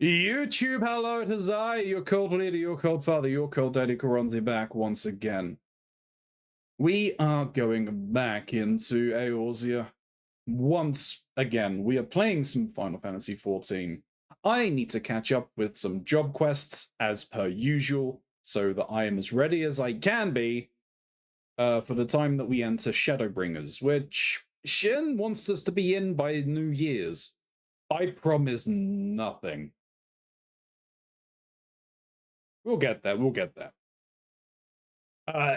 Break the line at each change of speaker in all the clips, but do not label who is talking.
YouTube, hello, it is I, your cold leader, your cold father, your cold daddy Keronzi, back once again. We are going back into Eorzea once again. We are playing some Final Fantasy XIV. I need to catch up with some job quests as per usual, so that I am as ready as I can be for the time that we enter Shadowbringers, which Shin wants us to be in by New Year's. I promise nothing. We'll get there, we'll get there.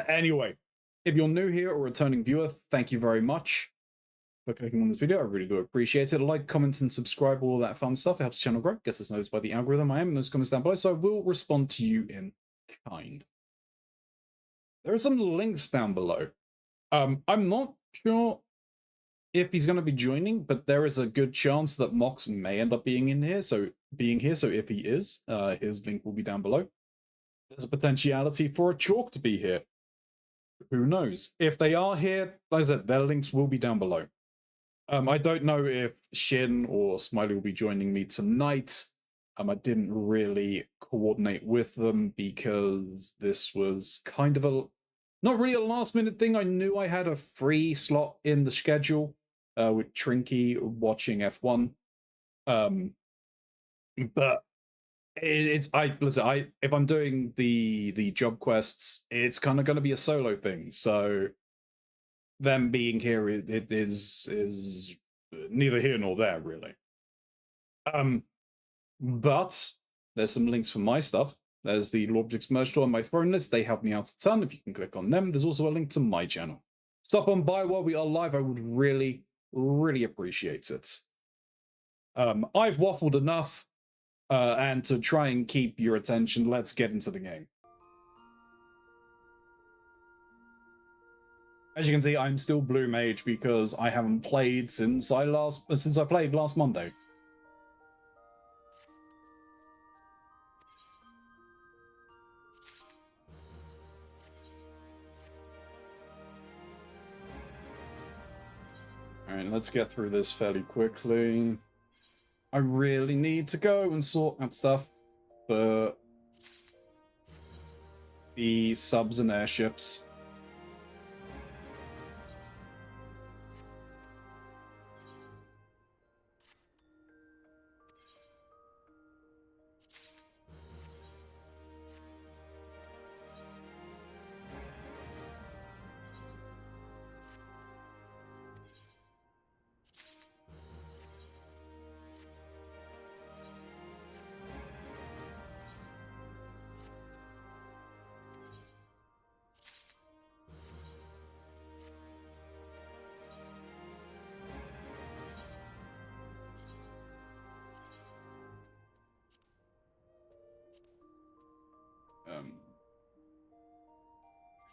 Anyway, if you're new here or a returning viewer, thank you very much for clicking on this video. I really do appreciate it. Like, comment, and subscribe, all that fun stuff. It helps the channel grow, gets us noticed by the algorithm. I am in those comments down below, so I will respond to you in kind. There are some links down below. I'm not sure if he's going to be joining, but there is a good chance that Mox may end up being in here. So if he is, his link will be down below. There's a potentiality for a Chalk to be here. Who knows? If they are here, like I said, their links will be down below. I don't know if Shin or Smiley will be joining me tonight. I didn't really coordinate with them because this was kind of not really a last minute thing. I knew I had a free slot in the schedule with Trinky watching F1. But if I'm doing the job quests, it's kind of going to be a solo thing. So them being here, it is neither here nor there, really. But there's some links for my stuff. There's the Lord Objects merge store and my throne list. They help me out a ton. If you can click on them, there's also a link to my channel. Stop on by while we are live. I would really, really appreciate it. I've waffled enough. And to try and keep your attention, let's get into the game. As you can see, I'm still Blue Mage because I haven't played since I played last Monday. Alright, let's get through this fairly quickly. I really need to go and sort that stuff for the subs and airships.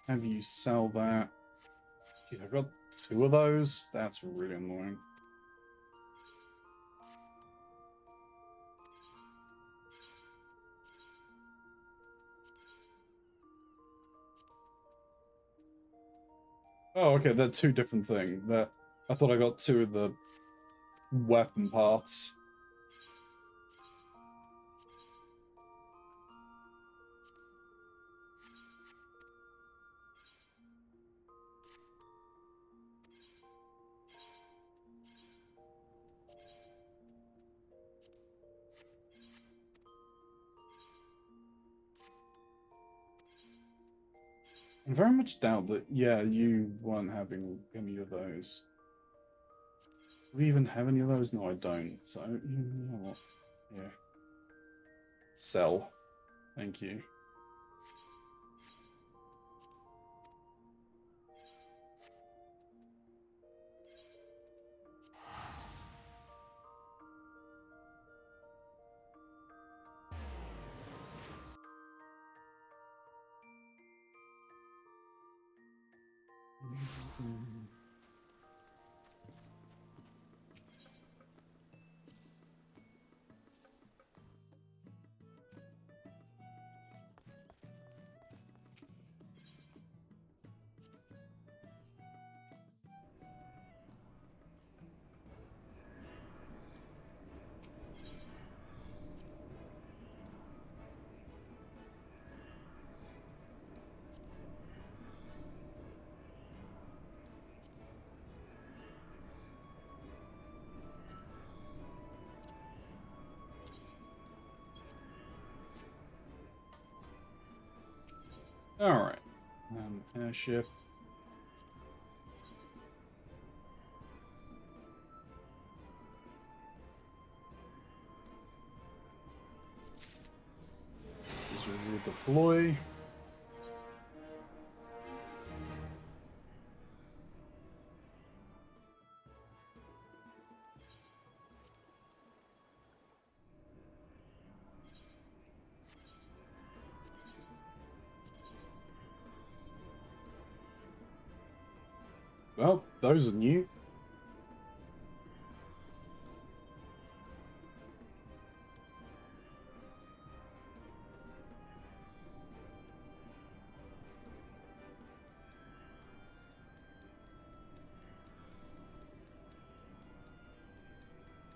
Have you sell that? Dude, I got 2 of those? That's really annoying. Oh, okay, they're 2 different things. I thought I got 2 of the weapon parts. I very much doubt that, yeah, you weren't having any of those. Do we even have any of those? No, I don't. So, you know what? Yeah. Sell. Thank you. Alright. Airship. This will redeploy. Well, those are new.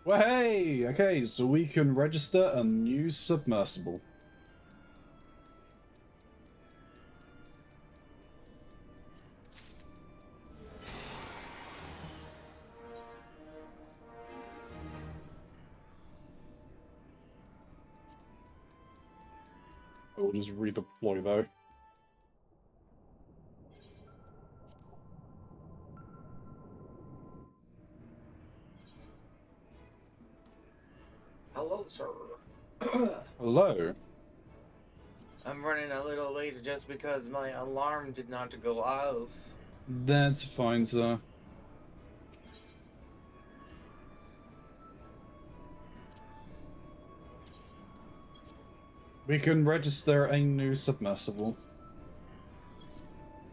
Well, hey! Okay, so we can register a new submersible. We'll just redeploy though.
Hello, sir.
Hello.
I'm running a little late just because my alarm did not go off.
That's fine, sir. We can register a new submersible.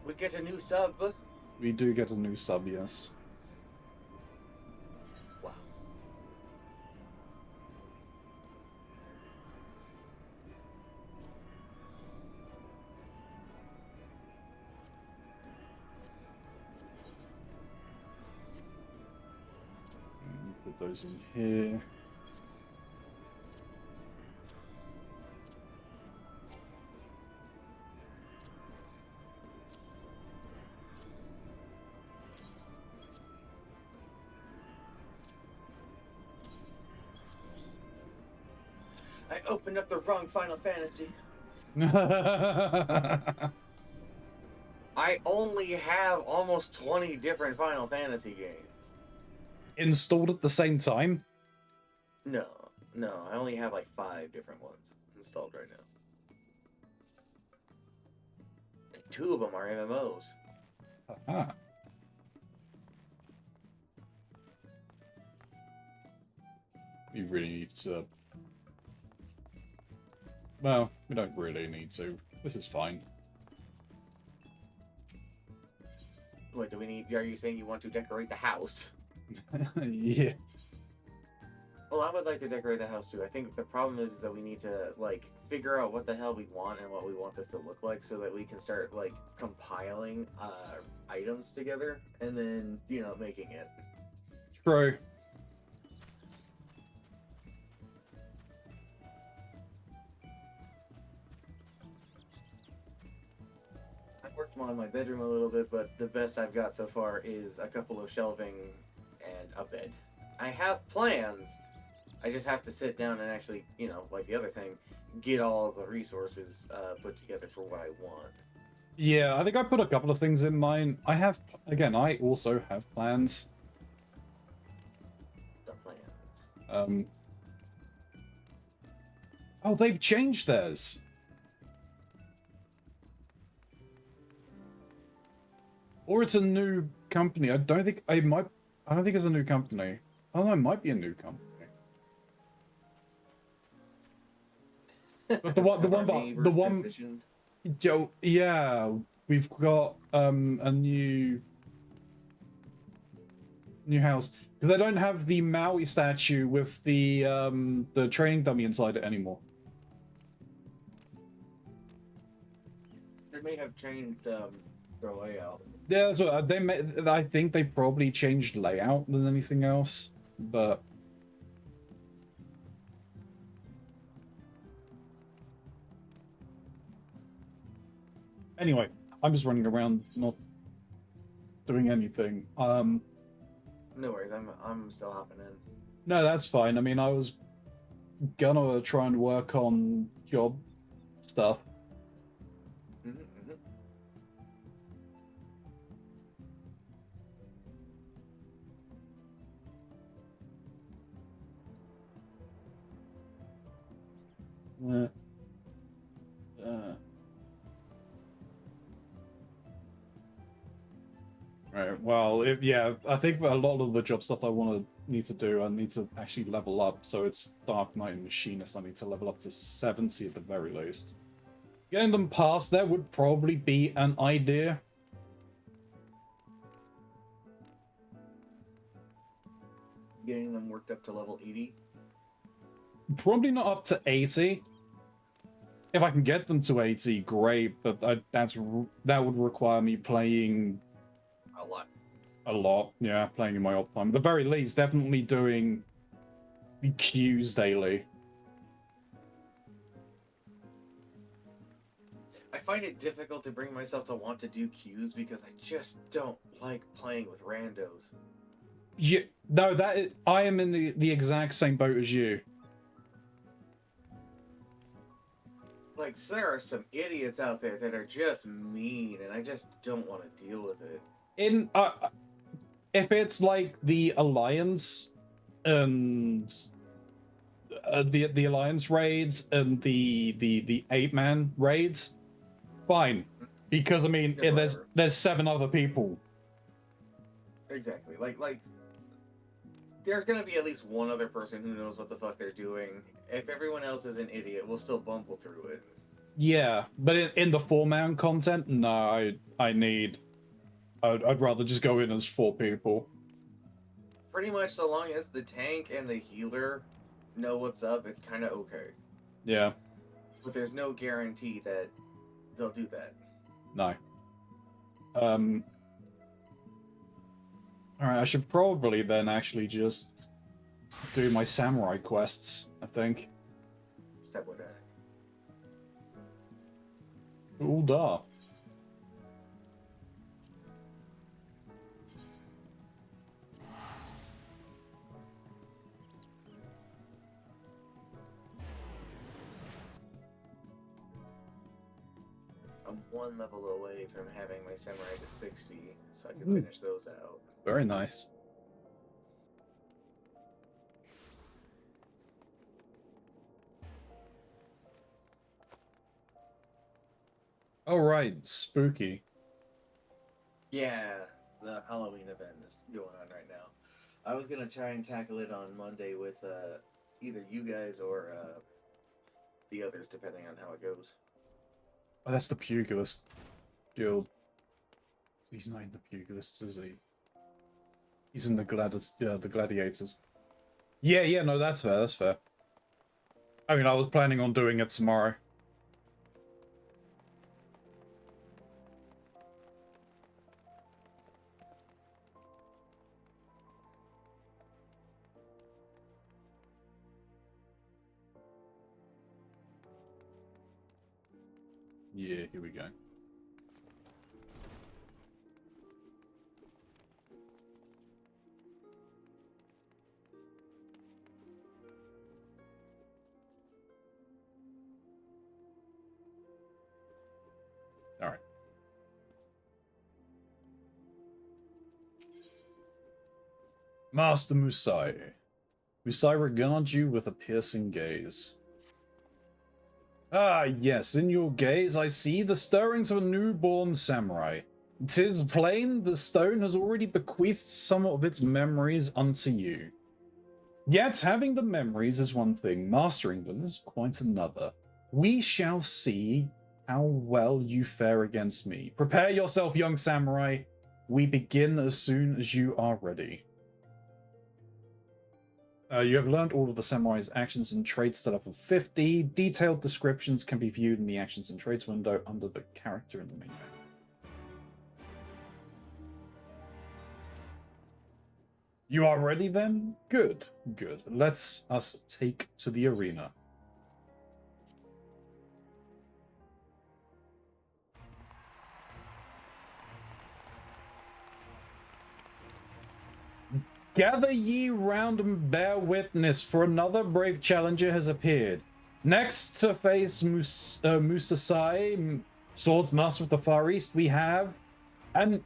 We get a new sub.
We do get a new sub, yes.
Wow.
Put those in here.
I opened up the wrong Final Fantasy. I only have almost 20 different Final Fantasy games.
Installed at the same time?
No, I only have like 5 different ones installed right now. And 2 of them are MMOs.
Ah. We really need to... Well, we don't really need to. This is fine.
Wait, do we need? Are you saying you want to decorate the house?
Yeah.
Well, I would like to decorate the house too. I think the problem is that we need to like figure out what the hell we want and what we want this to look like, so that we can start like compiling items together and then making it.
True.
I worked on my bedroom a little bit, but the best I've got so far is a couple of shelving and a bed. I have plans. I just have to sit down and actually, like the other thing, get all of the resources put together for what I want.
Yeah, I think I put a couple of things in mine. I also have plans.
The plans.
Oh, they've changed theirs. Or it's a new company. I don't think it's a new company. Oh, no, it might be a new company. But the one, Joe, yeah, we've got a new house. They don't have the Maui statue with the training dummy inside it anymore.
They may have changed the layout.
Yeah, so I think they probably changed layout than anything else, but. Anyway, I'm just running around, not doing anything.
No worries, I'm still hopping in.
No, that's fine. I mean, I was gonna try and work on job stuff. Uh, uh. Right. Well, yeah, I think a lot of the job stuff I need to do, I need to actually level up. So it's Dark Knight and Machinist. I need to level up to 70 at the very least. Getting them past there would probably be an idea.
Getting them worked up to level 80.
Probably not up to 80. If I can get them to 80, great. But that would require me playing
A lot.
a lot. Yeah, playing in my off time. At the very least, definitely doing queues daily.
I find it difficult to bring myself to want to do queues because I just don't like playing with randos.
Yeah, no, I am in the exact same boat as you.
Like, there are some idiots out there that are just mean, and I just don't want to deal with it.
If it's like the Alliance and the Alliance raids and the 8-man raids, fine, because I mean there's 7 other people.
Exactly. Like there's gonna be at least one other person who knows what the fuck they're doing. If everyone else is an idiot, we'll still bumble through it.
Yeah, but in the 4-man content, no, I'd rather just go in as 4 people.
Pretty much, so long as the tank and the healer know what's up, it's kind of okay.
Yeah.
But there's no guarantee that they'll do that.
No. Alright, I should probably then actually just do my samurai quests, I think.
Step with that.
Ooh, da.
I'm 1 level away from having my samurai to 60, so I can finish those out.
Very nice. Alright, spooky.
Yeah, the Halloween event is going on right now. I was gonna try and tackle it on Monday with either you guys or the others, depending on how it goes.
Oh, that's the Pugilist Guild. He's not in the Pugilists, is he? He's in the Gladiators. Yeah, no, that's fair, that's fair. I mean, I was planning on doing it tomorrow. Yeah, here we go. All right. Master Musai. Musai regards you with a piercing gaze. Ah, yes, in your gaze I see the stirrings of a newborn samurai. 'Tis plain the stone has already bequeathed some of its memories unto you. Yet having the memories is one thing, mastering them is quite another. We shall see how well you fare against me. Prepare yourself, young samurai. We begin as soon as you are ready. You have learned all of the samurai's actions and traits to level 50. Detailed descriptions can be viewed in the actions and traits window under the character in the menu. You are ready then? Good, good. Let's us take to the arena. Gather ye round and bear witness, for another brave challenger has appeared. Next to face Musasai, Swords Master of the Far East, we have an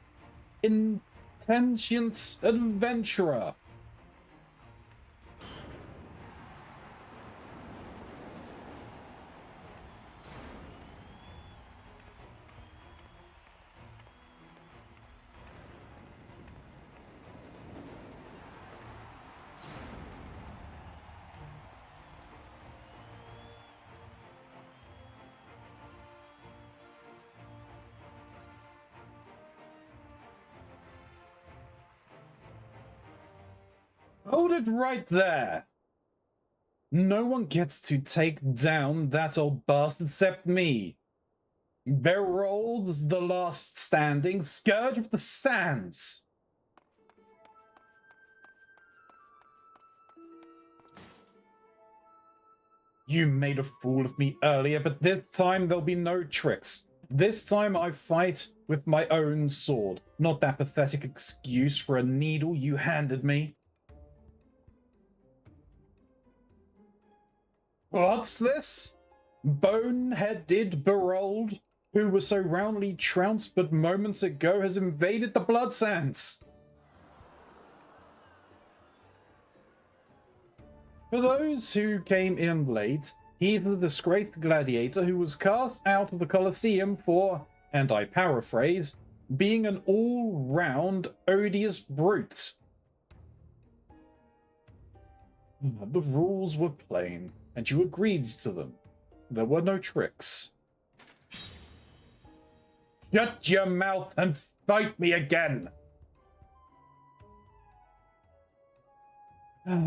intentioned adventurer. Hold it right there. No one gets to take down that old bastard except me. Berold's the last standing, scourge of the sands. You made a fool of me earlier, but this time there'll be no tricks. This time I fight with my own sword, not that pathetic excuse for a needle you handed me. What's this? Boneheaded Berold, who was so roundly trounced but moments ago, has invaded the Blood Sands. For those who came in late, he's the disgraced gladiator who was cast out of the Colosseum for, and I paraphrase, being an all-round odious brute. The rules were plain, and you agreed to them. There were no tricks. Shut your mouth and fight me again!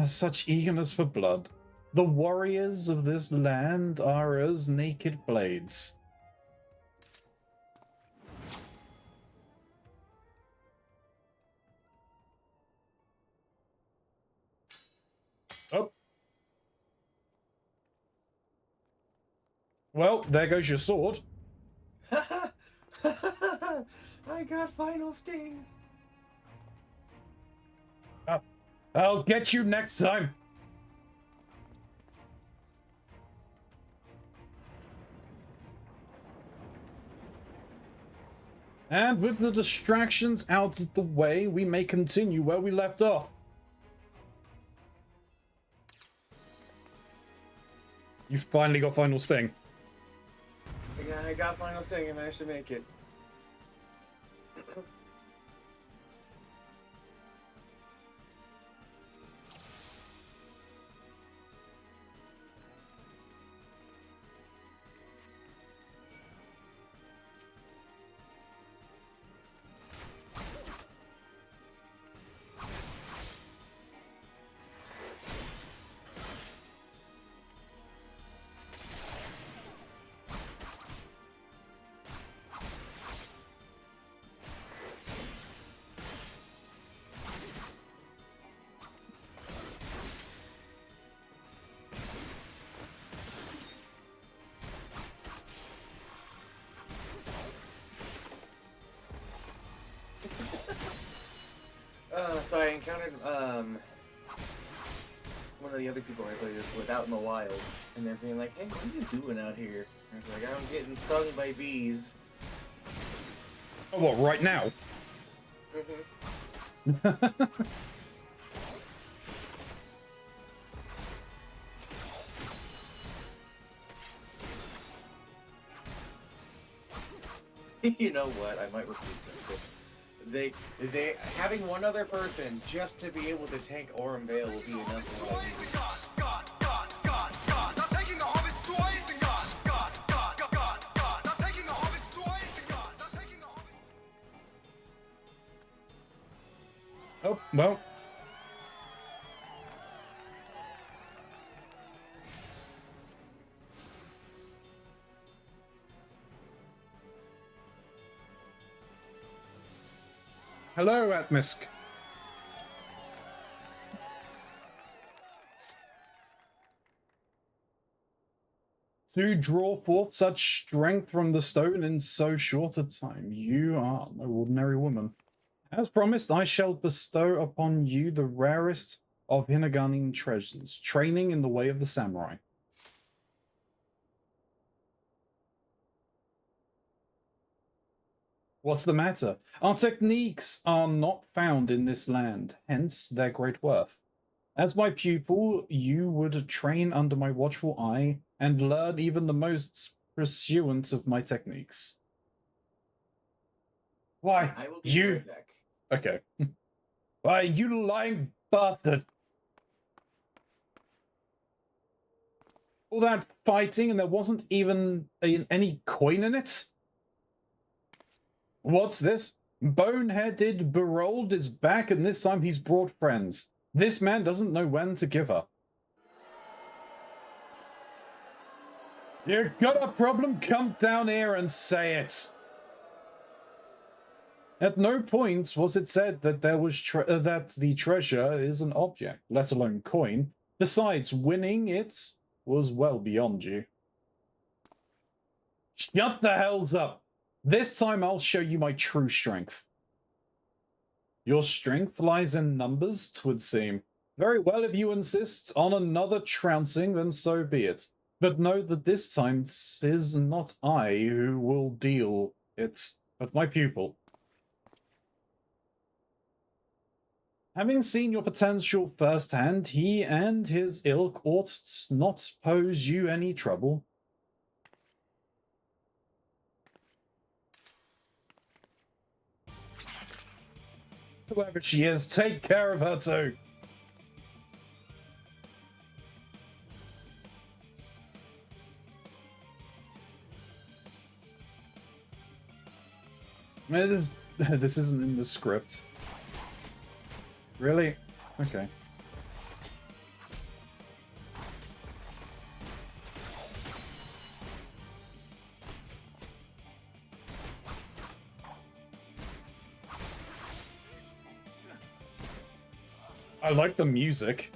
Such eagerness for blood. The warriors of this land are as naked blades. Oh. Well, there goes your sword.
I got final sting.
I'll get you next time. And with the distractions out of the way, we may continue where we left off. You finally got final sting.
Yeah, I got final sting. I managed to make it. So I encountered one of the other people I played this with out in the wild, and they're being like, "Hey, what are you doing out here?" And I was like, "I'm getting stung by bees."
Oh, what, right now?
You know what? I might repeat this. They having one other person just to be able to tank Aurum Vale will be enough.
Oh, well. Hello, Atmisk. To draw forth such strength from the stone in so short a time, you are no ordinary woman. As promised, I shall bestow upon you the rarest of Hinaganin treasures, training in the way of the samurai. What's the matter? Our techniques are not found in this land, hence their great worth. As my pupil, you would train under my watchful eye and learn even the most pursuant of my techniques. Why,
I will be
you...
right back.
Okay. Why, you lying bastard! All that fighting and there wasn't even any coin in it? What's this? Boneheaded Berold is back, and this time he's brought friends. This man doesn't know when to give up. You got a problem? Come down here and say it. At no point was it said that there was that the treasure is an object, let alone coin. Besides, winning it was well beyond you. Shut the hells up. This time I'll show you my true strength. Your strength lies in numbers, 'twould seem. Very well, if you insist on another trouncing, then so be it. But know that this time 'tis not I who will deal it, but my pupil. Having seen your potential firsthand, he and his ilk ought not pose you any trouble. Whoever she is, take care of her too. This isn't in the script. Really? Okay. I like the music.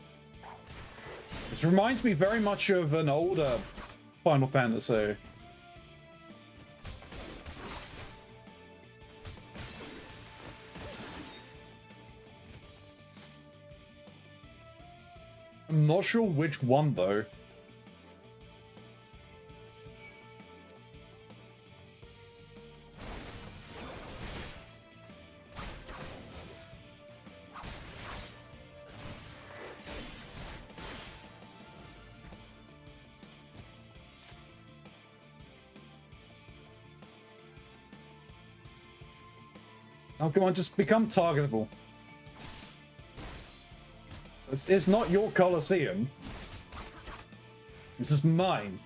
This reminds me very much of an older Final Fantasy. I'm not sure which one, though. Oh, come on, just become targetable. This is not your Colosseum. This is mine.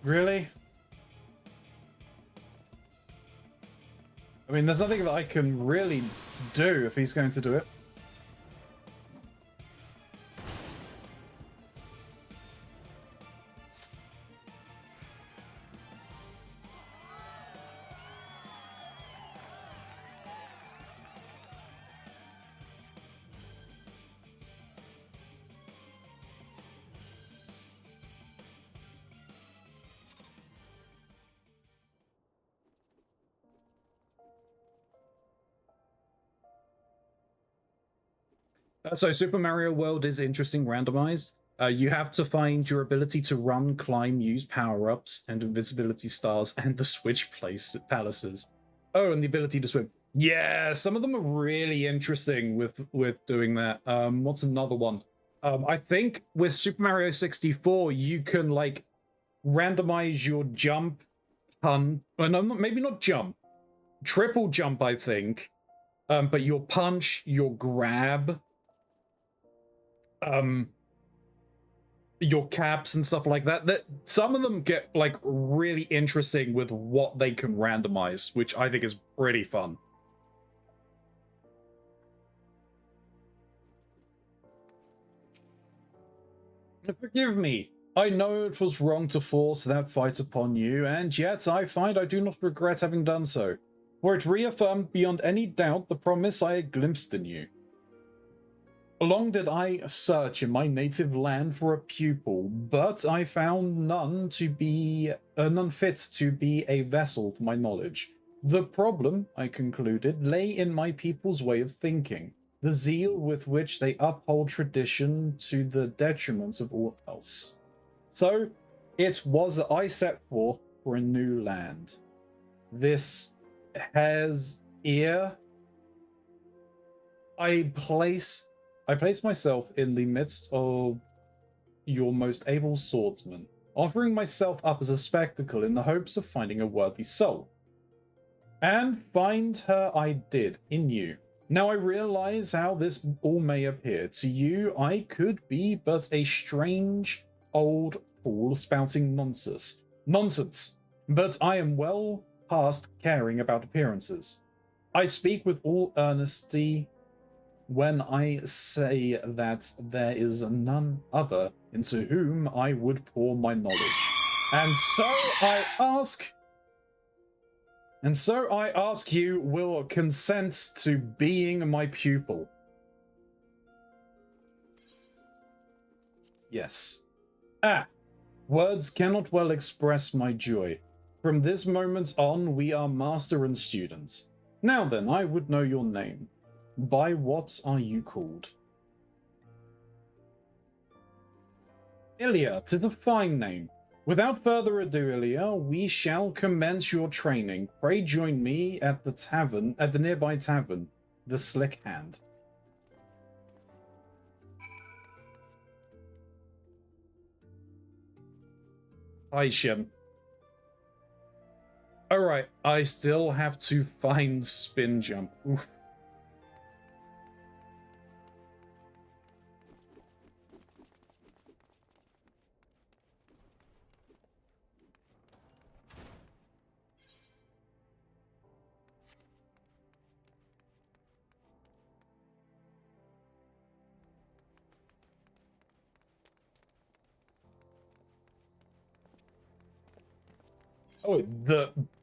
Really? I mean, there's nothing that I can really do if he's going to do it. So Super Mario World is interesting randomized. You have to find your ability to run, climb, use power-ups and invisibility stars and the switch palaces. Oh, and the ability to swim. Yeah, some of them are really interesting with doing that. What's another one? I think with Super Mario 64, you can like randomize your jump, no, maybe not jump, triple jump, I think. But your punch, your grab, your caps and stuff like that some of them get like really interesting with what they can randomize, which I think is pretty fun. Forgive me, I know it was wrong to force that fight upon you, and yet I find I do not regret having done so, for it reaffirmed beyond any doubt the promise I had glimpsed in you. Long did I search in my native land for a pupil, but I found none fit to be a vessel for my knowledge. The problem, I concluded, lay in my people's way of thinking, the zeal with which they uphold tradition to the detriment of all else. So, it was that I set forth for a new land. This has ear. I place myself in the midst of your most able swordsman, offering myself up as a spectacle in the hopes of finding a worthy soul. And find her I did in you. Now I realize how this all may appear. To you, I could be but a strange old fool spouting nonsense. But I am well past caring about appearances. I speak with all earnesty when I say that there is none other into whom I would pour my knowledge. And so I ask you will consent to being my pupil. Yes. Words cannot well express my joy. From this moment on, we are master and student. Now then, I would know your name. By what are you called? Ilya, 'tis a fine name. Without further ado, Ilya, we shall commence your training. Pray join me at the nearby tavern, the Slick Hand. Hi, Shem. Alright, I still have to find Spin Jump. Oof. Oh,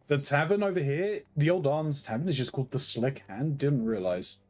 the tavern over here, the old Arn's Tavern, is just called the Slick Hand. Didn't realize.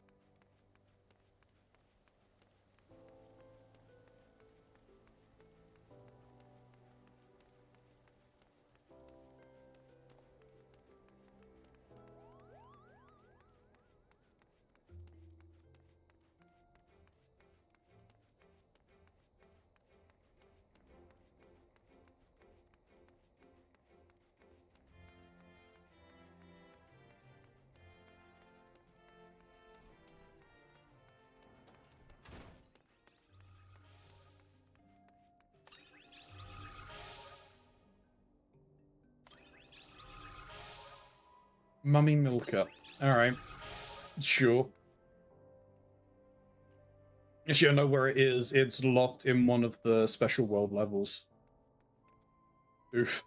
Mummy Milker. Alright. Sure. Actually, I know where it is. It's locked in one of the special world levels. Oof.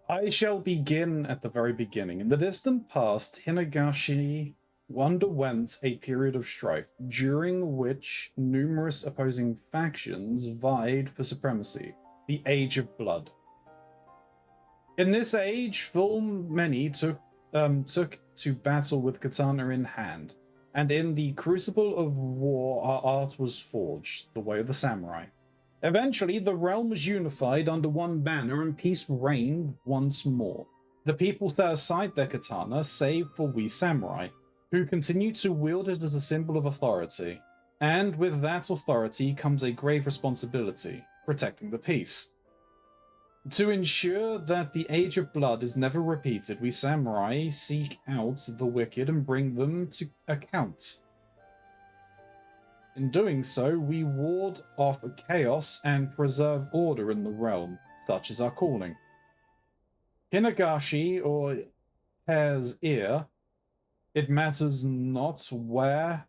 I shall begin at the very beginning. In the distant past, Hinagashi underwent a period of strife, during which numerous opposing factions vied for supremacy. The Age of Blood. In this age, full many took to battle with katana in hand, and in the crucible of war our art was forged, the way of the samurai. Eventually, the realm was unified under one banner and peace reigned once more. The people set aside their katana, save for we samurai, who continue to wield it as a symbol of authority. And with that authority comes a grave responsibility, protecting the peace. To ensure that the Age of Blood is never repeated, we samurai seek out the wicked and bring them to account. In doing so, we ward off chaos and preserve order in the realm, such is our calling. Hinagashi, or Hair's Ear, it matters not where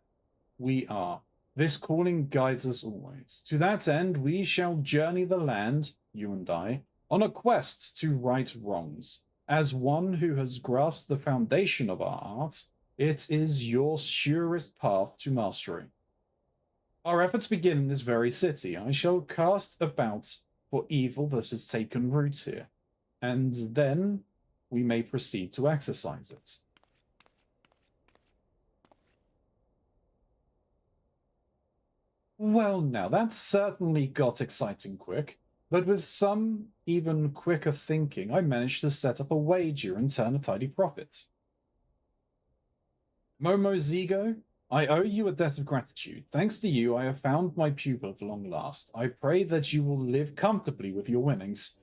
we are. This calling guides us always. To that end, we shall journey the land, you and I, on a quest to right wrongs. As one who has grasped the foundation of our art, it is your surest path to mastery. Our efforts begin in this very city. I shall cast about for evil that has taken root here, and then we may proceed to exercise it. Well, now, that certainly got exciting quick, but with some even quicker thinking, I managed to set up a wager and turn a tidy profit. Momo Zigo, I owe you a debt of gratitude. Thanks to you, I have found my pupil at long last. I pray that you will live comfortably with your winnings.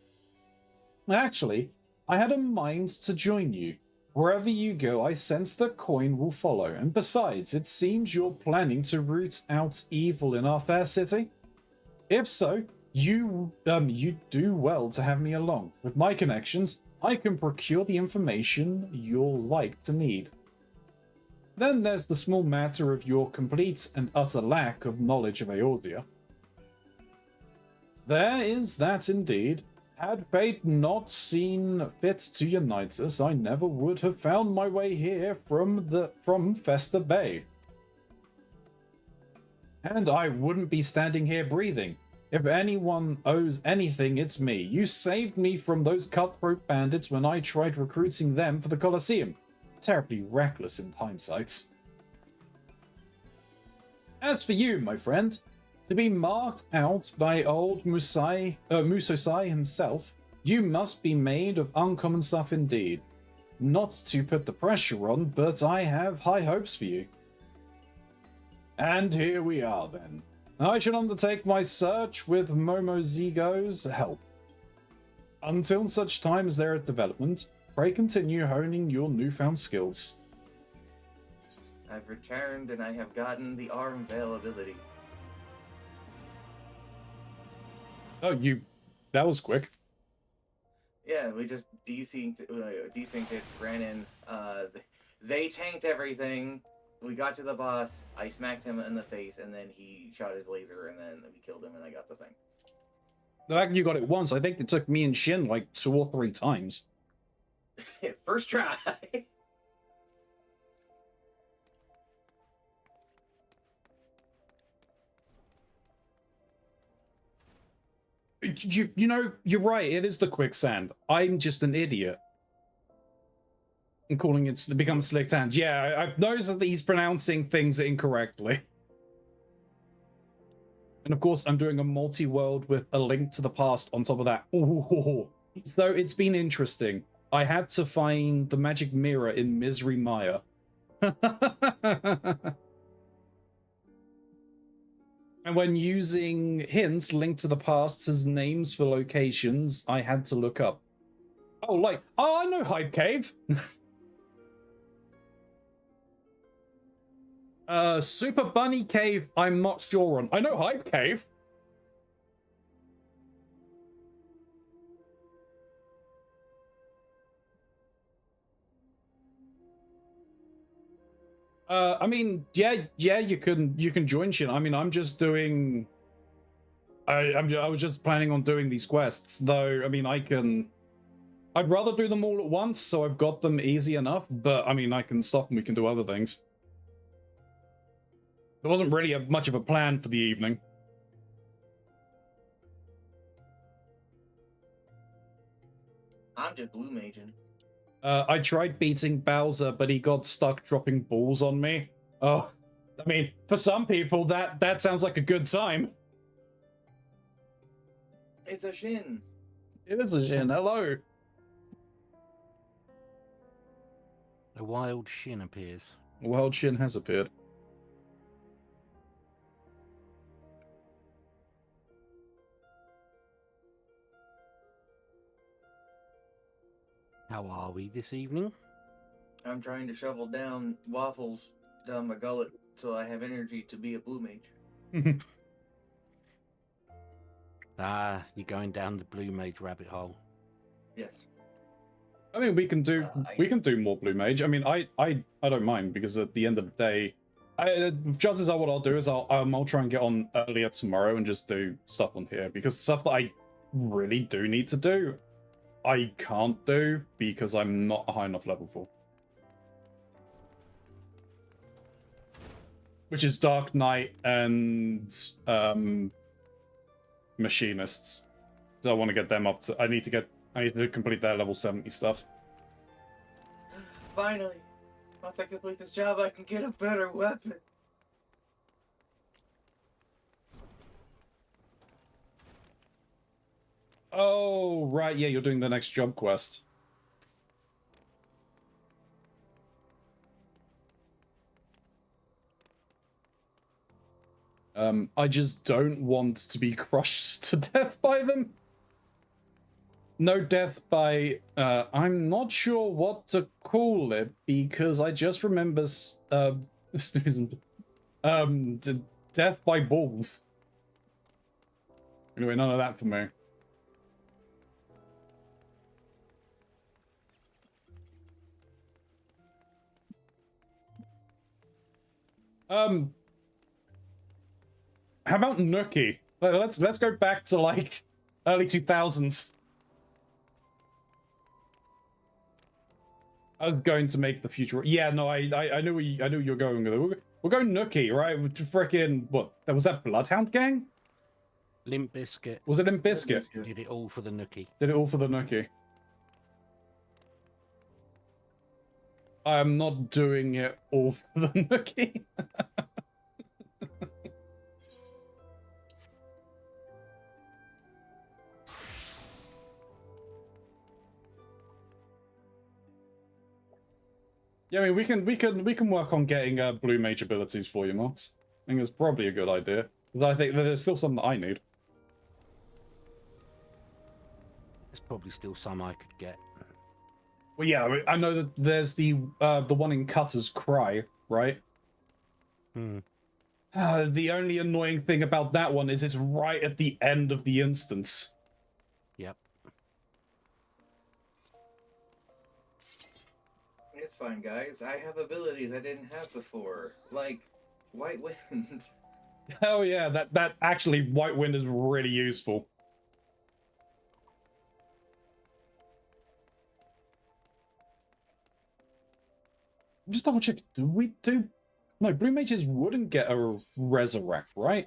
Actually, I had a mind to join you. Wherever you go, I sense that coin will follow, and besides, it seems you're planning to root out evil in our fair city. If so, you do well to have me along. With my connections, I can procure the information you'll like to need. Then there's the small matter of your complete and utter lack of knowledge of Eordia. There is that indeed. Had fate not seen fit to unite us, I never would have found my way here from Festa Bay. And I wouldn't be standing here breathing. If anyone owes anything, it's me. You saved me from those cutthroat bandits when I tried recruiting them for the Colosseum. Terribly reckless in hindsight. As for you, my friend, to be marked out by old Musosai himself, you must be made of uncommon stuff indeed. Not to put the pressure on, but I have high hopes for you. And here we are then. I shall undertake my search with Momo Zigo's help. Until such time as there is development, pray continue honing your newfound skills.
I've returned and I have gotten the arm veil ability.
Oh, that was quick.
Yeah, we just desynced it, ran in. They tanked everything. We got to the boss. I smacked him in the face, and then he shot his laser, and then we killed him, and I got the thing.
The fact you got it once, I think it took me and Shin like 2 or 3 times.
First try.
You know, you're right, it is the quicksand. I'm just an idiot. And calling it to become slick hand. Yeah, I've noticed that he's pronouncing things incorrectly. And of course, I'm doing a multi-world with a link to the past on top of that. Ooh. So it's been interesting. I had to find the magic mirror in Misery Maya. And when using hints linked to the past as names for locations, I had to look up. Oh, I know Hype Cave. Super Bunny Cave, I'm not sure on. I know Hype Cave. I mean, yeah, you can join Shin. I mean, I'm just doing. I was just planning on doing these quests, though. I mean, I'd rather do them all at once, so I've got them easy enough. But I mean, I can stop and we can do other things. There wasn't really much of a plan for the evening.
I'm just blue maging.
I tried beating Bowser, but he got stuck dropping balls on me. Oh, I mean, for some people, that sounds like a good time.
It's a Shin.
It is a Shin. Hello.
A wild Shin appears.
A wild Shin has appeared.
How are we this evening?
I'm trying to shovel down waffles down my gullet so I have energy to be a blue mage.
You're going down the blue mage rabbit hole.
Yes.
I mean, we can do more blue mage. I mean, I don't mind, because at the end of the day, chances are what I'll do is I'll try and get on earlier tomorrow and just do stuff on here, because stuff that I really do need to do, I can't do because I'm not a high enough level for. Which is Dark Knight and Machinists. So I want to get them up to. I need to complete their level 70 stuff.
Finally, once I complete this job, I can get a better weapon.
Oh, right, yeah, you're doing the next job quest. I just don't want to be crushed to death by them. No death by, I'm not sure what to call it, because I just remember, death by balls. Anyway, none of that for me. How about Nookie? Let's go back to like early 2000s. I was going to make the future. Yeah, no, I knew I knew you were going with it. We're going Nookie, right? Freaking what? Was that Bloodhound Gang?
Limp Biscuit.
Was it Limp Biscuit?
Did it all for the Nookie.
Did it all for the Nookie. I'm not doing it all for the Nookie. Yeah, I mean, we can work on getting blue mage abilities for you, Mox. I think it's probably a good idea. But I think there's still some that I need.
There's probably still some I could get.
Well, yeah, I know that there's the one in Cutter's Cry, right?
Hmm.
The only annoying thing about that one is it's right at the end of the instance.
Yep.
It's fine, guys. I have abilities I didn't have before, like White Wind.
Oh yeah, that actually White Wind is really useful. Just double check. Do we do? No, blue mages wouldn't get a resurrect, right?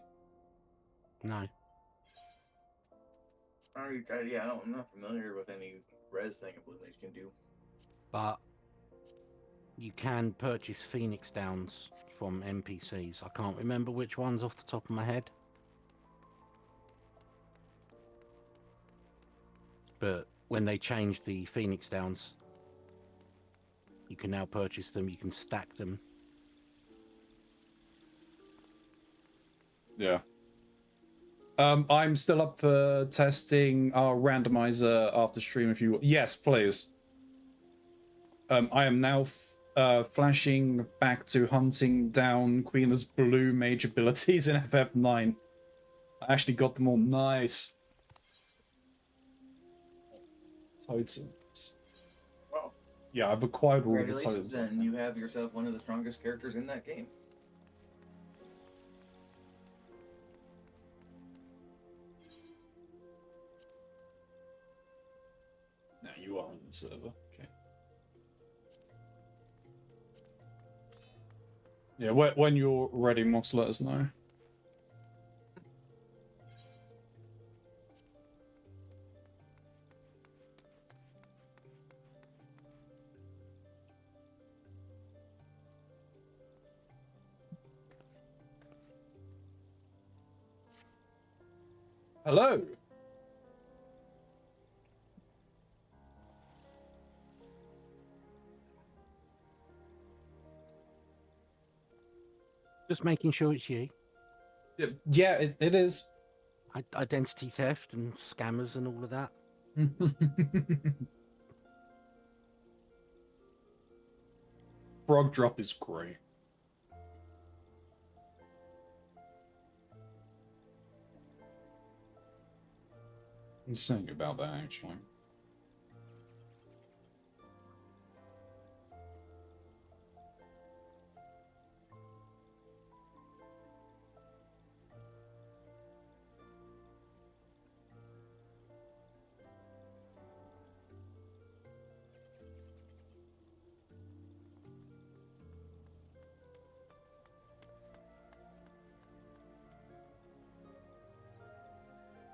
No.
Yeah, I'm not familiar with any res thing a blue mage can do.
But you can purchase Phoenix Downs from NPCs. I can't remember which ones off the top of my head. But when they changed the Phoenix Downs, you can now purchase them, you can stack them.
Yeah. I'm still up for testing our randomizer after stream if you... Yes, please. I am now flashing back to hunting down Queen's blue mage abilities in FF9. I actually got them all. Nice. Titans.
Well,
yeah, I've acquired all the
congratulations,
titans.
then you have yourself one of the strongest characters in that game.
Now you are on the server. Okay. Yeah, when you're ready, Moss, let us know. Hello.
Just making sure it's you.
Yeah, it is.
Identity theft and scammers and all of that.
Frog drop is great. I'm saying about that actually.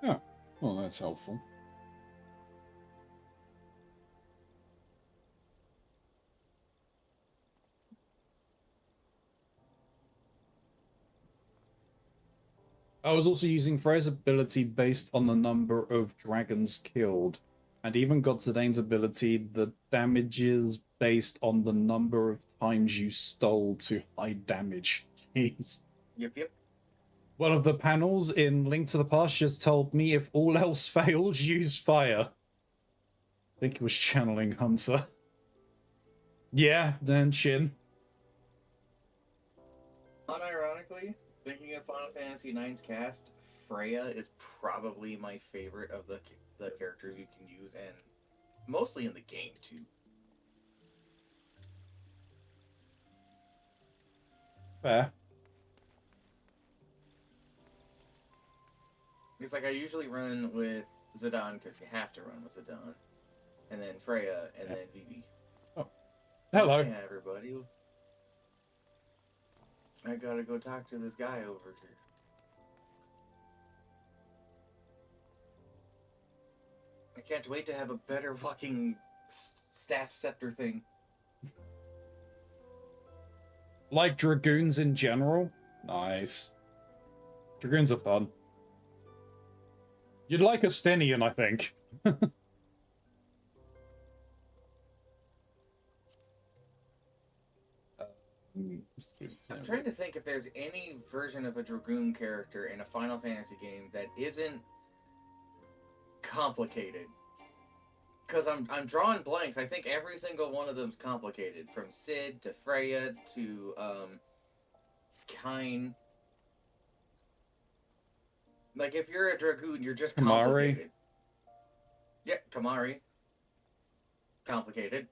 Yeah, well, that's helpful. I was also using Freya's ability based on the number of dragons killed. And even got Zidane's ability, the damage is based on the number of times you stole to high damage. Jeez.
Yep.
One of the panels in Link to the Past just told me if all else fails, use fire. I think it was channeling Hunter. Yeah, then Shin.
Unironically, thinking of Final Fantasy IX's cast, Freya is probably my favorite of the characters you can use, and mostly in the game too.
Fair.
It's like I usually run with Zidane because you have to run with Zidane, and then Freya, and then Vivi.
Oh, hello.
Yeah, everybody. I gotta go talk to this guy over here. I can't wait to have a better fucking staff scepter thing.
Like Dragoons in general? Nice. Dragoons are fun. You'd like a Stenian, I think.
I'm trying to think if there's any version of a Dragoon character in a Final Fantasy game that isn't complicated. Because I'm drawing blanks. I think every single one of them's complicated. From Cid to Freya to Kine. Like if you're a Dragoon, you're just complicated.
Kamari.
Yeah, Kamari. Complicated.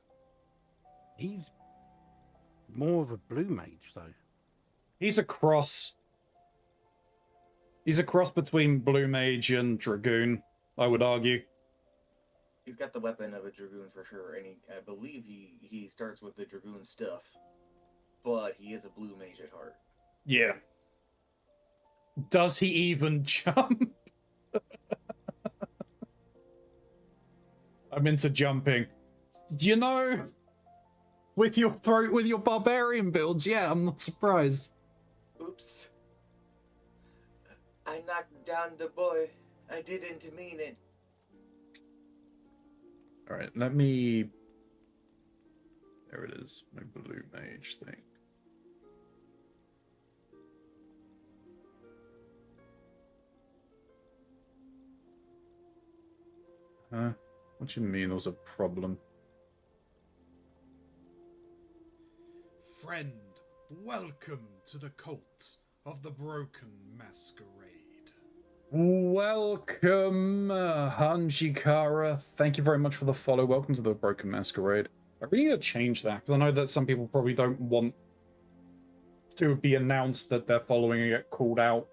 He's more of a blue mage, though.
He's a cross. He's a cross between Blue Mage and Dragoon, I would argue.
He's got the weapon of a Dragoon for sure, and I believe he starts with the Dragoon stuff. But he is a blue mage at heart.
Yeah. Does he even jump? I'm into jumping. You know, with your barbarian builds, yeah, I'm not surprised.
Oops. I knocked down the boy. I didn't mean it.
Alright, let me... There it is, my blue mage thing. Huh? What do you mean there was a problem?
Friend, welcome to the cult of the Broken Masquerade.
Welcome, Hanjikara. Thank you very much for the follow. Welcome to the Broken Masquerade. I really need to change that, because I know that some people probably don't want to be announced that they're following and get called out.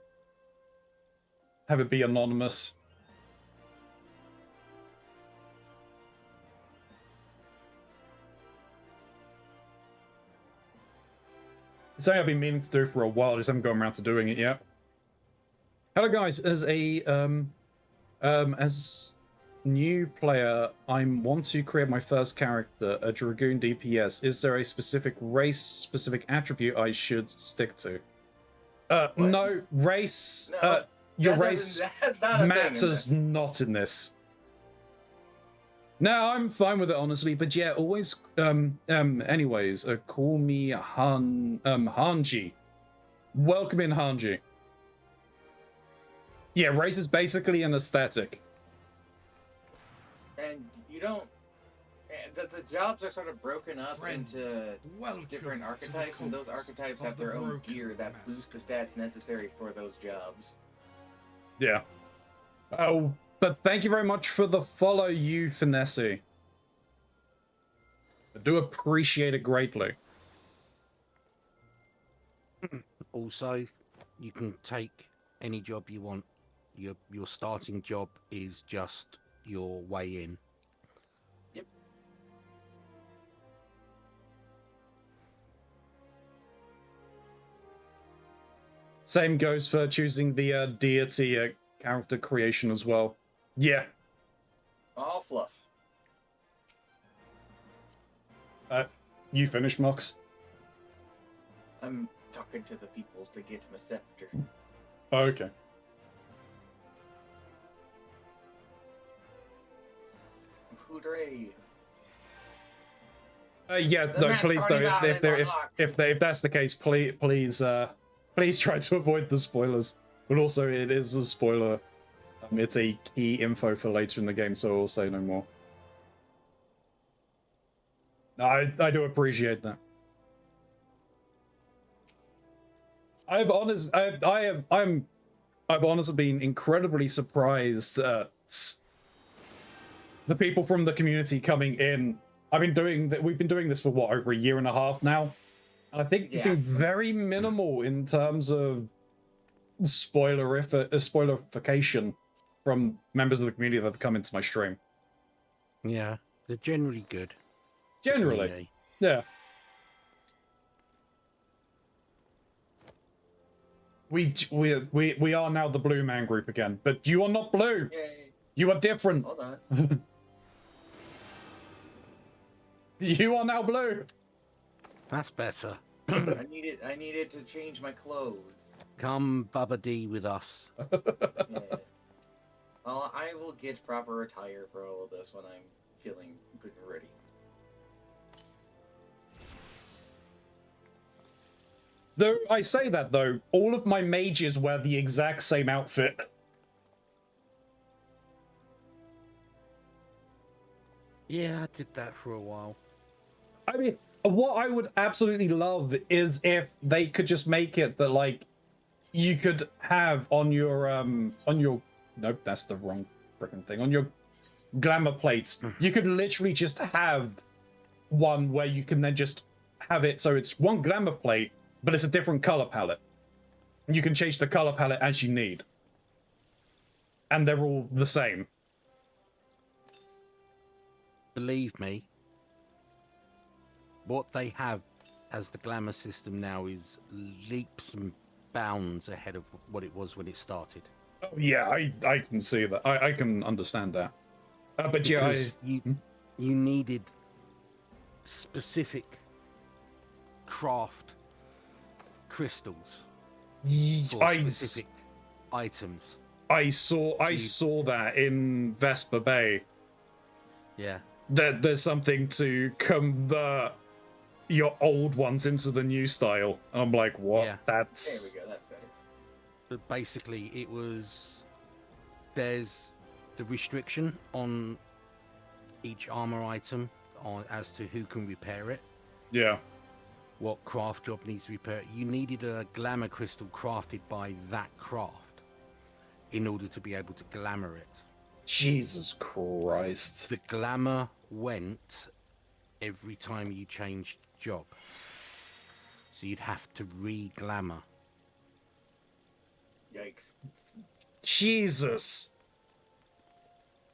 Have it be anonymous. It's something I've been meaning to do for a while, I just haven't gone around to doing it yet. Hello guys, as new player, I want to create my first character, a Dragoon DPS. Is there a specific race, specific attribute I should stick to? No, race,
No,
your
that
race
that's not a
matters
thing in this.
not in this. No, I'm fine with it, honestly, but yeah, always, anyways, call me Hanji. Welcome in, Hanji. Yeah, race is basically an aesthetic.
And you don't... The jobs are sort of broken up
Friend,
into
welcome
different
to the
archetypes, and those
cult
archetypes
of
have
the
their own
Broken
gear that boost the stats necessary for those jobs.
Yeah. Oh, but thank you very much for the follow, you Finesse. I do appreciate it greatly.
Also, you can take any job you want. Your starting job is just your way in.
Yep.
Same goes for choosing the deity character creation as well. Yeah.
All fluff.
You finished, Mox?
I'm talking to the peoples to get my scepter.
Okay.
Ray.
Yeah,
The
no,
mass
please
party
don't.
map is unlocked.
If that's the case, please try to avoid the spoilers. But also, it is a spoiler. It's a key info for later in the game, so I'll say no more. I do appreciate that. I've honestly been incredibly surprised at the people from the community coming in. We've been doing this for what, over a year and a half now, and I think it's been very minimal in terms of spoilerification from members of the community that have come into my stream.
Yeah, they're generally good.
Generally, yeah. We are now the Blue Man group again, but you are not blue.
Yay.
You are different.
Hold on.
You are now blue.
That's better.
I needed to change my clothes.
Come Bubba D with us.
Yeah. Well, I will get proper attire for all of this when I'm feeling good and ready.
Though I say that though, all of my mages wear the exact same outfit.
Yeah, I did that for a while.
I mean, what I would absolutely love is if they could just make it that, like, you could have on your nope, that's the wrong freaking thing. On your glamour plates, you could literally just have one where you can then just have it so it's one glamour plate, but it's a different color palette. You can change the color palette as you need. And they're all the same.
Believe me, what they have as the glamour system now is leaps and bounds ahead of what it was when it started.
Oh yeah, I can see that. I can understand that. But yeah,
you needed specific craft crystals for specific items.
I saw that in Vesper Bay.
Yeah.
That there's something to convert your old ones into the new style. I'm like, what?
Yeah.
That's...
There we go, that's better.
But basically, there's the restriction on each armor item as to who can repair it.
Yeah.
What craft job needs to repair it. You needed a glamour crystal crafted by that craft in order to be able to glamour it.
Jesus Christ.
The glamour went every time you changed job. So you'd have to re-glamour.
Yikes.
Jesus.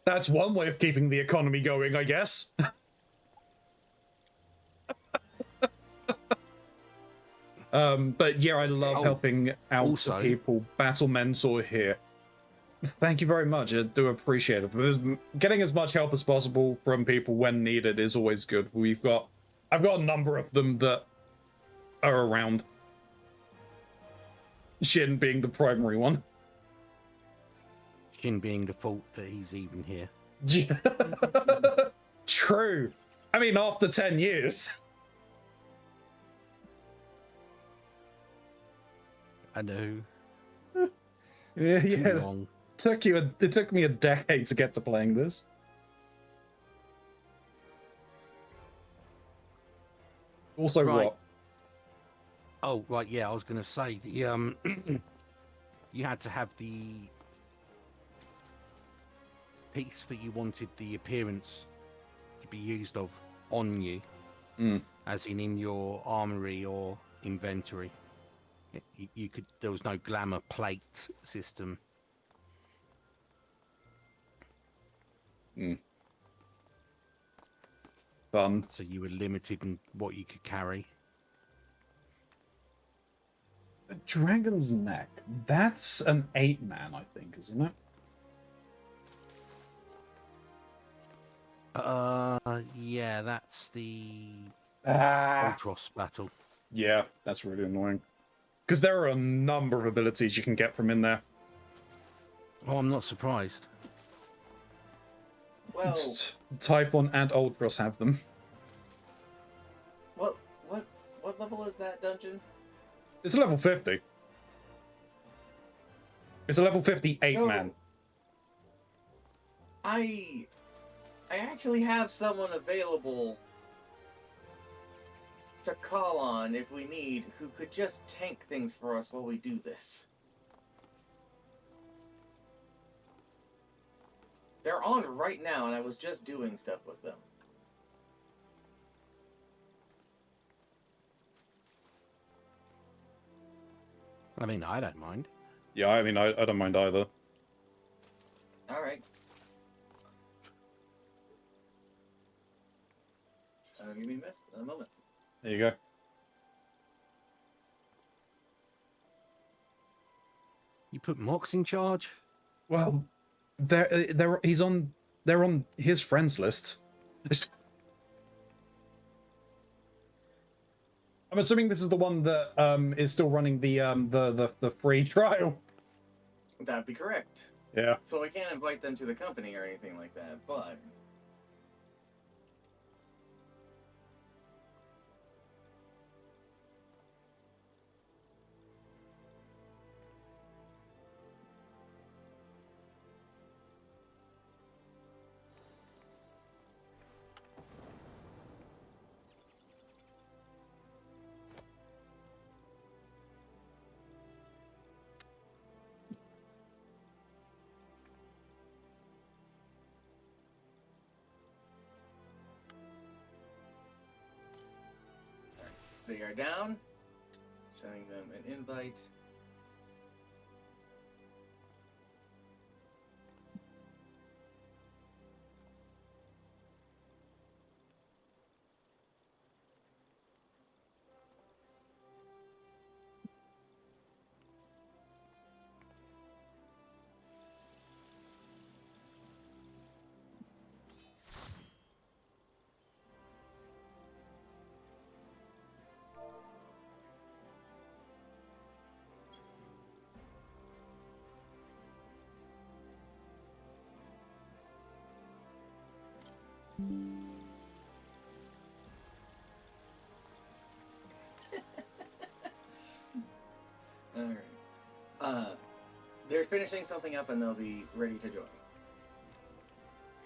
That's one way of keeping the economy going, I guess. But yeah, I love helping out people. Battle Mentor here. Thank you very much. I do appreciate it. Getting as much help as possible from people when needed is always good. I've got a number of them that are around. Shin being the primary one.
Shin being the fault that he's even here.
True. I mean, after 10 years.
I know.
Yeah.
Too long.
It took me a decade to get to playing this. Also,
Right.
what?
Oh, right, yeah, I was going to say, the you had to have the piece that you wanted the appearance to be used of on you, as in your armory or inventory. You could. There was no glamour plate system.
Fun.
So you were limited in what you could carry.
A Dragon's Neck. That's an 8-man, I think, isn't it?
Yeah, that's the
Ah.
Ultros battle.
Yeah, that's really annoying. Because there are a number of abilities you can get from in there.
Oh, I'm not surprised.
Well,
Typhon and Ultros have them.
what level is that dungeon?
It's a level 50. It's a level 58
So,
man.
I actually have someone available to call on if we need, who could just tank things for us while we do this. They're on right now, and I was just doing stuff with them.
I mean, I don't mind.
Yeah, I mean, I don't mind either.
Alright. Give me a moment.
There you go.
You put Mox in charge?
Well, they're on his friends list. I'm assuming this is the one that is still running the free trial.
That'd be correct.
Yeah.
So I can't invite them to the company or anything like that, but they are down. Sending them an invite. Alright. They're finishing something up and they'll be ready to join.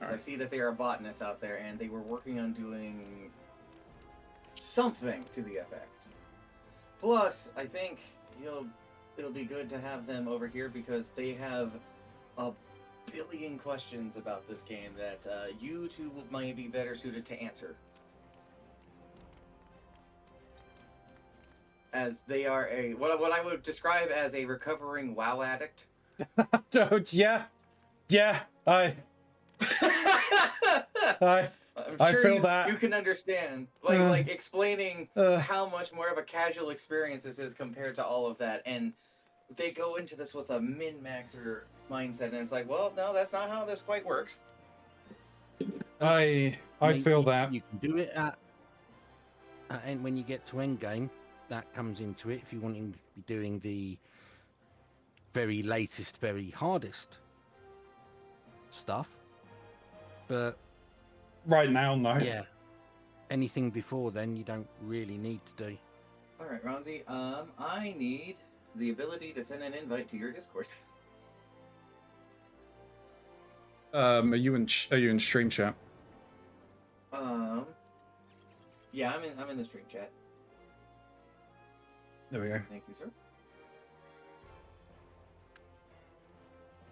Right.
I see that there are botanists out there and they were working on doing something to the effect. Plus, I think it'll be good to have them over here because they have a billion questions about this game that you two might be better suited to answer. As they are what I would describe as a recovering WoW addict.
Oh, yeah. I
I'm sure
feel that.
you can understand, like explaining how much more of a casual experience this is compared to all of that, and they go into this with a min-maxer mindset, and it's like, well, no, that's not how this quite works.
I feel that.
You can do it and when you get to endgame, that comes into it. If you're wanting to be doing the very latest, very hardest stuff, but
Right now, no.
yeah, anything before then you don't really need to do.
All right, Ronzi, I need the ability to send an invite to your Discord.
Are you in stream chat?
Yeah, I'm in the stream chat.
There we go.
Thank you, sir.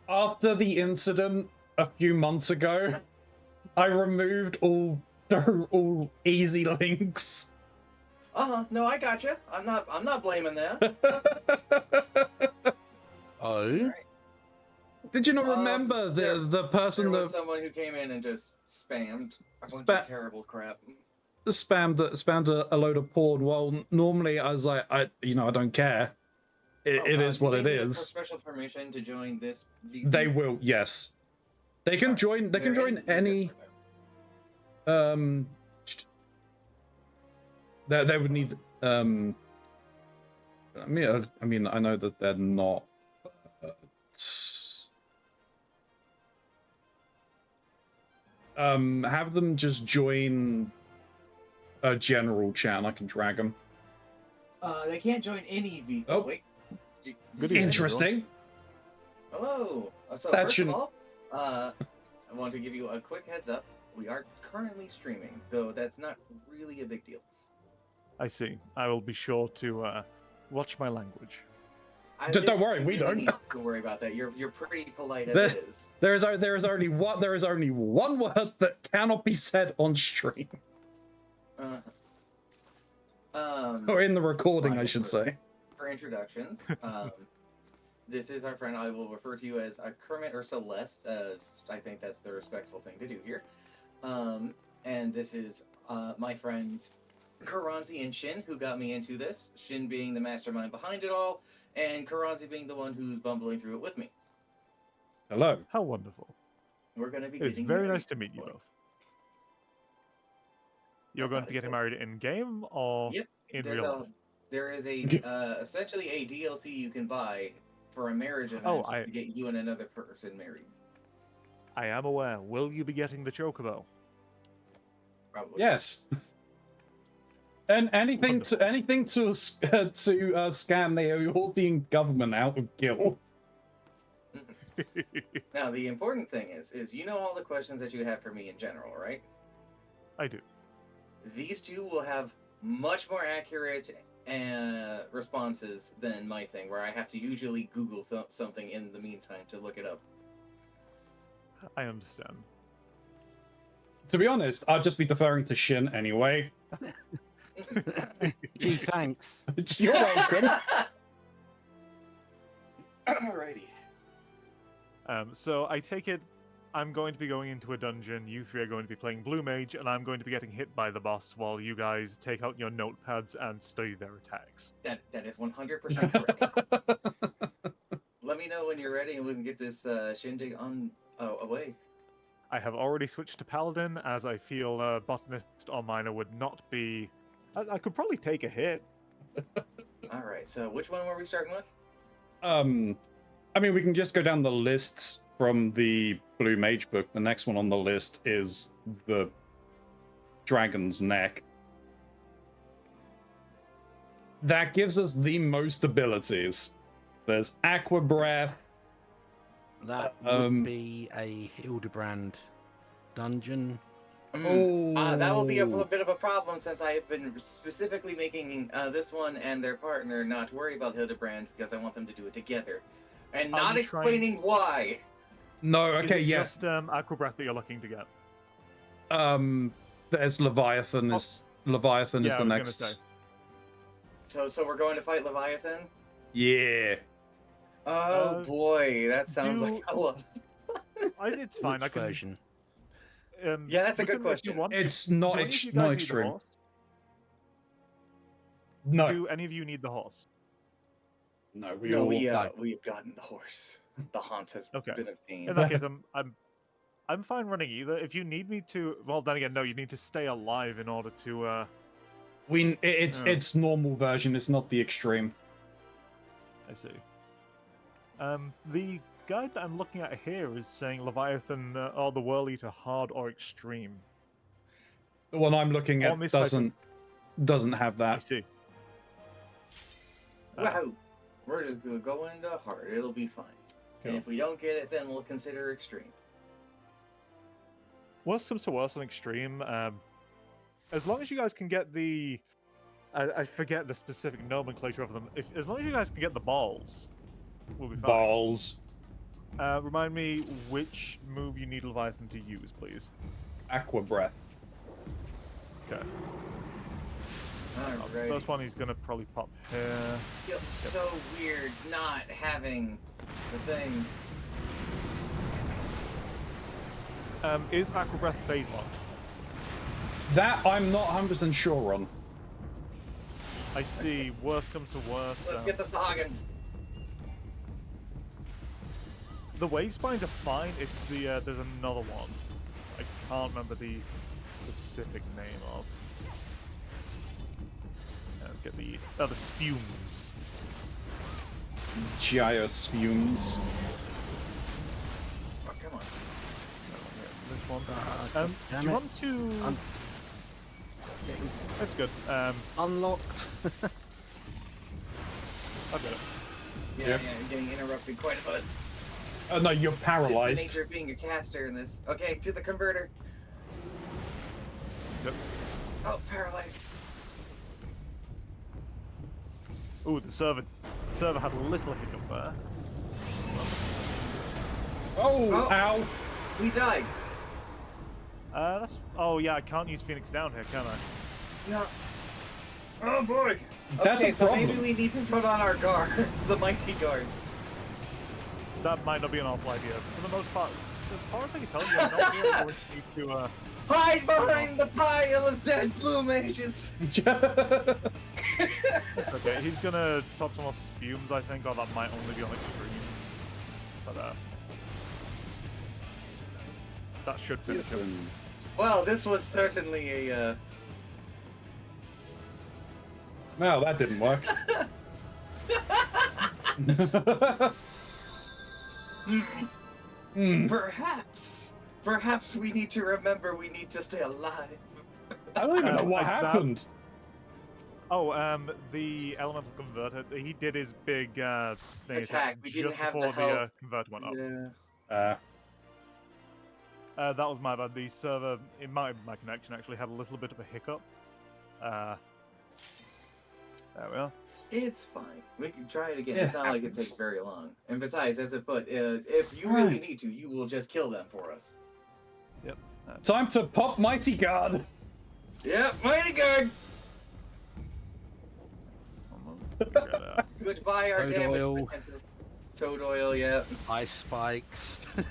After the incident a few months ago, I removed all easy links.
No, I gotcha. I'm not blaming that.
Oh,
Right.
Did you not remember the person
there was
that
someone who came in and just spammed a bunch of terrible crap.
spammed a load of porn? Well, normally I was like, I don't care. It is what it is.
For special permission to join this VC?
They will, yes. They can join. They can join any. They would need. I mean, I know that they're not. Have them just join a general chat and I can drag them.
They can't join any V.
Oh.
Wait.
Good evening,
Interesting.
Hello. So
That
first
shouldn't-
of all, I want to give you a quick heads up. We are currently streaming, though that's not really a big deal.
I see. I will be sure to watch my language.
Don't worry, we don't.
Need to worry about that. You're pretty polite as
There-
it is.
There is only one word that cannot be said on stream. Or in the recording, I should say.
For introductions, this is our friend. I will refer to you as Kermit or Celeste, as I think that's the respectful thing to do here. And this is my friends Keronzi and Shin, who got me into this. Shin being the mastermind behind it all, and Keronzi being the one who's bumbling through it with me.
Hello.
How wonderful.
We're going to be
It's
getting
very
married
nice to meet you
shortly.
both. You're
That's
going
not
to be getting
good.
married in game or
Yep,
in real life?
There is a essentially a DLC you can buy for a marriage event
Oh,
to get you and another person married.
I am aware. Will you be getting the chocobo?
Probably.
Yes. And anything to scam the Eurasian government out of Gil.
Now the important thing is you know all the questions that you have for me in general, right?
I do.
These two will have much more accurate responses than my thing, where I have to usually Google something in the meantime to look it up.
I understand.
To be honest, I'll just be deferring to Shin anyway.
Gee, thanks.
You're welcome.
Alrighty.
So I take it I'm going to be going into a dungeon, you three are going to be playing Blue Mage, and I'm going to be getting hit by the boss while you guys take out your notepads and study their attacks.
That is 100% correct. Let me know when you're ready and we can get this shindig on away.
I have already switched to Paladin, as I feel Botanist or Miner would not be... I could probably take a hit.
Alright, so which one were we starting with?
I mean, we can just go down the lists from the Blue Mage book. The next one on the list is the Dragon's Neck. That gives us the most abilities. There's Aqua Breath.
That would be a Hildebrand dungeon.
That will be a bit of a problem since I have been specifically making this one and their partner not worry about Hildebrand because I want them to do it together. And
Are
not
you
explaining why.
No, okay,
Is it
yeah.
just Aqua Breath that you're looking to get?
There's Leviathan is Leviathan
Yeah,
is
I
the
was gonna
next.
say.
So we're going to fight Leviathan?
Yeah.
Oh boy, that sounds like a lot.
It's fine.
Which version?
Yeah, that's a
we
good
can, if you
question.
want,
It's
do
not
any of you
not
guys need the
extreme.
horse?
No.
Do any of you need the horse?
No, we
No,
all
we have gotten the horse. The haunt has
Okay.
been obtained.
In that case, I'm fine running either. If you need me to, well, then again, no. You need to stay alive in order to.
it's normal version, it's not the extreme.
I see. The guide that I'm looking at here is saying Leviathan or the Whirl Eater hard or extreme.
The one I'm looking at
On this type of-
doesn't have
I
that.
see.
Wow. We're just gonna go into hard. It'll be fine. And
Cool.
if we don't get it, then we'll consider extreme.
Worst comes to worst on extreme. As long as you guys can get the, I forget the specific nomenclature of them. As long as you guys can get the balls, we'll be fine.
Balls.
Remind me which move you need Leviathan to use, please.
Aqua Breath.
Okay.
Alright.
First one he's gonna probably pop here.
Feels so weird not having the thing.
Is Aqua Breath phase locked?
That I'm not 100% sure on.
I see. Worst comes to worst.
Let's get this Hagen.
The wave spines are fine. It's the there's another one. I can't remember the specific name of. Let's get the spumes.
Gyospumes.
Oh, come on.
This one one.
God
Do
damn
you
it.
want to?
I'm getting
That's good.
unlocked.
I've got it.
Yeah, I'm getting interrupted quite a bit.
No, you're
It's just the
paralyzed.
nature of being a caster in this. Okay, to the converter.
Yep.
Oh, paralyzed.
Ooh, the server had a little hiccup there.
Oh,
Oh.
ow.
We died.
That's. Oh yeah, I can't use Phoenix down here, can I?
No. Oh boy.
That's
okay,
a
so
problem.
maybe we need to put on our guards, the mighty guards.
That might not be an awful idea. For the most part, as far as I can tell, you're not really going to need to.
Hide behind the pile of dead blue mages.
Okay, he's gonna top some more spumes, I think, or that might only be on extreme. But that should finish him.
Well, this was certainly a.
No, that didn't work.
Perhaps we need to remember we need to stay alive.
I don't even know what
like that.
happened.
Oh, the elemental converter, he did his big thing
Attack. We didn't
just
have the
before the
health.
converter went up.
Yeah.
That was my bad. The server, in my connection, actually had a little bit of a hiccup. There we are.
It's fine. We can try it again.
It
It's not like it
happens.
takes very long. And besides, as it put, if you really need to, you will just kill them for us.
Yep.
Time to pop Mighty Guard.
Yep, mighty guard. Goodbye, our
Toad
damage
oil.
potential. Toad oil, yeah.
Ice spikes.
With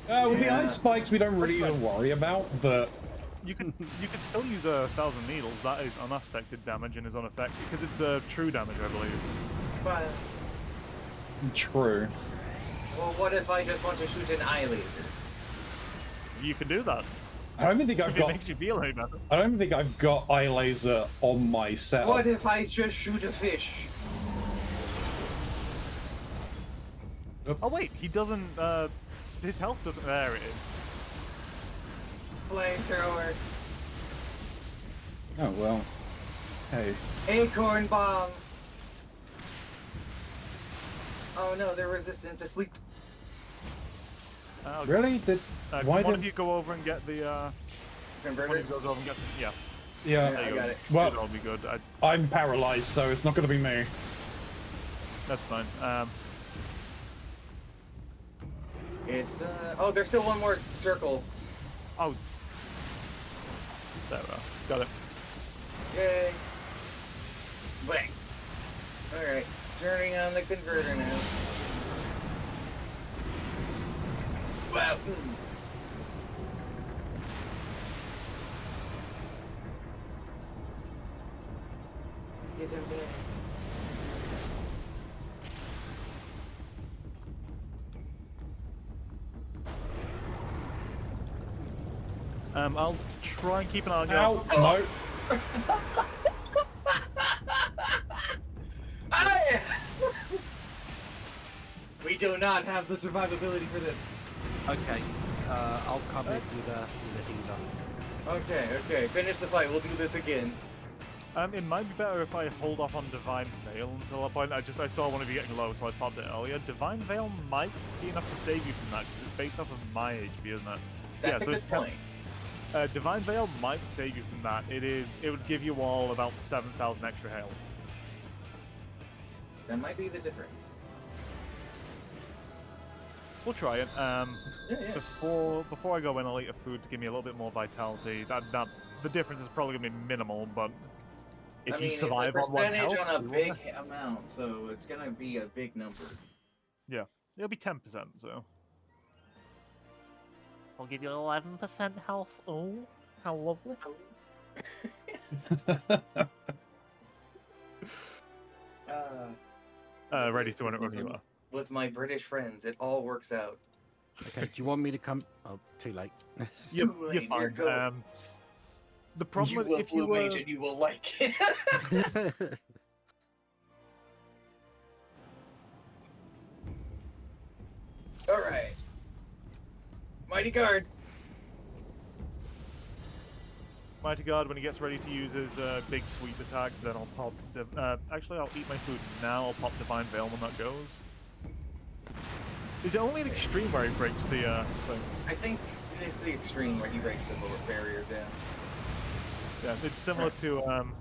the
Yeah.
ice spikes, we don't really even worry about, but
You can still use 1,000 needles. That is unaffected damage and is unaffected because it's true damage, I believe.
But,
true.
well, what if I just want to shoot an eye laser?
You can do that.
I don't even think I've
If it
got.
makes you feel any better.
I don't even think I've got eye laser on my setup.
What if I just shoot a fish?
Oh wait, he doesn't. His health doesn't. There it is.
Flamethrower.
Oh well. Hey.
Acorn bomb. Oh no, they're resistant to sleep.
Really? Why
Can one
did?
of you go over and get the? One
Converter.
of you goes over and get the. Yeah.
Yeah.
Yeah, I got it.
Well,
That'll be good.
I'm paralyzed, so it's not going to be me.
That's fine.
It's oh, there's still one more circle.
Oh. There we are. Got it.
Yay. Bang. Alright, turning on the converter now. Wow. Get him back.
I'll try and keep an eye on you.
Ow! No.
Aye! We do not have the survivability for this.
Okay, I'll come in with a healer.
Okay, finish the fight. We'll do this again.
It might be better if I hold off on Divine Veil until that point. I saw one of you getting low, so I popped it earlier. Divine Veil might be enough to save you from that, because it's based off of my HP, isn't it?
That's a good
it's
point.
Divine Veil might save you from that. It would give you all about 7,000 extra health.
That might be the difference.
We'll try it.
Yeah.
Before I go in, I'll eat a food to give me a little bit more vitality. The difference is probably gonna be minimal, but if
I mean,
you survive
it's a
on one
percentage
health,
on a
you
big
will.
amount, so it's gonna be a big number.
Yeah, it'll be 10%. So I'll give you 11% health. Oh, how lovely! Ready to whenever you are.
With my British friends, it all works out.
Okay, do you want me to come? Oh, too late.
You're
Too late,
fine.
you're good.
The problem
You
is
will
if you
blue mage and you will like it. All right, mighty guard.
Mighty Guard, when he gets ready to use his big sweep attack, then I'll pop... actually, I'll eat my food now. I'll pop Divine Veil when that goes. Is it only an extreme where he breaks the things?
I think it's the extreme where he breaks the bullet barriers, yeah.
Yeah, it's similar to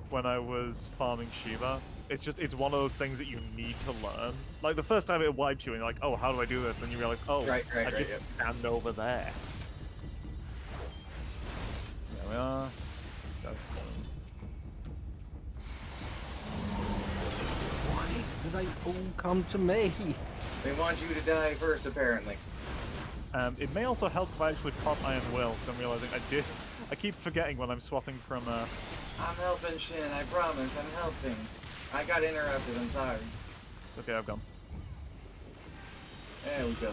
when I was farming Shiva. It's one of those things that you need to learn. Like the first time it wipes you and you're like, oh, how do I do this? And you realize, oh, I just stand over there. There we are. That's
Why do they all come to me?
They want you to die first, apparently.
It may also help if I actually pop Iron Will, because I'm realizing I keep forgetting when I'm swapping from
I'm helping Shin, I promise, I'm helping. I got interrupted, I'm sorry.
Okay, I've gone.
There we go.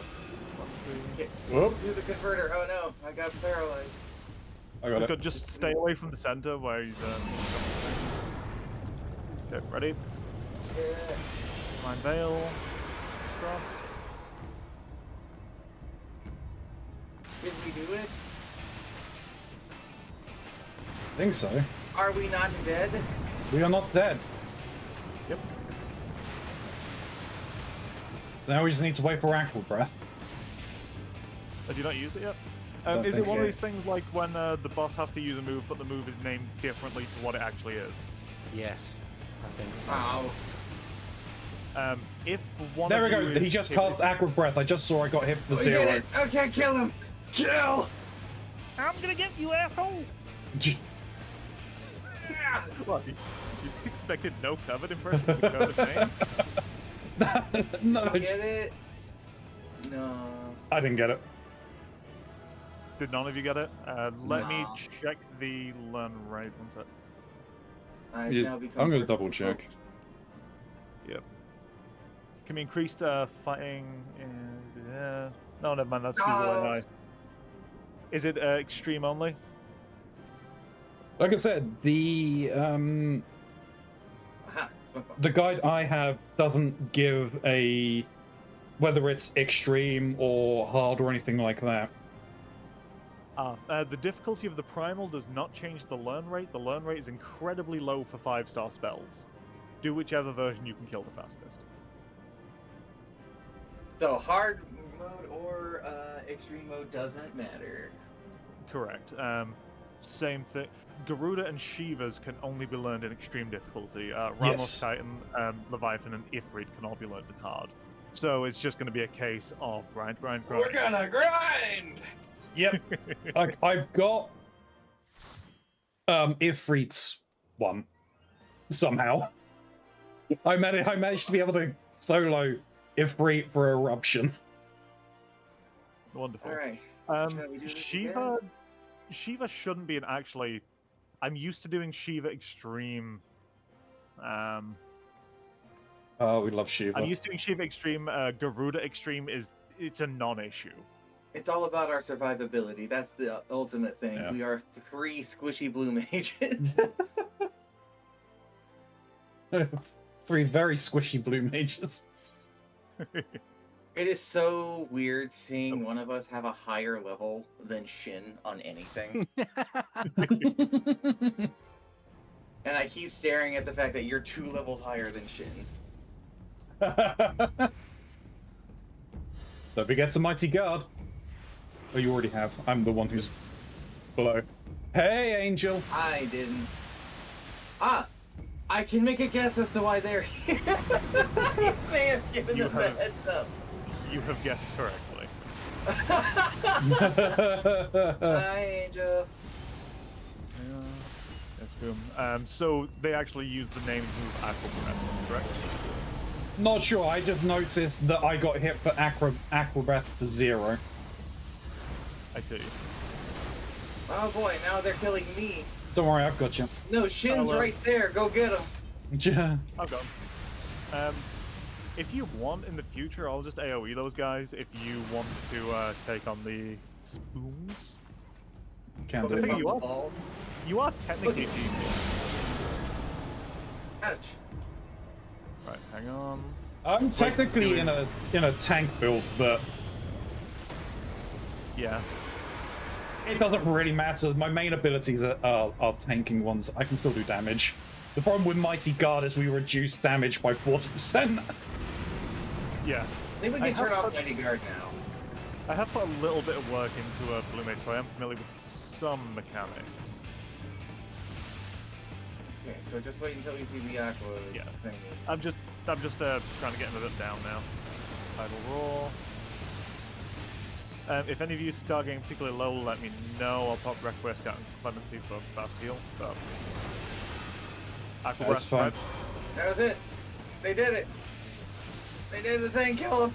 Whoops.
Do the converter. Oh no, I got paralyzed.
I got it.
Just stay away from the center where he's okay, ready?
Yeah.
Divine Veil. Cross.
Did we do it?
I think so.
Are we not dead?
We are not dead.
Yep.
So now we just need to wait for Aqua Breath.
Have you not used it yet?
Don't
Is it
think
one
so.
of these things like when the boss has to use a move, but the move is named differently to what it actually is?
Yes, I think so.
Ow.
If one
There we
of
go.
you
He
is
just
hit
cast
with-
Aqua Breath. I just saw I got hit for
We did
0.
it! Okay, kill him! Kill!
I'm gonna get you, asshole! What? You expected no covered impression of the covered name?
No,
Get it? No.
I didn't get it.
Did none of you get it? Let me
No.
check the learn rate. One sec.
I've
Yeah,
now become
I'm gonna double check.
Yep. Can be increased fighting. No, never mind. That's Google
No.
AI. Is it extreme only?
Like I said, the
Aha, smoke bomb.
the guide I have doesn't give a whether it's extreme or hard or anything like that.
The difficulty of the primal does not change the learn rate. The learn rate is incredibly low for 5-star spells. Do whichever version you can kill the fastest.
So hard mode or extreme mode doesn't matter.
Correct. Same thing. Garuda and Shivas can only be learned in extreme difficulty. Ramos,
Yes.
Titan, Leviathan, and Ifrit can all be learned in hard. So it's just going to be a case of grind.
We're gonna grind!
Yep. I've got Ifrit's one somehow. I managed to be able to solo Ifrit for Eruption.
Wonderful.
Alright. Shall we do this
Shiva shouldn't be an actually. I'm used to doing Shiva Extreme.
Oh, we love Shiva.
I'm used to doing Shiva Extreme. Garuda Extreme it's a non-issue.
It's all about our survivability. That's the ultimate thing.
Yeah.
We are 3 squishy blue mages.
3 very squishy blue mages.
It is so weird seeing one of us have a higher level than Shin on anything. And I keep staring at the fact that you're 2 levels higher than Shin.
Don't forget to Mighty Guard. Oh, you already have. I'm the one who's below. Hey, Angel.
I didn't. Ah! I can make a guess as to why they're here. You may have given
You
them the
have.
heads up.
You have guessed correctly.
Hi, Angel.
Yes, boom. So they actually use the name move Aqua Breath, correct?
Not sure. I just noticed that I got hit for Aqua Breath for 0.
I see.
Oh boy, now they're killing me.
Don't worry, I've got you.
No, Shin's
well.
right there. Go get him.
I've gone. If you want in the future, I'll just AoE those guys. If you want to take on the spoons,
Can
Focus
do.
on- you are-
balls.
you are technically GP.
Ouch.
Right, hang on.
I'm technically in a tank build, but
Yeah.
It doesn't really matter. My main abilities are tanking ones. I can still do damage. The problem with Mighty Guard is we reduce damage by 40%.
Yeah.
I think we can turn off Mighty Guard now.
I have put a little bit of work into Blue Mage, so I am familiar with some mechanics.
Okay, so just wait until we see the aqua thing.
I'm just trying to get him a bit down now. Tidal Roar. If any of you start getting particularly low, let me know. I'll pop Request out and Clemency for fast heal. But Aqua
That's fine.
That was it. They did it. They did the thing. Kill him.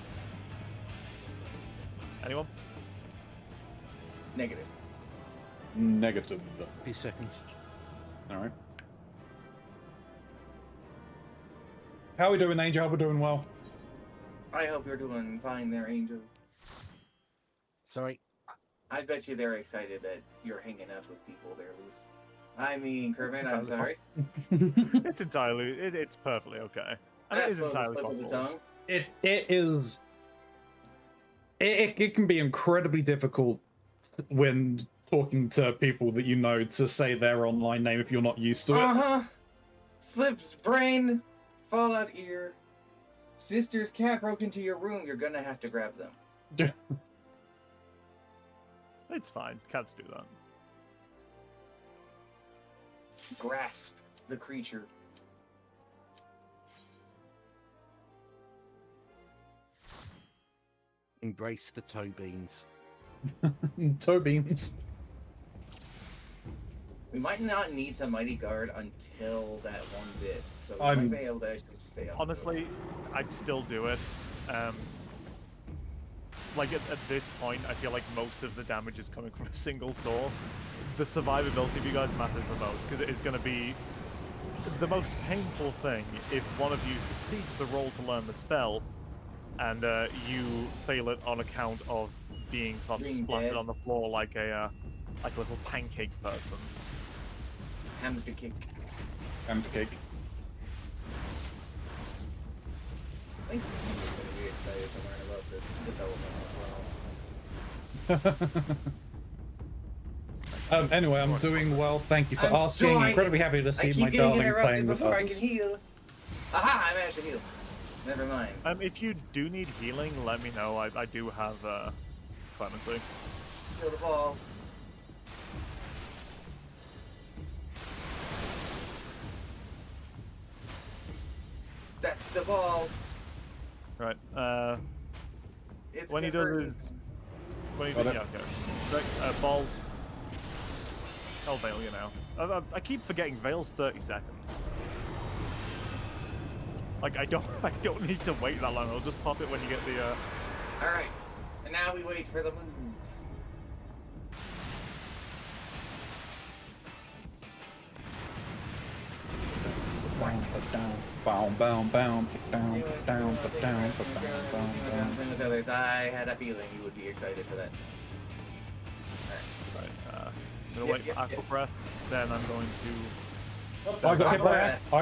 Anyone?
Negative.
Negative.
2 seconds.
All right. How are we doing, Angel? We're doing well.
I hope you're doing fine there, Angel.
Sorry.
I bet you they're excited that you're hanging out with people there, Luce. I mean, Kermit, I'm sorry.
It's entirely, it's perfectly okay. And it is entirely possible.
It is. It can be incredibly difficult when talking to people that you know to say their online name if you're not used to it.
Slipped brain, fallout ear. Sister's cat broke into your room. You're gonna have to grab them.
It's fine. Cats do that.
Grasp the creature.
Embrace the toe beans.
Toe beans.
We might not need to Mighty Guard until that one bit, so we might be able to actually stay up.
Honestly, I'd still do it. Like at this point, I feel like most of the damage is coming from a single source. The survivability of you guys matters the most, because it is going to be the most painful thing if one of you succeeds the roll to learn the spell, and you fail it on account of being sort of splattered on the floor like a little pancake person.
Hamster cake.
Hamster cake.
I think Steve's going to be excited to learn about this development as well.
Anyway, I'm doing well. Thank you for asking. Incredibly happy to see my darling playing with others.
I can heal. Aha! I managed to heal. Never mind.
If you do need healing, let me know. I do have Clemency.
Kill the balls. That's the balls.
Right.
It's
when he does his... When he does... Yeah, okay. Right, balls. I'll veil you now. I keep forgetting Veil's 30 seconds. Like, I don't need to wait that long. I'll just pop it when you get the,
Alright. And now we wait for the move. I had a feeling you would be excited for that.
Alright. I'm gonna wait for Aqua Breath, then I'm going to...
I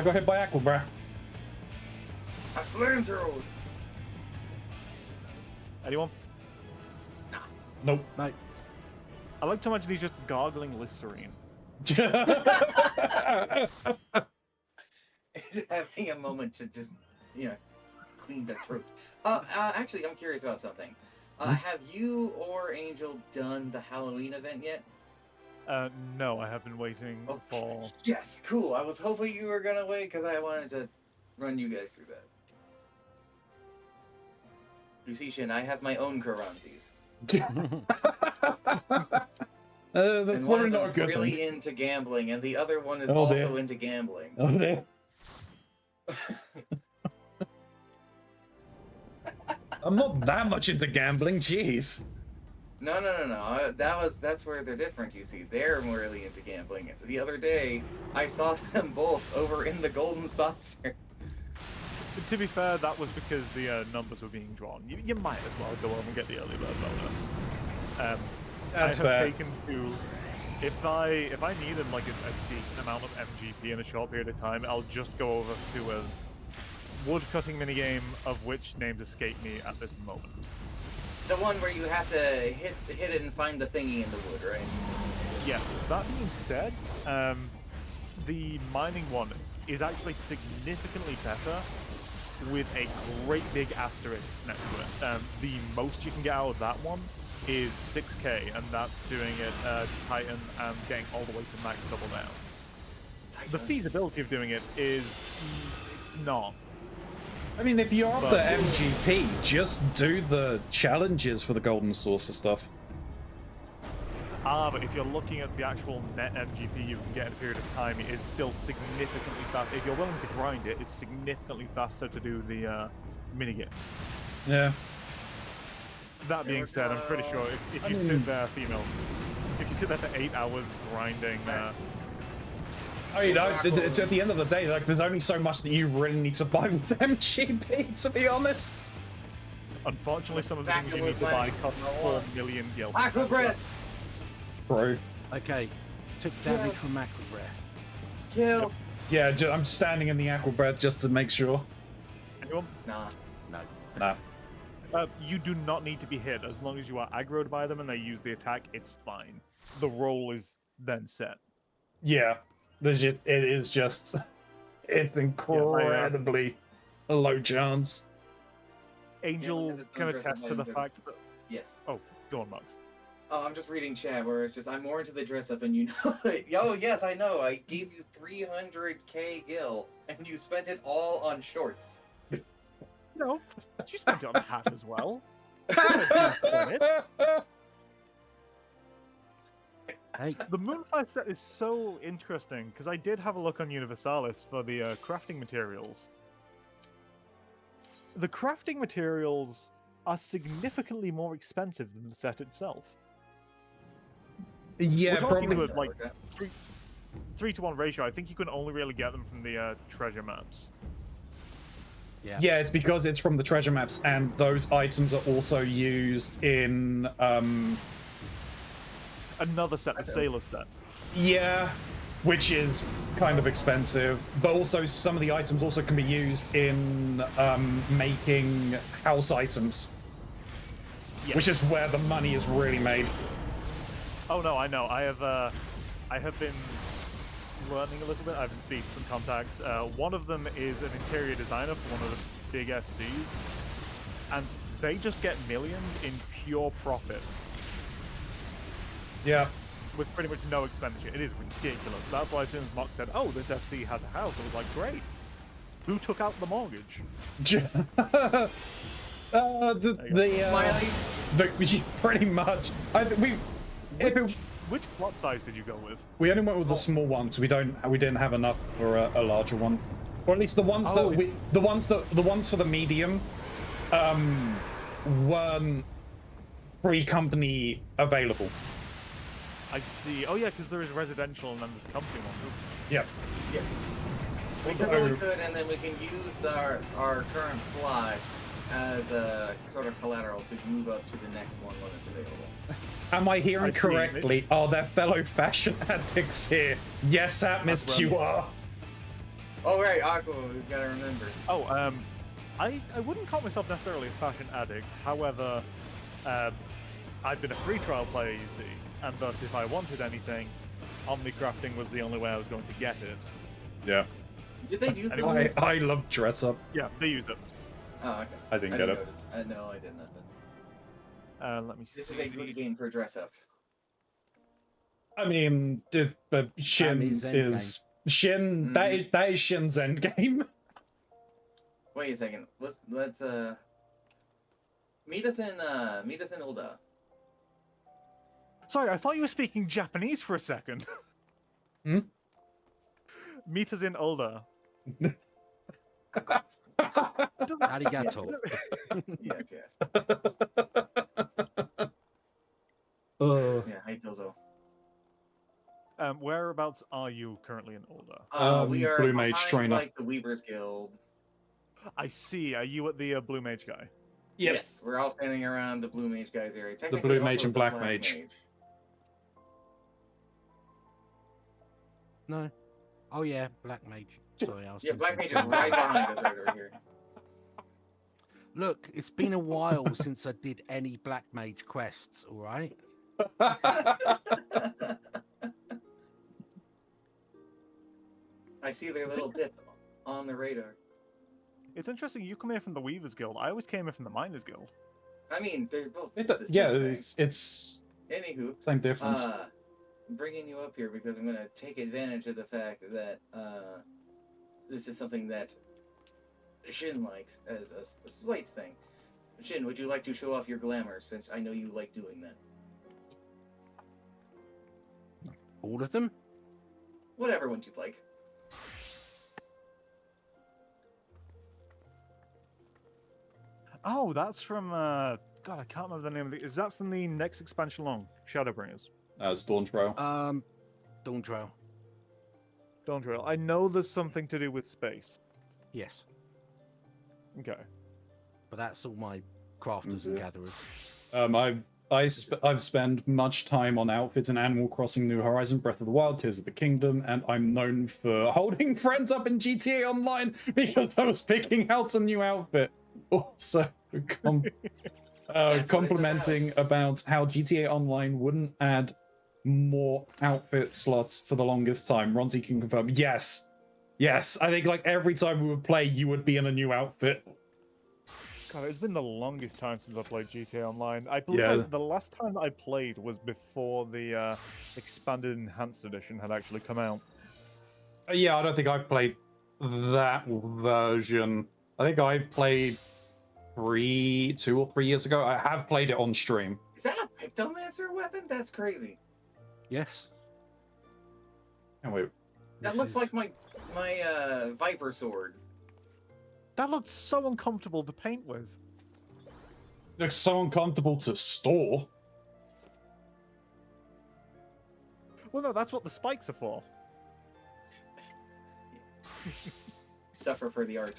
got hit by Aqua Breath.
A flamethrower!
Anyone?
Nah.
Nope.
No.
I like to imagine he's just gargling Listerine.
Having a moment to just, clean the throat. Actually, I'm curious about something. Have you or Angel done the Halloween event yet?
No, I have been waiting for...
Yes, cool. I was hoping you were gonna wait, because I wanted to run you guys through that. You see, Shin, I have my own Keronzis.
That's probably not a good
really
thing.
into gambling, and the other one is also into gambling.
Oh, dear. I'm not that much into gambling, jeez.
No. That's where they're different, you see. They're really into gambling. The other day, I saw them both over in the Golden Saucer.
To be fair, that was because the numbers were being drawn. You might as well go over and get the early bird bonus.
That's
I have
fair.
taken to... If I needed like a decent amount of MGP in a short period of time, I'll just go over to a woodcutting minigame, of which names escape me at this moment.
The one where you have to hit it and find the thingy in the wood, right?
Yes. That being said, the mining one is actually significantly better with a great big asterisk next to it. The most you can get out of that one is 6k, and that's doing it Titan and getting all the way to max double downs. The feasibility of doing it is it's not.
I mean, if you're after MGP, just do the challenges for the golden saucer stuff.
But if you're looking at the actual net MGP you can get in a period of time, it is still significantly faster. If you're willing to grind it, it's significantly faster to do the minigames.
Yeah.
That being said, I'm pretty sure if you sit there, if you sit there for 8 hours grinding...
I mean, at the end of the day, like, there's only so much that you really need to buy with MGP, to be honest.
Unfortunately, some of the things you need to buy cost 4 million gil.
Aqua breath!
Bro.
Okay, took damage from macro breath.
Kill!
Yeah, I'm standing in the aqua breath just to make sure.
Anyone?
Nah.
No.
Nah.
You do not need to be hit. As long as you are aggroed by them and they use the attack, it's fine. The roll is then set.
Yeah. It's incredibly a low chance.
Angel can attest to the fact that...
Yes.
Oh, go on, Max.
Oh, I'm just reading chat where it's just, I'm more into the dress up and you know it. Yo, yes, I know. I gave you 300k gil and you spent it all on shorts.
No, you spent it on a hat as well.
Hey.
The Moonfire set is so interesting because I did have a look on Universalis for the crafting materials. The crafting materials are significantly more expensive than the set itself.
Yeah,
We're talking
probably.
about, like 3-to-1 ratio. I think you can only really get them from the treasure maps.
Yeah, it's because it's from the treasure maps, and those items are also used in
another set, the sailor set.
Yeah, which is kind of expensive, but also some of the items also can be used in making house items, which is where the money is really made.
Oh no, I know. I have been learning a little bit. I've been speaking to some contacts. One of them is an interior designer for one of the big FCs, and they just get millions in pure profit.
Yeah.
With pretty much no expenditure. It is ridiculous. That's why as soon as Mock said, oh, this FC has a house, I was like, great. Who took out the mortgage?
Pretty much.
Which plot size did you go with?
We only went with the small one because we didn't have enough for a larger one, or at least the ones the ones for the medium weren't free company available.
I see. Oh yeah, because there is residential and then there's company ones.
Yeah.
Yeah. We could really could, and then we can use our current fly as a sort of collateral to move up to the next one when it's available.
Am I hearing correctly? Are there fellow fashion addicts here? Yes, Atmos, you are.
Oh right, Aqua, we've got to remember.
Oh, I wouldn't call myself necessarily a fashion addict. However, I've been a free trial player, you see, and thus if I wanted anything, Omnicrafting was the only way I was going to get it.
Yeah.
Did they use it?
I love dress up.
Yeah, they used it.
Oh, okay.
I didn't get it.
No, I didn't.
Let me see.
This is a good game for dress up.
I mean, but Shin is Shin.
Mm-hmm.
That is Shin's end game.
Wait a second. Let's meet us in Ulda.
Sorry, I thought you were speaking Japanese for a second.
Hmm?
Meet us in Ulda.
Arigato.
Yes. Yeah, hi Tozo.
Whereabouts are you currently in Ulda?
We are
Blue Mage
behind,
trainer.
like the Weaver's Guild.
I see. Are you at the Blue Mage guy?
Yep.
Yes, we're all standing around the Blue Mage guys area.
The Blue Mage
also
and
the
Black Mage.
No. Oh yeah, Black Mage. Sorry, I was
Yeah, Black Mage is right behind us, right over here.
Look, it's been a while since I did any Black Mage quests, all right?
I see their little dip on the radar.
It's interesting. You come here from the Weavers Guild. I always came here from the Miners Guild.
I mean, they're both
Yeah, it's
Anywho,
same difference.
I'm bringing you up here because I'm going to take advantage of the fact that this is something that Shin likes as a slight thing. Shin, would you like to show off your glamour, since I know you like doing that?
All of them?
Whatever one you'd like.
Oh, that's from God, I can't remember the name of it. Is that from the next expansion along? Shadowbringers.
It's Dawn Trail.
Dawn Trail.
Dawn Trail. I know there's something to do with space.
Yes.
Okay.
But that's all my crafters and gatherers.
I've spent much time on outfits in Animal Crossing New Horizons, Breath of the Wild, Tears of the Kingdom, and I'm known for holding friends up in GTA Online because I was picking out a new outfit. Also, complimenting about how GTA Online wouldn't add more outfit slots for the longest time. Ronzi can confirm. Yes. Yes, I think like every time we would play, you would be in a new outfit.
God, it's been the longest time since I played GTA Online. I believe the last time I played was before the expanded enhanced edition had actually come out.
Yeah, I don't think I've played that version. I think I played 2 or 3 years ago. I have played it on stream.
Is that a Pictomancer weapon? That's crazy.
Yes.
Oh, wait.
That looks like my Viper sword.
That looked so uncomfortable to paint with.
Looks so uncomfortable to store.
Well, no, that's what the spikes are for.
Suffer for the art.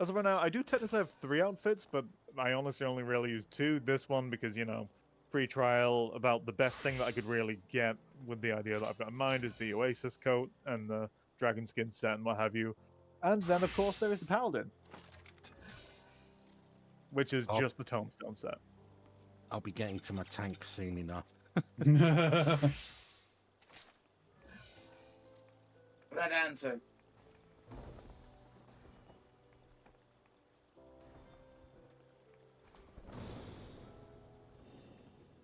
As of right now, I do technically have 3 outfits, but I honestly only really use 2. This one because, you know, free trial, about the best thing that I could really get with the idea that I've got in mind is the Oasis coat and the dragon skin set and what have you. And then, of course, there is the Paladin, which is just the Tombstone set.
I'll be getting to my tank soon enough.
That answer.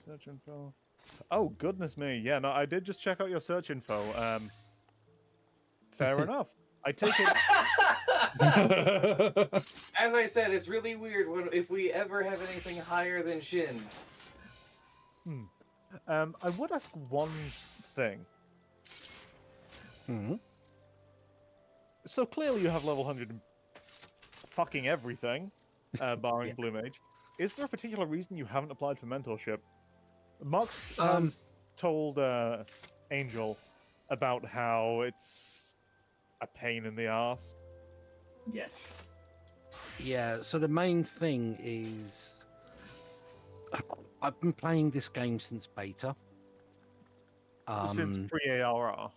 Search info. Oh, goodness me. Yeah, no, I did just check out your search info. Fair enough. I take it.
As I said, it's really weird if we ever have anything higher than Shin.
I would ask one thing. So clearly you have level 100 in fucking everything, barring Blue Mage. Is there a particular reason you haven't applied for mentorship? Mox has told Angel about how it's a pain in the arse.
Yes.
Yeah, so the main thing is I've been playing this game since beta.
Since pre-ARR.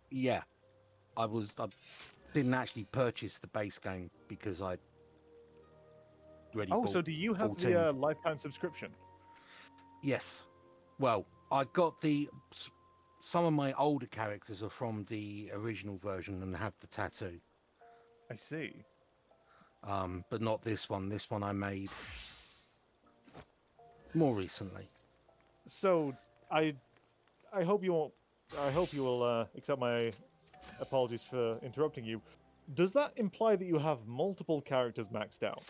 Yeah. I didn't actually purchase the base game because I already bought
so do you have
14.
the lifetime subscription?
Yes. Well, I got some of my older characters are from the original version and have the tattoo.
I see.
But not this one. This one I made more recently.
So I hope you won't. I hope you will accept my apologies for interrupting you. Does that imply that you have multiple characters maxed out?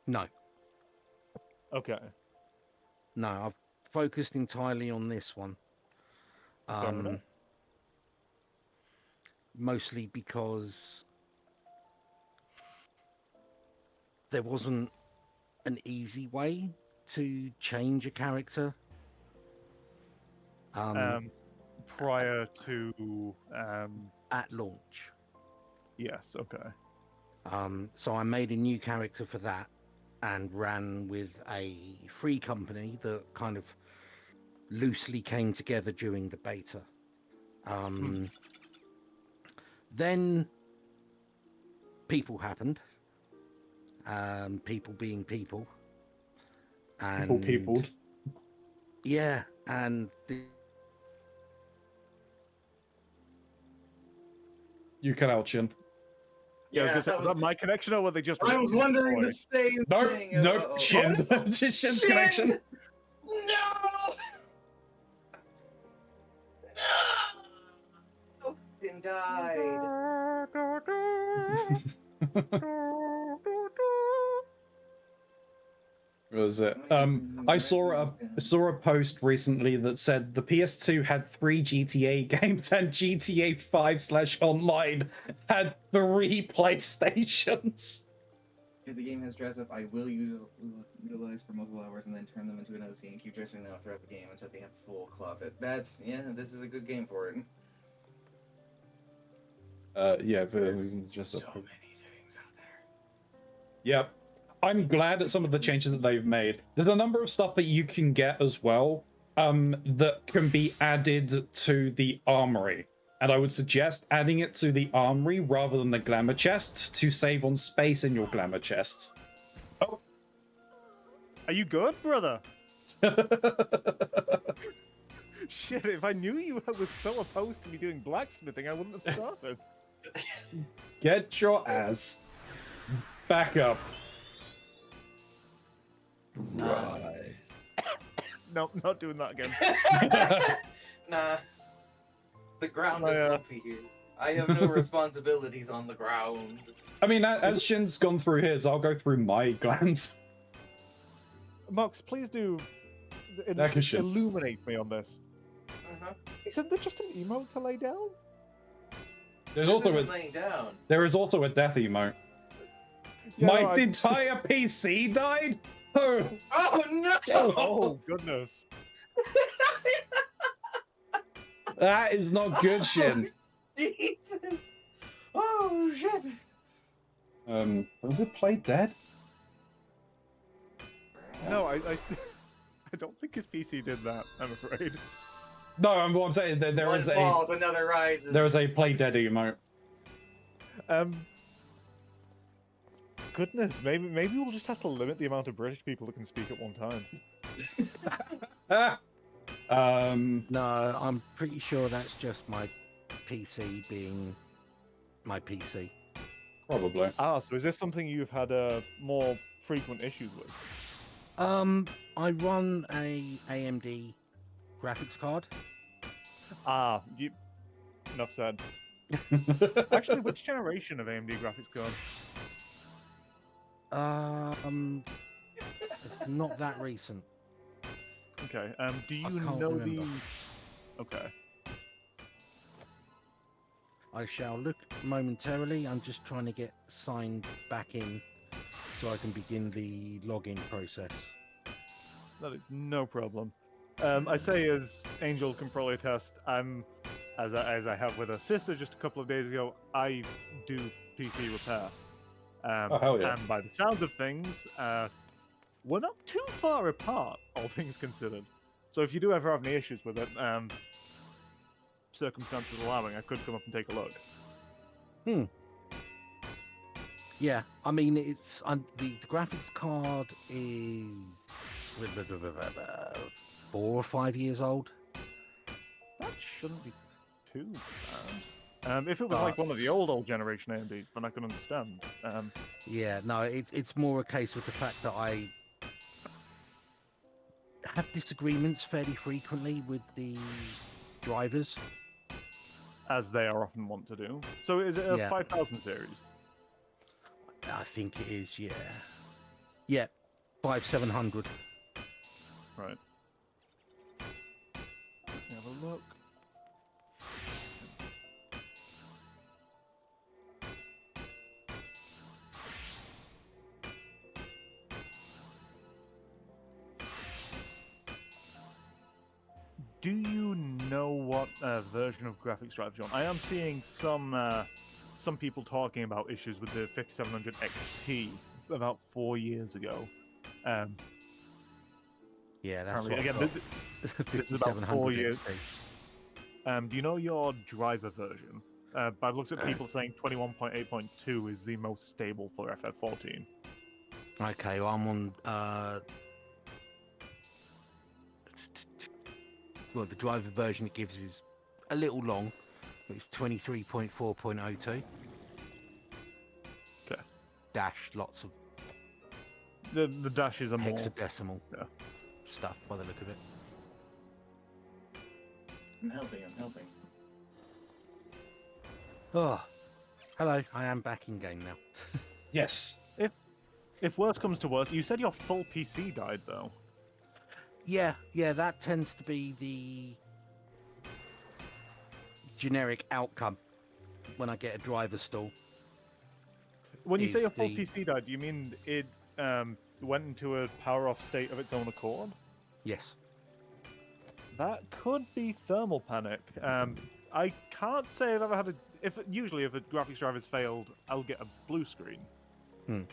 No.
Okay.
No, I've focused entirely on this one.
Fair enough.
Mostly because there wasn't an easy way to change a character.
Prior to
at launch.
Yes, okay.
So I made a new character for that and ran with a free company that kind of loosely came together during the beta. Then people happened. People being people. And
Peopled.
yeah, and
You cut out, Chin.
Yeah,
Yeah,
was
that was,
my connection, or were they just?
I was wondering the same
Nope,
thing.
nope,
Uh-oh.
Chin.
Oh, no!
Shin's
Chin!
connection.
No! No! Chin died.
What was it? I saw a post recently that said the PS2 had 3 GTA games and GTA 5/online had 3 PlayStations.
If the game has dress up, I will utilize for multiple hours and then turn them into an OC and keep dressing them up throughout the game until they have full closet. That's, yeah, this is a good game for it.
Yeah,
There's
just
so many things out there.
Yep. I'm glad at some of the changes that they've made. There's a number of stuff that you can get as well, that can be added to the armory. And I would suggest adding it to the armory rather than the glamour chest to save on space in your glamour chest.
Oh. Are you good, brother? Shit, if I knew you were so opposed to me doing blacksmithing, I wouldn't have started.
Get your ass back up.
Right.
No, not doing that again.
Nah. The ground is
My,
comfy here. I have no responsibilities on the ground.
I mean, as Shin's gone through his, I'll go through my glands.
Mox, please do
Nakashin.
illuminate me on this.
Uh-huh.
Isn't there just an emote to lay down?
There's also
laying down.
there is also a death emote.
Yeah,
My
I-
entire PC died? Oh,
Oh no!
Oh, goodness.
that is not good, Shin.
Jesus! Oh shit!
Was it play dead?
No, I don't think his PC did that, I'm afraid.
No, what I'm saying, there
One
is
falls, another rises.
there is a play dead emote.
Goodness, maybe we'll just have to limit the amount of British people that can speak at one time.
no, I'm pretty sure that's just my PC being my PC.
Probably.
Ah, so is this something you've had more frequent issues with?
I run a AMD graphics card.
Ah, enough said. Actually, which generation of AMD graphics card?
It's not that recent.
Okay. Do you
can't
know
remember.
Okay.
I shall look momentarily. I'm just trying to get signed back in so I can begin the login process.
That is no problem. I say, as Angel can probably attest, as I have with her sister just a couple of days ago, I do PC repair.
Oh, hell yeah.
And by the sounds of things, we're not too far apart, all things considered. So if you do ever have any issues with it, circumstances allowing, I could come up and take a look.
Yeah, I mean, it's the graphics card is 4 or 5 years old.
That shouldn't be too bad. If it was like one of the old generation AMDs, then I can understand.
Yeah, no, it's more a case of the fact that I have disagreements fairly frequently with the drivers.
As they are often wont to do. So is it a
Yeah.
5000 series?
I think it is, yeah. Yeah, 5700.
Right. Let me have a look. Do you know what version of graphics drive you're on? I am seeing some people talking about issues with the 5700 XT about 4 years ago.
Yeah, that's what
Apparently,
I've
again,
got.
this is about 4 years.
XT.
Do you know your driver version? But I've looked at people saying 21.8.2 is the most stable for FF14.
Okay, well, I'm on. Well, the driver version it gives is a little long. But it's 23.4.02.
Okay.
Dash lots of
The dashes are more.
hexadecimal
Yeah.
stuff by the look of it.
I'm helping.
Oh, hello. I am back in game now.
Yes.
If worse comes to worse, you said your full PC died though.
Yeah, that tends to be the generic outcome when I get a driver stall.
When you say
Is
your full
the-
PC died, do you mean it went into a power off state of its own accord?
Yes.
That could be thermal panic. I can't say I've ever had a. Usually if a graphics driver's failed, I'll get a blue screen.
Hmm.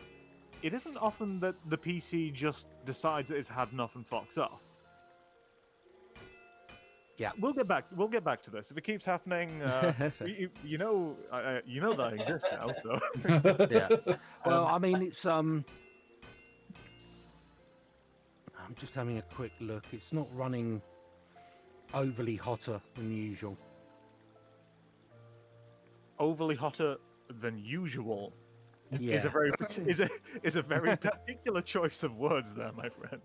It isn't often that the PC just decides that it's had enough and fucks off.
Yeah.
We'll get back to this. If it keeps happening, you know that I exist now. So
Yeah. Well, I mean, it's I'm just having a quick look. It's not running overly hotter than usual.
overly hotter than usual
Yeah.
is a very particular choice of words there, my friend.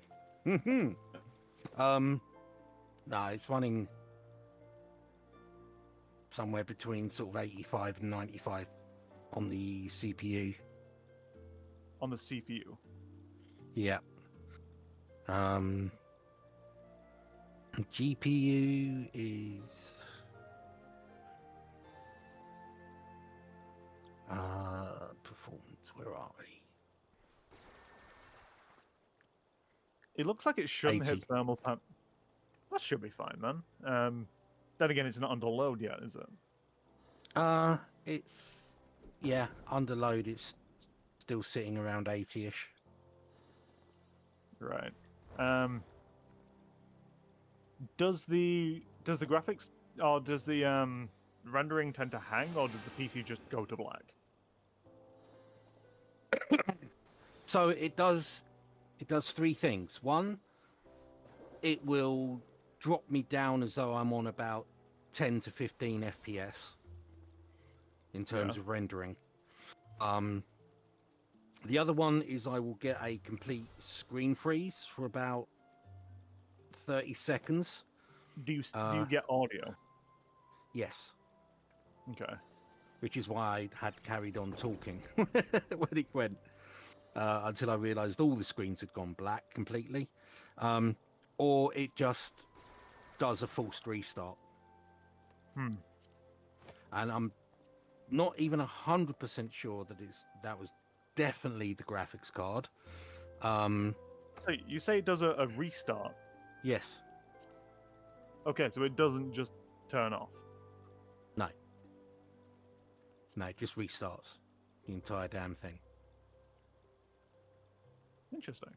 No, it's running somewhere between sort of 85 and 95 on the CPU.
On the CPU.
Yeah. GPU is performance. Where are we?
It looks like it shouldn't
80.
hit thermal pan. That should be fine, man. Then again, it's not under load yet, is it?
It's under load. It's still sitting around 80-ish.
Right. Does the graphics or does the rendering tend to hang, or does the PC just go to black?
So it does three things. One, it will drop me down as though I'm on about 10 to 15 FPS in terms of rendering. The other one is I will get a complete screen freeze for about 30 seconds.
Do you get audio?
Yes.
Okay.
Which is why I had carried on talking when it went until I realised all the screens had gone black completely. Or it just does a forced restart.
Hmm.
And I'm not even 100% sure that was definitely the graphics card.
So you say it does a restart.
Yes.
Okay, so it doesn't just turn off.
No, it just restarts the entire damn thing.
Interesting.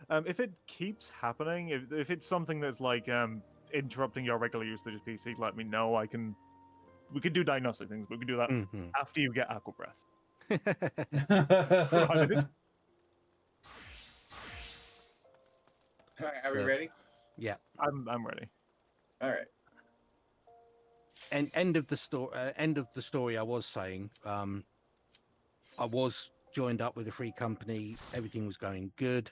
If it keeps happening, if it's something that's like interrupting your regular usage of PC, let me know. We could do diagnostic things, but we could do that after you get aqua breath. Right.
Are we ready?
Yeah.
I'm ready.
All right.
And end of the story. I was saying, I was joined up with a free company. Everything was going good.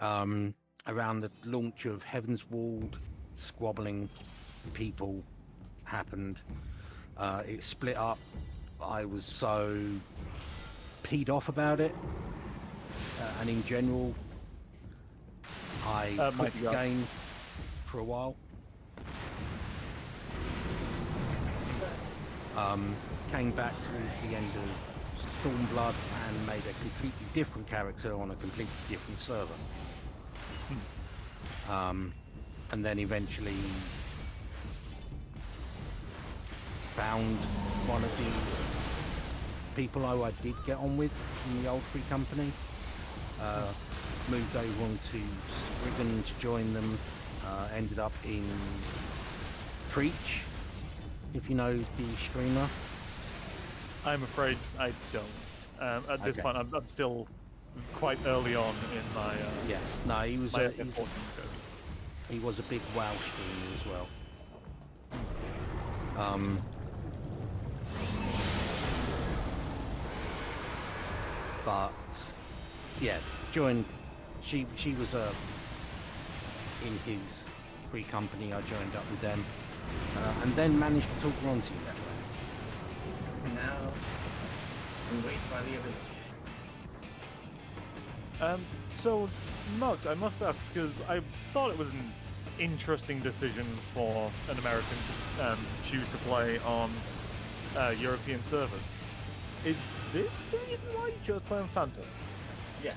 Around the launch of Heaven's Ward, squabbling people happened. It split up. I was so peed off about it, and in general, I quit the game for a while. Came back towards the end of Stormblood and made a completely different character on a completely different server. And then eventually found one of the people who I did get on with in the old free company. Moved over onto Spriggan to join them. Ended up in Preach if you know the streamer?
I'm afraid I don't. At this
Okay.
point, I'm still quite early on in my
Yeah. No, he was
my
a
important journey.
he was a big WoW streamer as well. But yeah, joined. She was in his free company. I joined up with them, and then managed to talk Keronzi that way.
And now we wait by the evidence.
So, Mux, I must ask, because I thought it was an interesting decision for an American to choose to play on European servers. Is this the reason why you chose to play on Phantom?
Yeah.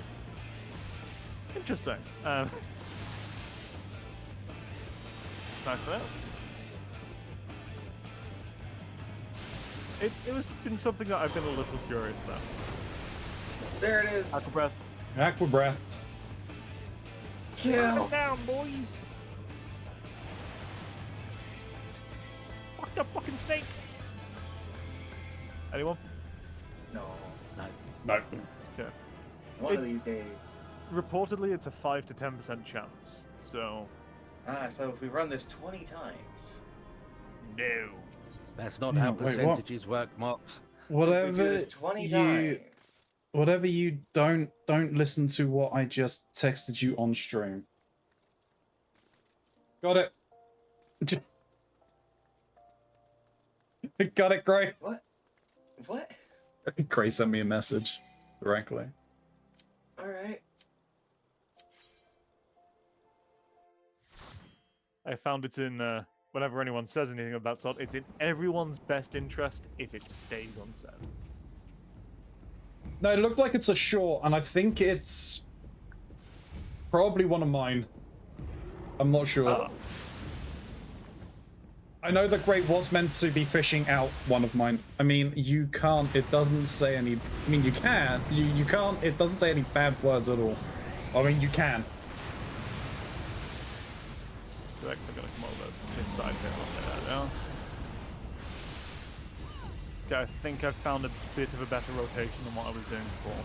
Interesting. Nice to know. It was been something that I've been a little curious about.
There it is.
Aqua breath.
Aqua breath.
Kill.
Down, boys. Fuck the fucking snake. Anyone?
No.
No.
Okay.
One of these days.
Reportedly, it's a 5 to 10% chance. So.
So if we run this 20 times.
No.
That's not how
Wait, what?
percentages work, Mox.
If we do
Whatever
this 20 times.
whatever you don't listen to what I just texted you on stream. Got it. Got it, Gray.
What? What?
Gray sent me a message directly.
Alright.
I found it's in, whenever anyone says anything about salt, it's in everyone's best interest if it stays on set.
No, it looked like it's a short, and I think it's probably one of mine. I'm not sure. I know that Great was meant to be fishing out one of mine. I mean, you can't, it doesn't say any, I mean, you can, you can't, it doesn't say any bad words at all. I mean, you can.
So I'm gonna come over this side here. Now. Okay, I think I've found a bit of a better rotation than what I was doing before.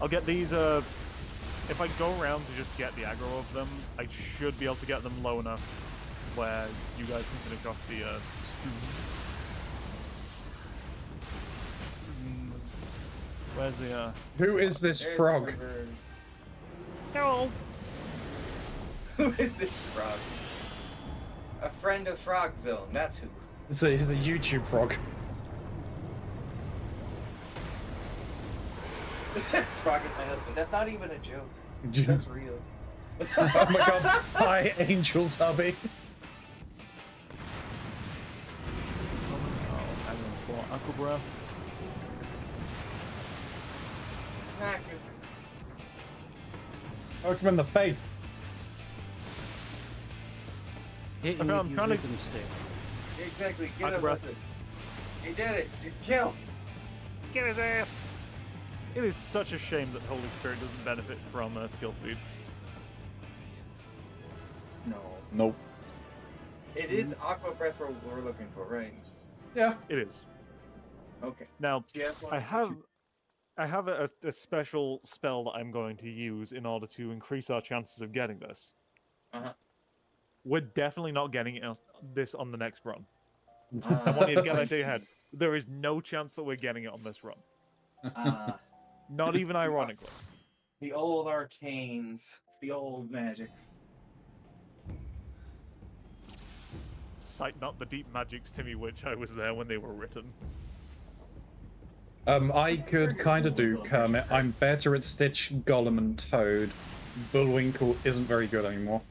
I'll get these, if I go around to just get the aggro of them, I should be able to get them low enough where you guys can finish off the where's the
Who is this
There's
frog?
the river.
Hello.
Who is this frog? A friend of Frog Zone, that's who.
It's a YouTube frog.
That's Frog is my husband. That's not even a joke. That's real.
Oh my god. Hi, Angel's hubby.
I'm going for Aqua Breath.
Smack him.
Poke him in the face.
Hit him
Okay, I'm
with your
trying to-
rhythm stick.
Exactly, get
Aqua
him
breath.
with it. He did it. Kill.
Get his ass! It is such a shame that Holy Spirit doesn't benefit from skill speed.
No.
Nope.
It is Aqua Breath we're looking for, right?
Yeah.
It is.
Okay.
Now,
Jeff,
I have a special spell that I'm going to use in order to increase our chances of getting this.
Uh-huh.
We're definitely not getting this on the next run. I
Uh,
want you to get that to your head. There is no chance that we're getting it on this run. Not even ironically.
The old arcanes. The old magics.
Cite not the deep magics, Timmy Witch. I was there when they were written.
I could kind of do Kermit. I'm better at Stitch, Gollum, and Toad. Bullwinkle isn't very good anymore.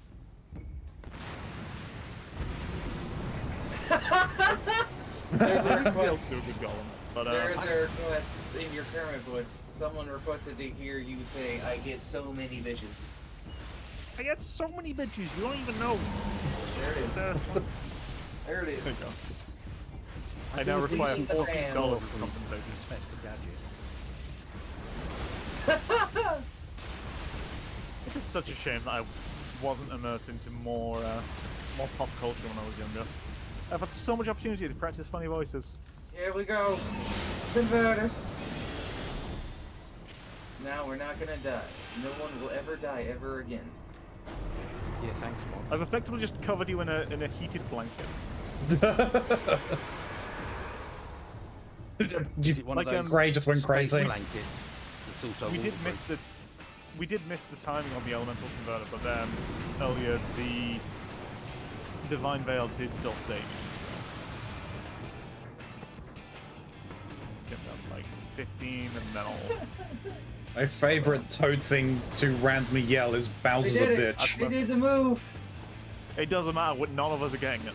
There's a
I'll
request.
do a good golem, but
There's a request in your Kermit voice. Someone requested to hear you say, "I get so many bitches."
I get so many bitches. You don't even know.
There it is. There it is.
There you go. I now require
decent
$14
fan.
for compensation.
Inspector Gadget.
It is such a shame that I wasn't immersed into more pop culture when I was younger. I've had so much opportunity to practice funny voices.
Here we go. Converter. Now we're not gonna die. No one will ever die ever again.
Yeah, thanks, Bob.
I've effectively just covered you in a heated blanket.
Is it one of
Like,
those
Gray just went
space
crazy.
blankets that's also
We did
waterproof?
miss the timing on the elemental converter, but then earlier the divine veil did still save you. So. Get that like 15, and then I'll.
My favorite Toad thing to randomly yell is Bowser's a
They did it.
bitch.
They did the move.
It doesn't matter. None of us are getting it.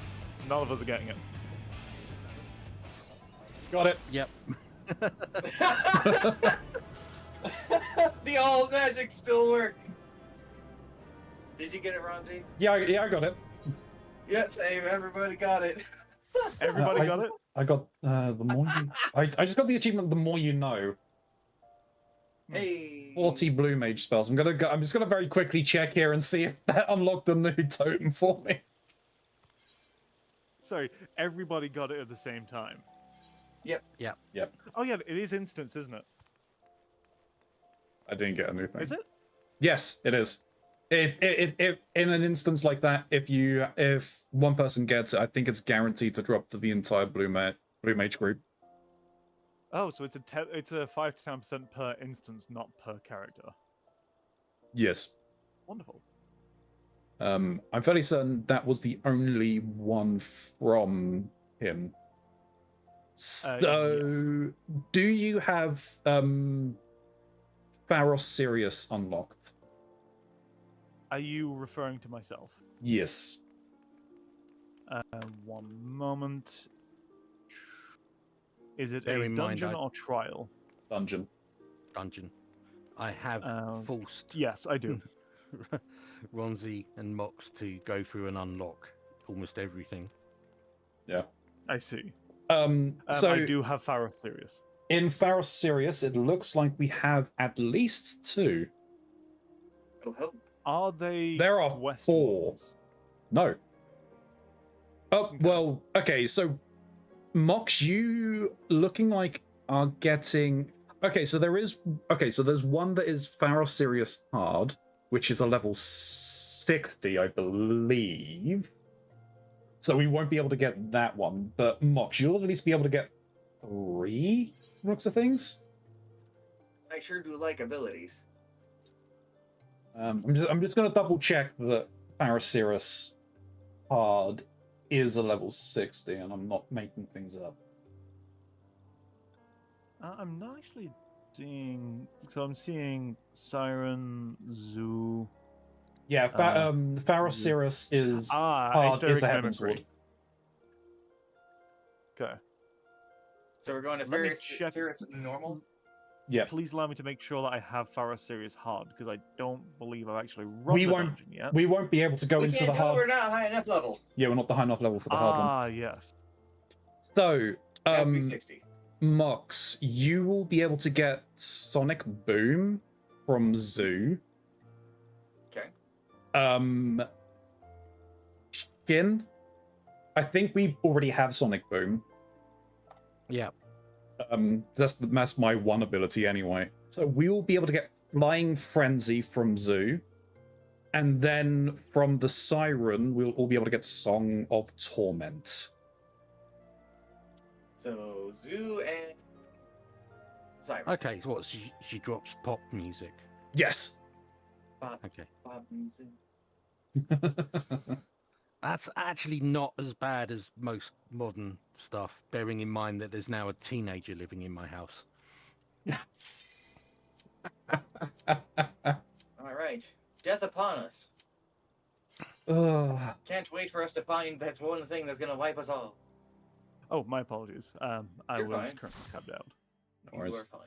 None of us are getting it.
Got it.
Yep.
The old magic still work. Did you get it, Ronzi?
Yeah, I got it.
Yeah, same. Everybody got it.
Everybody
I
got
just-
it.
I got the more you. I just got the achievement. The more you know.
Hey.
40 blue mage spells. I'm just gonna very quickly check here and see if that unlocked a new totem for me.
Sorry, everybody got it at the same time.
Yep.
Oh yeah, it is instance, isn't it?
I didn't get a new thing.
Is it?
Yes, it is. It in an instance like that, if one person gets it, I think it's guaranteed to drop for the entire blue mage group.
Oh, so it's a 5 to 10% per instance, not per character.
Yes.
Wonderful.
I'm fairly certain that was the only one from him. So, do you have Pharos Sirius unlocked?
Are you referring to myself?
Yes.
One moment. Is it
Bear
a
in mind,
dungeon or trial?
Dungeon.
Dungeon. I have forced
Yes, I do.
Ronzi and Mox to go through and unlock almost everything.
Yeah.
I see.
So
I do have Pharos Sirius.
in Pharos Sirius, it looks like we have at least 2.
It'll help.
Are they?
There are
West
4.
ones?
No. Oh, well, okay, so Mox, you looking like are getting... Okay, so there's one that is Pharos Sirius Hard, which is a level 60, I believe. So we won't be able to get that one, but Mox, you'll at least be able to get 3 looks of things.
I sure do like abilities.
I'm just gonna double check that Pharos Sirius Hard is a level 60, and I'm not making things up.
I'm not actually seeing. So I'm seeing Siren, Zoo.
Yeah, Pharos Sirius is hard is a Heaven's Ward.
Okay.
So we're going to
Let me
Ferris
check.
normal?
Yeah.
Please allow me to make sure that I have Pharos Sirius hard, because I don't believe I've actually run
We
the
won't-
dungeon yet.
We won't be able to go
We
into
can't
the
do it,
hard.
we're not high enough level.
Yeah, we're not the high enough level for the hard one.
Ah, yes.
So,
Got 360.
Mox, you will be able to get Sonic Boom from Zoo.
Okay.
Shin, I think we already have Sonic Boom.
Yeah.
That's my one ability anyway. So we will be able to get Flying Frenzy from Zoo. And then from the Siren, we'll all be able to get Song of Torment.
So Zoo and Siren.
Okay, so what? She drops pop music.
Yes.
Pop,
Okay.
pop music.
That's actually not as bad as most modern stuff, bearing in mind that there's now a teenager living in my house.
All right. Death upon us.
Ugh.
Can't wait for us to find that one thing that's gonna wipe us all.
Oh, my apologies. I
You're
was
fine.
currently tabbed out.
No worries.
You are fine.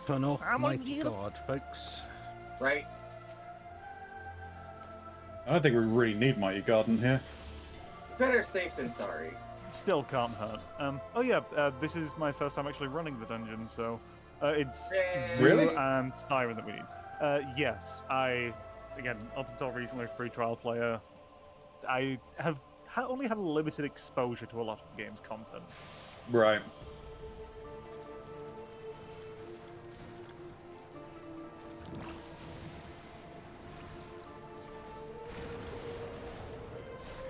Turn off
I'm
my
on you.
guard, folks.
Right?
I don't think we really need Mighty Garden here.
Better safe than sorry.
Still can't hurt. Oh yeah, this is my first time actually running the dungeon, so It's Zoo
Really?
and Siren that we need. Yes, again, up until recently, free trial player, I have only had a limited exposure to a lot of the game's content.
Right.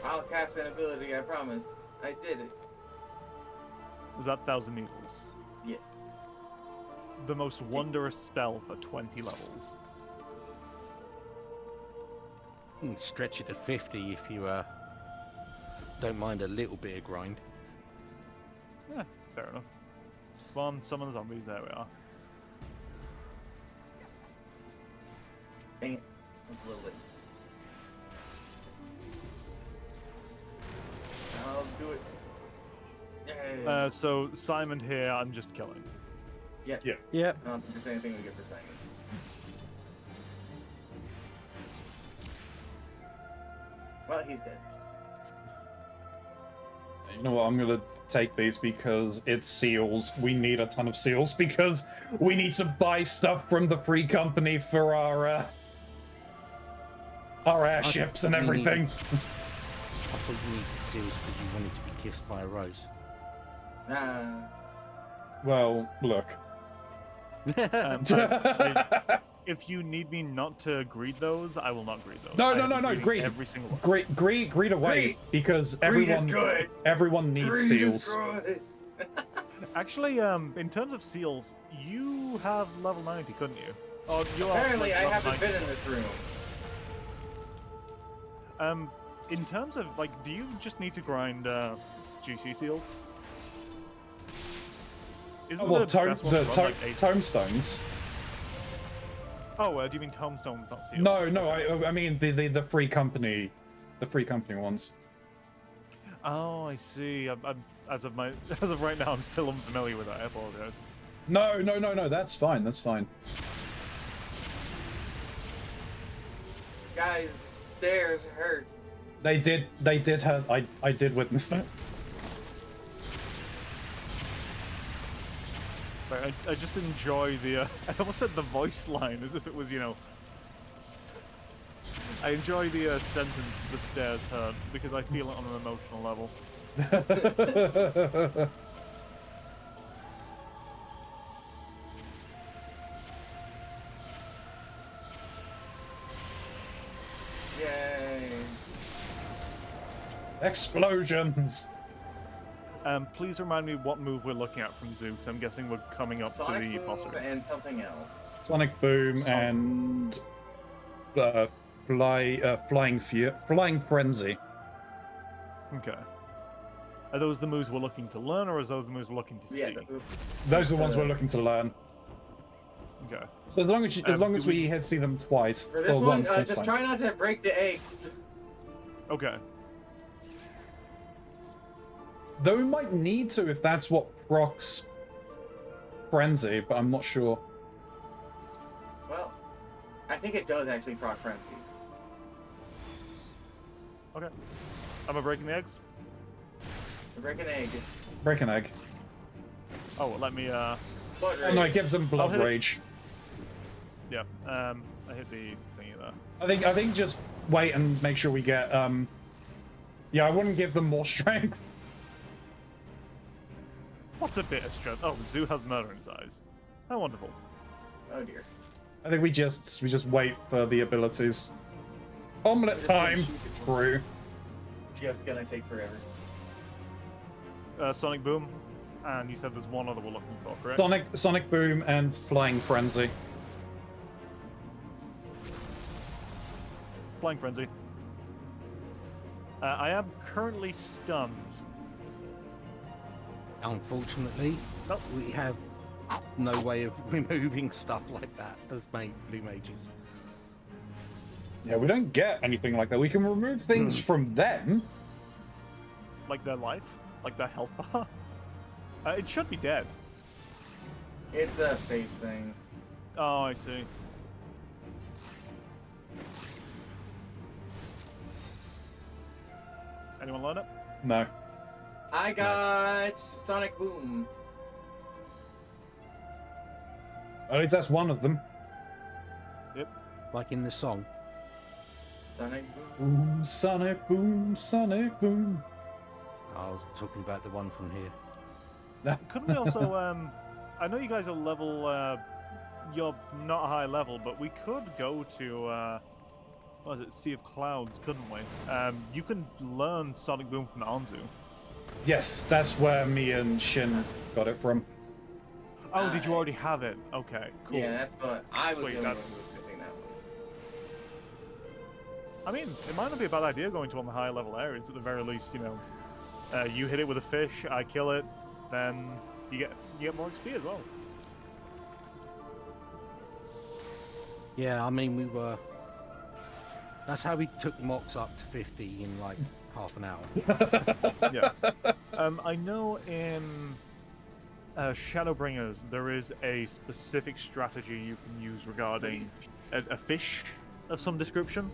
I'll cast an ability, I promise. I did it.
Was that 1,000 Needles?
Yes.
The most wondrous spell for 20 levels.
You can stretch it to 50 if you don't mind a little bit of grind.
Yeah, fair enough. Come on, summon zombies, there we are.
Dang it. That's a little late. I'll do it. Yay.
So, Simon here, I'm just killing.
Yeah.
Yep.
I don't think there's anything we get for Simon. Well, he's dead.
You know what? I'm gonna take these because it's seals. We need a ton of seals because we need to buy stuff from the free company for our airships and everything.
I thought you needed seals because you wanted to be kissed by a rose.
Well, look.
If you need me not to greet those, I will not greet those.
No,
I
no,
have
no,
been
no,
greeting
greet.
every single one.
Greet away
Greet.
because
Greed is
everyone
good.
everyone needs
Greed is
seals.
good.
Actually, in terms of seals, you have level 90, couldn't you? Oh, you
Apparently,
are,
I
like,
haven't
level
been in this room.
90. In terms of, like, do you just need to grind GC seals? Isn't
Well,
the best one to run, like, 8?
tomestones.
Oh, do you mean tomestones, not seals?
No, I mean the free company, ones.
Oh, I see. As of right now, I'm still unfamiliar with that. I apologize.
No, that's fine. That's fine.
Guys, stairs hurt.
They did hurt. I did witness that.
Like, I just enjoy the. I almost said the voice line as if it was, you know. I enjoy the sentence "the stairs hurt" because I feel it on an emotional level.
Yay.
Explosions.
Please remind me what move we're looking at from Zoo, because I'm guessing we're coming up
Sonic
to the boss
Boom
area.
and something else.
Sonic Boom and flying frenzy.
Okay. Are those the moves we're looking to learn, or are those the moves we're looking to
Yeah.
see?
Those are the ones we're looking to learn.
Okay.
So as long as
do
we see them twice
For this
or
one,
once, that's
just
fine.
try not to break the eggs.
Okay.
Though we might need to if that's what procs frenzy, but I'm not sure.
Well, I think it does actually proc Frenzy.
Okay. Am I breaking the eggs?
Break an egg.
Break an egg.
Oh, well, let me,
Blood
Oh no, it
rage.
gives them blood
hit it.
rage.
Yeah, I hit the thingy there.
I think just wait and make sure we get yeah, I wouldn't give them more strength.
What's a bit of strength? Oh, Zoo has murder in his eyes. How wonderful.
Oh dear.
I think we just wait for the abilities. Omelette
Just gonna
time.
shoot it.
True.
Just gonna take forever.
Sonic Boom, and you said there's one other we're looking for, correct?
Sonic Boom and Flying Frenzy.
Flying Frenzy. I am currently stunned.
Unfortunately, we have no way of removing stuff like that as blue mages.
Yeah, we don't get anything like that. We can remove things from them.
Like their life? Like their health bar? It should be dead.
It's a face thing.
Oh, I see. Anyone learn it?
No.
I got Sonic Boom.
At least that's one of them.
Like in the song.
Sonic
Boom, Sonic, boom, Sonic, boom.
I was talking about the one from here.
Couldn't we also? I know you guys are level. You're not high level, but we could go to. What was it? Sea of Clouds, couldn't we? You can learn Sonic Boom from Anzu.
Yes, that's where me and Shin got it from.
Oh, did you already have it? Okay, cool.
Yeah, that's what I was
Wait,
the only one
that's-
who was missing that one.
I mean, it might not be a bad idea going to one of the higher level areas. At the very least, you know, you hit it with a fish, I kill it, then you get more XP as well.
Yeah, I mean, we were... That's how we took Mox up to 50 in, like, half an hour.
Yeah. I know in Shadowbringers there is a specific strategy you can use regarding a fish of some description.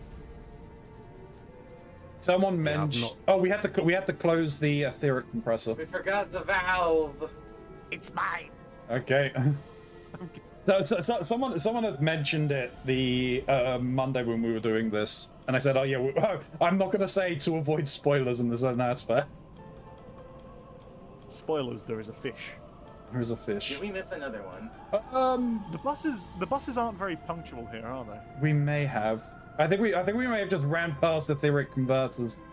Someone
Yeah, I've
mentioned.
not-
Oh, we had to close the etheric compressor.
We forgot the valve.
It's mine!
Okay. Someone had mentioned it the Monday when we were doing this, and I said, "Oh yeah, I'm not gonna say to avoid spoilers in this aspect."
Spoilers: there is a fish.
There's a fish.
Did we miss another one?
The buses aren't very punctual here, are they?
We may have. I think we may have just ran past etheric converters.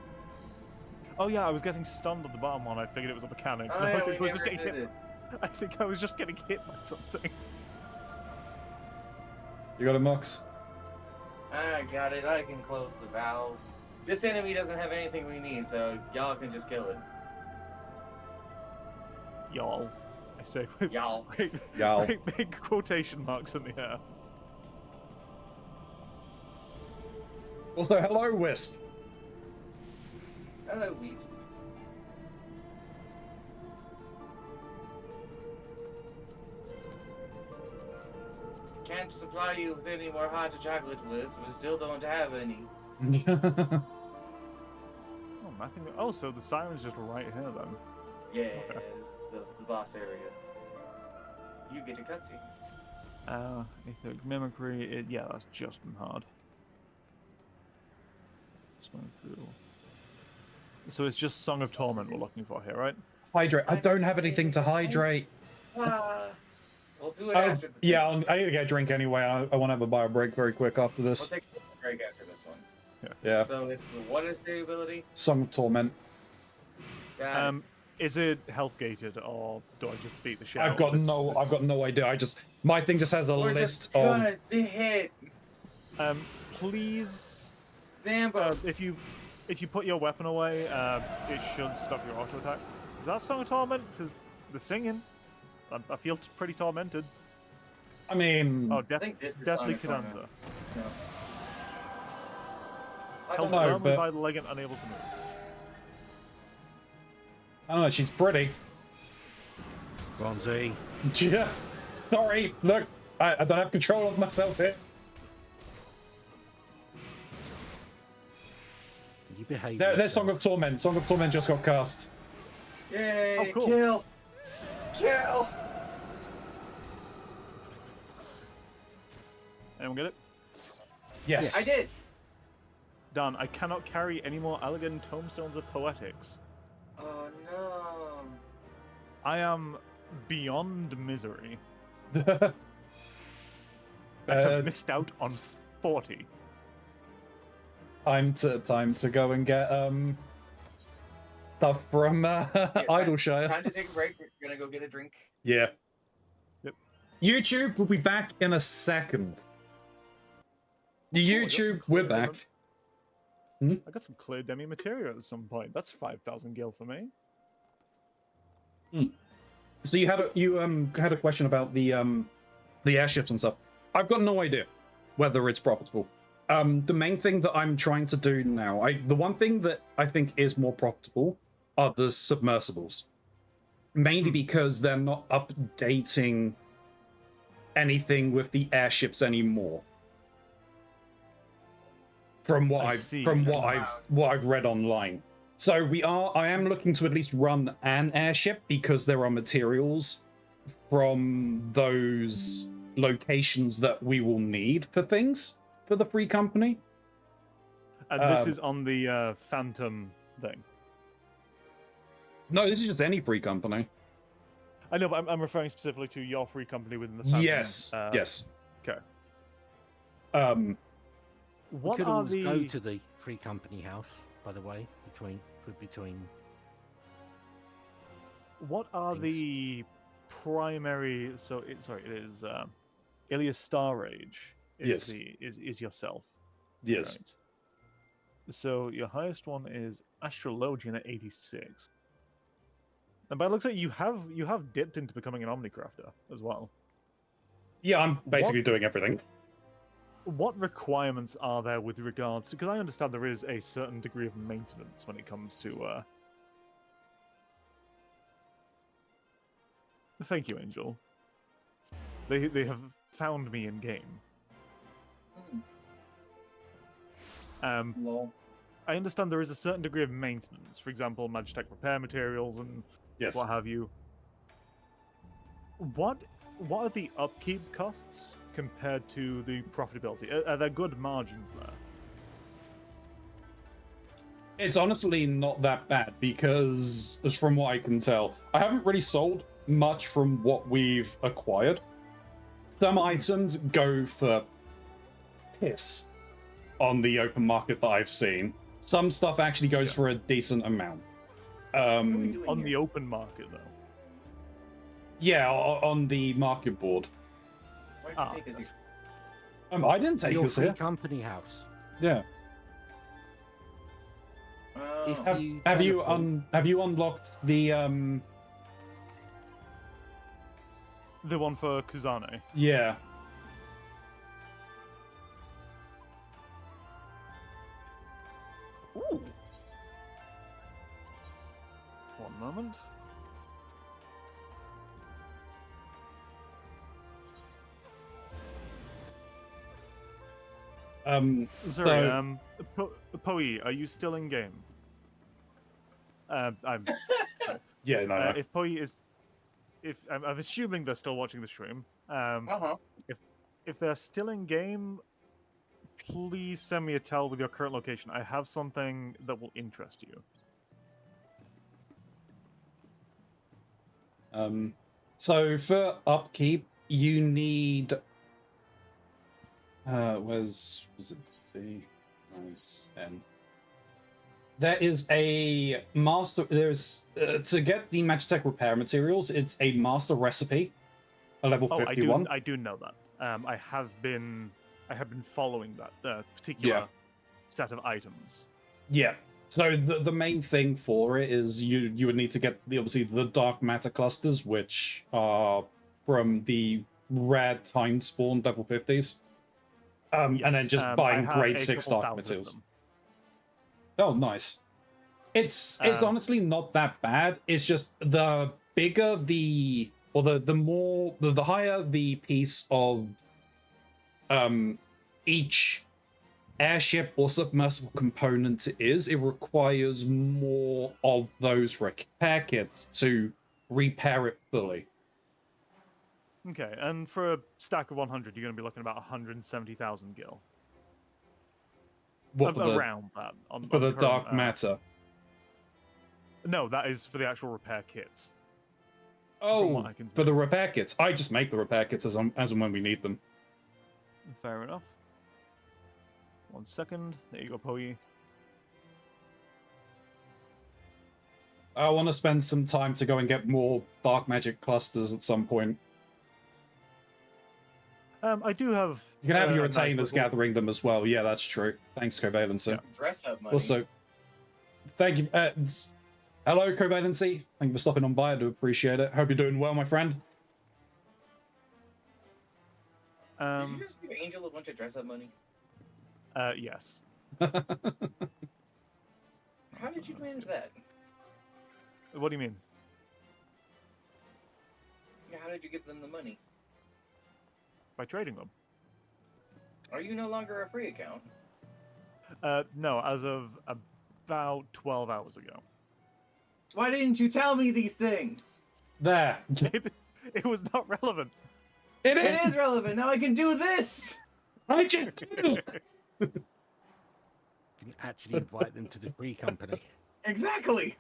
Oh yeah, I was getting stunned at the bottom one. I figured it was a mechanic.
Oh,
No,
yeah,
I,
we
think I was
never
just getting
did
hit.
it.
I think I was just getting hit by something.
You got a Mox?
I got it. I can close the valve. This enemy doesn't have anything we need, so y'all can just kill it.
Y'all, I say with
Y'all.
great,
Y'all.
great big quotation marks in the air.
Also, hello, Wisp.
Hello, Weasel. Can't supply you with any more hot chocolate, Wiz. We still don't have any.
Oh, nothing. Oh, so the siren's just right here then.
Yeah, it's the boss area. You get a cutscene.
Etheric mimicry. Yeah, that's just been hard. Song through. So it's just Song of Torment we're looking for here, right?
Hydrate. I don't have anything to hydrate.
We'll do it after this.
Yeah, I need to get a drink anyway. I want to have a bio break very quick after
We'll
this.
take a break after this one.
Yeah.
So it's what is the ability?
Song of Torment.
Got it.
Is it health gated or do I just beat the shit
I've
out
got
of this?
no idea. My thing just has a
We're
list
just
of.
gonna hit
Please,
Zambo.
if you put your weapon away, it should stop your auto attack. Is that Song of Torment? Because the singing, I feel pretty tormented.
I mean,
Oh,
I think this is
Deathly
Song of Torment.
Cadenza.
No. I
Held
don't know.
firmly
but-
by the leg and unable to move.
I don't know. She's pretty.
Keronzi.
Yeah. Sorry. Look, I don't have control of myself here.
You behave.
There's
yourself.
Song of Torment. Song of Torment just got cast.
Yay!
Oh, cool.
Kill! Kill!
Anyone get it?
Yes.
I did!
Done. I cannot carry any more elegant tomestones of poetics.
Oh no.
I am beyond misery.
Uh,
I missed out on 40.
time to go and get stuff from Idleshire.
Time to take a break. We're gonna go get a drink.
Yeah.
Yep.
YouTube will be back in a second.
I got
YouTube,
some
we're
clear
back.
demi- I got some clear demi material at some point. That's 5,000 gil for me.
So you had a question about the airships and stuff. I've got no idea whether it's profitable. The main thing that I'm trying to do now, the one thing that I think is more profitable are the submersibles. Mainly because they're not updating anything with the airships anymore. From what I've read online. So I am looking to at least run an airship because there are materials from those locations that we will need for things for the free company.
And this is on the Phantom thing.
No, this is just any free company.
I know, but I'm referring specifically to your free company within the Phantom.
Yes, yes.
Okay.
We could always go to the free company house, by the way, between.
What are
things.
the primary? So it is Ilias Star Rage.
Yes.
Is yourself.
Yes.
Right. So your highest one is Astrologian at 86. And by the looks of it, you have dipped into becoming an Omnicrafter as well.
Yeah, I'm basically doing everything.
What requirements are there with regards to? Because I understand there is a certain degree of maintenance when it comes to. Thank you, Angel. They have found me in game.
Lol.
I understand there is a certain degree of maintenance. For example, Magitech repair materials and what have you. What are the upkeep costs compared to the profitability? Are there good margins there?
It's honestly not that bad because, as from what I can tell, I haven't really sold much from what we've acquired. Some items go for piss on the open market that I've seen. Some stuff actually goes for a decent amount.
On the open market, though.
Yeah, on the market board.
Why did you take us here?
I didn't take
Your
us
free
here.
company house.
Yeah. Have you unlocked the
The one for Kuzane?
Yeah.
Ooh. One moment. Sorry, Poe, are you still in game? I'm.
Yeah, no.
If Poe is, if I'm assuming they're still watching the stream. If they're still in game, please send me a tell with your current location. I have something that will interest you.
So for upkeep, you need. Was it B? N. There is a master. There's to get the Magitech repair materials. It's a master recipe, a level 51.
I do know that. I have been following that particular set of items.
Yeah. So the main thing for it is you would need to get obviously the dark matter clusters, which are from the rare time spawn level 50s. And then just buying grade 6 dark materials. Oh, nice. It's honestly not that bad. It's just the bigger the higher the piece of each airship or submersible component is, it requires more of those repair kits to repair it fully.
Okay, and for a stack of 100, you're going to be looking about 170,000 gil.
What
around that
for the dark matter?
No, that is for the actual repair kits.
Oh, for the repair kits. I just make the repair kits as and when we need them.
Fair enough. 1 second. There you go, Poe.
I want to spend some time to go and get more dark magic clusters at some point.
I do have.
You can have your retainers gathering them as well. Yeah, that's true. Thanks, Covalency.
Yeah. Dress up money.
Also, thank you. Hello, Covalency. Thank you for stopping on by. I do appreciate it. Hope you're doing well, my friend.
Did you just give Angel a bunch of dress up money?
Yes.
How did you manage that?
What do you mean?
Yeah, how did you give them the money?
By trading them.
Are you no longer a free account?
No, as of about 12 hours ago.
Why didn't you tell me these things?
There.
It was not relevant.
It
It
is.
is relevant. Now I can do this.
I just did it.
You can actually invite them to the free company.
Exactly.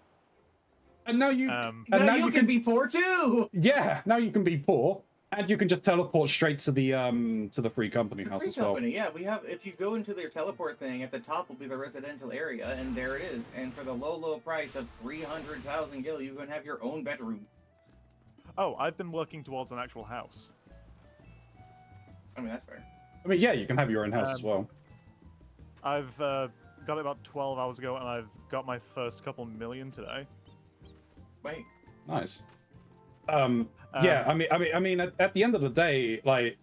And now you.
Now you can be poor too.
Yeah. Now you can be poor, and you can just teleport straight to the free company
The
house
free
as well.
company, yeah, we have. If you go into their teleport thing, at the top will be the residential area, and there it is. And for the low price of 300,000 gil, you can have your own bedroom.
Oh, I've been working towards an actual house.
I mean, that's fair.
I mean, yeah, you can have your own house as well.
I've got it about 12 hours ago, and I've got my first couple million today.
Wait.
Nice. Yeah, I mean, at the end of the day, like,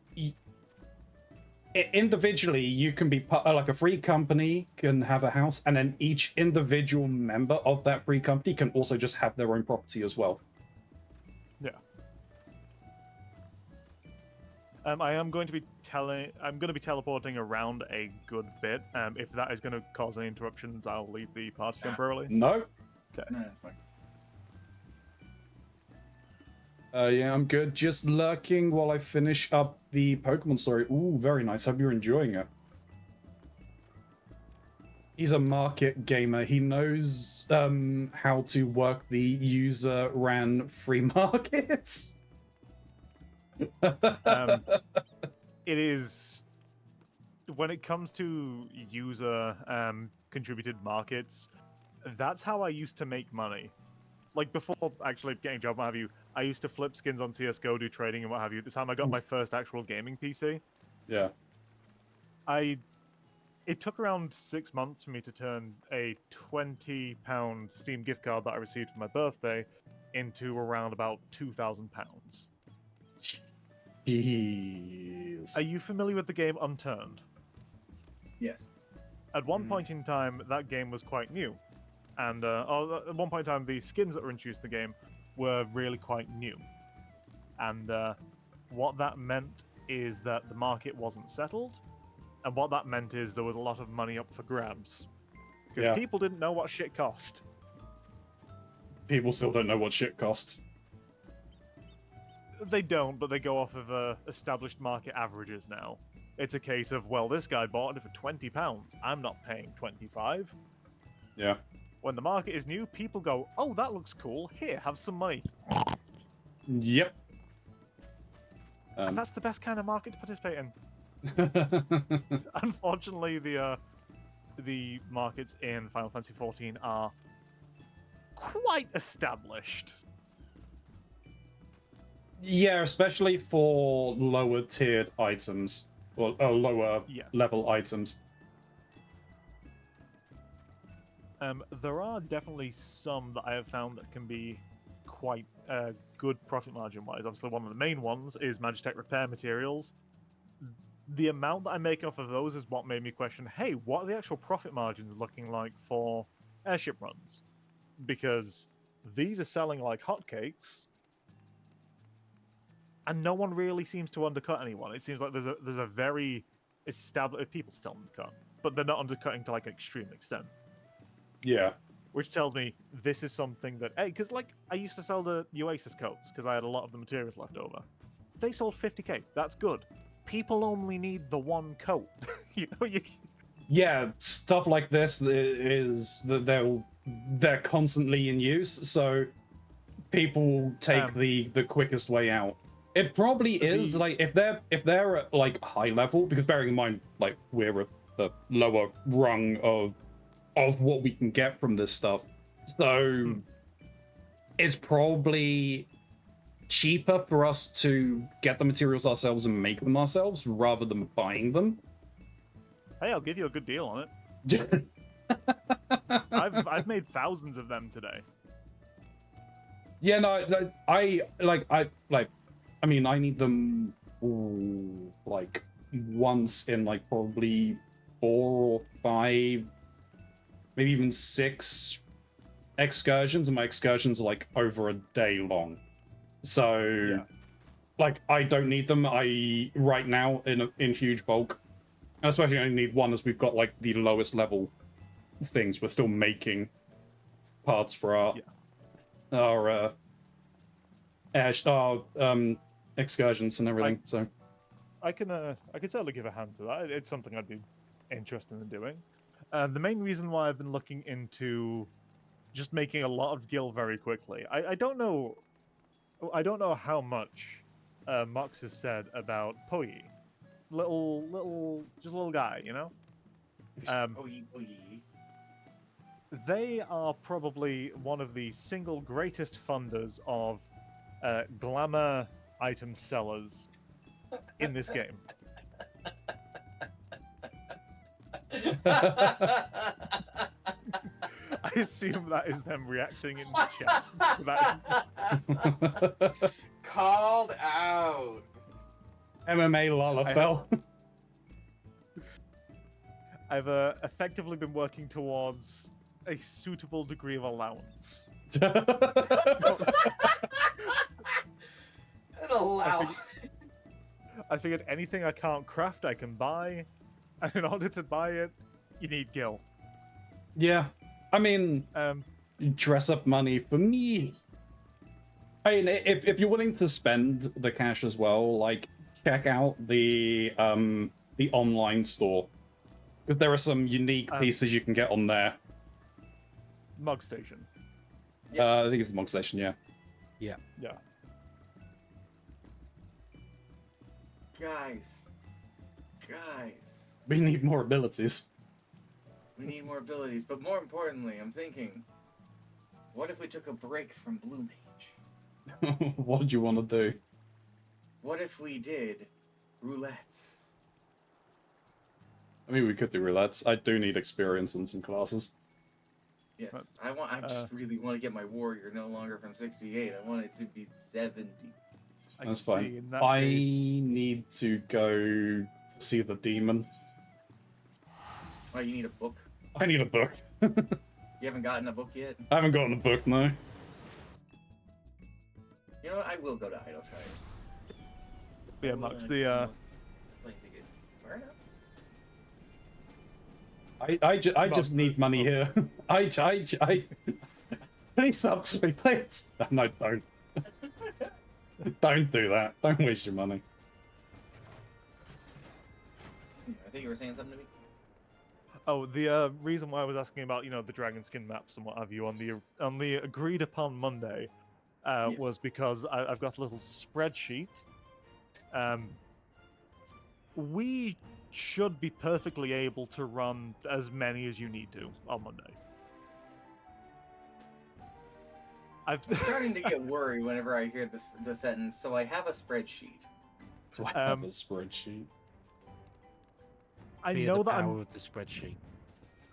individually, you can be like a free company can have a house, and then each individual member of that free company can also just have their own property as well.
Yeah. I am going to be teleporting around a good bit. If that is going to cause any interruptions, I'll leave the party temporarily.
No.
Okay.
No, that's fine.
Yeah, I'm good. Just lurking while I finish up the Pokemon story. Ooh, very nice. Hope you're enjoying it. He's a market gamer. He knows how to work the user-ran free markets.
It is, when it comes to user contributed markets, that's how I used to make money. Like, before actually getting a job, what have you, I used to flip skins on CSGO, do trading and what have you. At the time I got my first actual gaming PC.
Yeah.
It took around 6 months for me to turn a £20 Steam gift card that I received for my birthday into around about £2,000.
Jeez.
Are you familiar with the game Unturned?
Yes.
At one point in time, that game was quite new. And at one point in time, the skins that were introduced in the game were really quite new. And what that meant is that the market wasn't settled. And what that meant is there was a lot of money up for grabs. Because people didn't know what shit cost.
People still don't know what shit costs.
They don't, but they go off of established market averages now. It's a case of, well, this guy bought it for £20. I'm not paying 25.
Yeah.
When the market is new, people go, oh, that looks cool. Here, have some money.
Yep.
And that's the best kind of market to participate in. Unfortunately, the markets in Final Fantasy XIV are quite established.
Yeah, especially for lower tiered items, or lower level items.
There are definitely some that I have found that can be quite good profit margin wise. Obviously, one of the main ones is Magitech repair materials. The amount that I make off of those is what made me question, hey, what are the actual profit margins looking like for airship runs? Because these are selling like hotcakes, and no one really seems to undercut anyone. It seems like there's a very established, people still undercut, but they're not undercutting to like an extreme extent.
Yeah.
Which tells me this is something that, hey, because like I used to sell the Oasis coats because I had a lot of the materials left over. They sold 50k. That's good. People only need the one coat. You know,
Yeah, stuff like this is that they're constantly in use, so people will take the quickest way out. It probably is like if they're at like high level, because bearing in mind like we're at the lower rung of what we can get from this stuff, so it's probably cheaper for us to get the materials ourselves and make them ourselves rather than buying them.
Hey, I'll give you a good deal on it. I've made thousands of them today.
Yeah, no, I mean, I need them like once in like probably 4 or 5, maybe even 6 excursions, and my excursions are like over a day long. So, like, I don't need them. Right now in huge bulk, and especially I only need one as we've got like the lowest level things. We're still making parts for our excursions and everything. So
I can certainly give a hand to that. It's something I'd be interested in doing. The main reason why I've been looking into just making a lot of gil very quickly. I don't know how much Mox has said about Poi. Just a little guy, you know?
Oh, ye.
They are probably one of the single greatest funders of glamour item sellers in this game. I assume that is them reacting in the chat.
Called out.
MMA Lalafell.
I've effectively been working towards a suitable degree of allowance.
An allowance.
I figured anything I can't craft, I can buy. And in order to buy it, you need gil.
Yeah. I mean, dress up money for me. I mean, if you're willing to spend the cash as well, like, check out the online store. Because there are some unique pieces you can get on there.
Mug Station.
I think it's the Mug Station, yeah.
Yeah.
Guys.
We need more abilities.
We need more abilities, but more importantly, I'm thinking, what if we took a break from Blue Mage?
What do you want to do?
What if we did roulettes?
I mean, we could do roulettes. I do need experience in some classes.
Yes, I just really want to get my warrior no longer from 68. I want it to be 70.
That's fine. I need to go to see the demon.
Oh, you need a book?
I need a book.
You haven't gotten a book yet?
I haven't gotten a book, no.
You know what? I will go to Idleshire.
Yeah, Max,
plane ticket. Where now?
I just need money here. Please sub to me, please. No, don't. Don't do that. Don't waste your money.
I think you were saying something to me.
Oh, the reason why I was asking about, the dragon skin maps and what have you on the agreed upon Monday
Yes.
was because I've got a little spreadsheet. We should be perfectly able to run as many as you need to on Monday.
I'm starting to get worried whenever I hear the sentence, so I have a spreadsheet.
So I have a spreadsheet.
I
Be
know
the
that
power of the spreadsheet.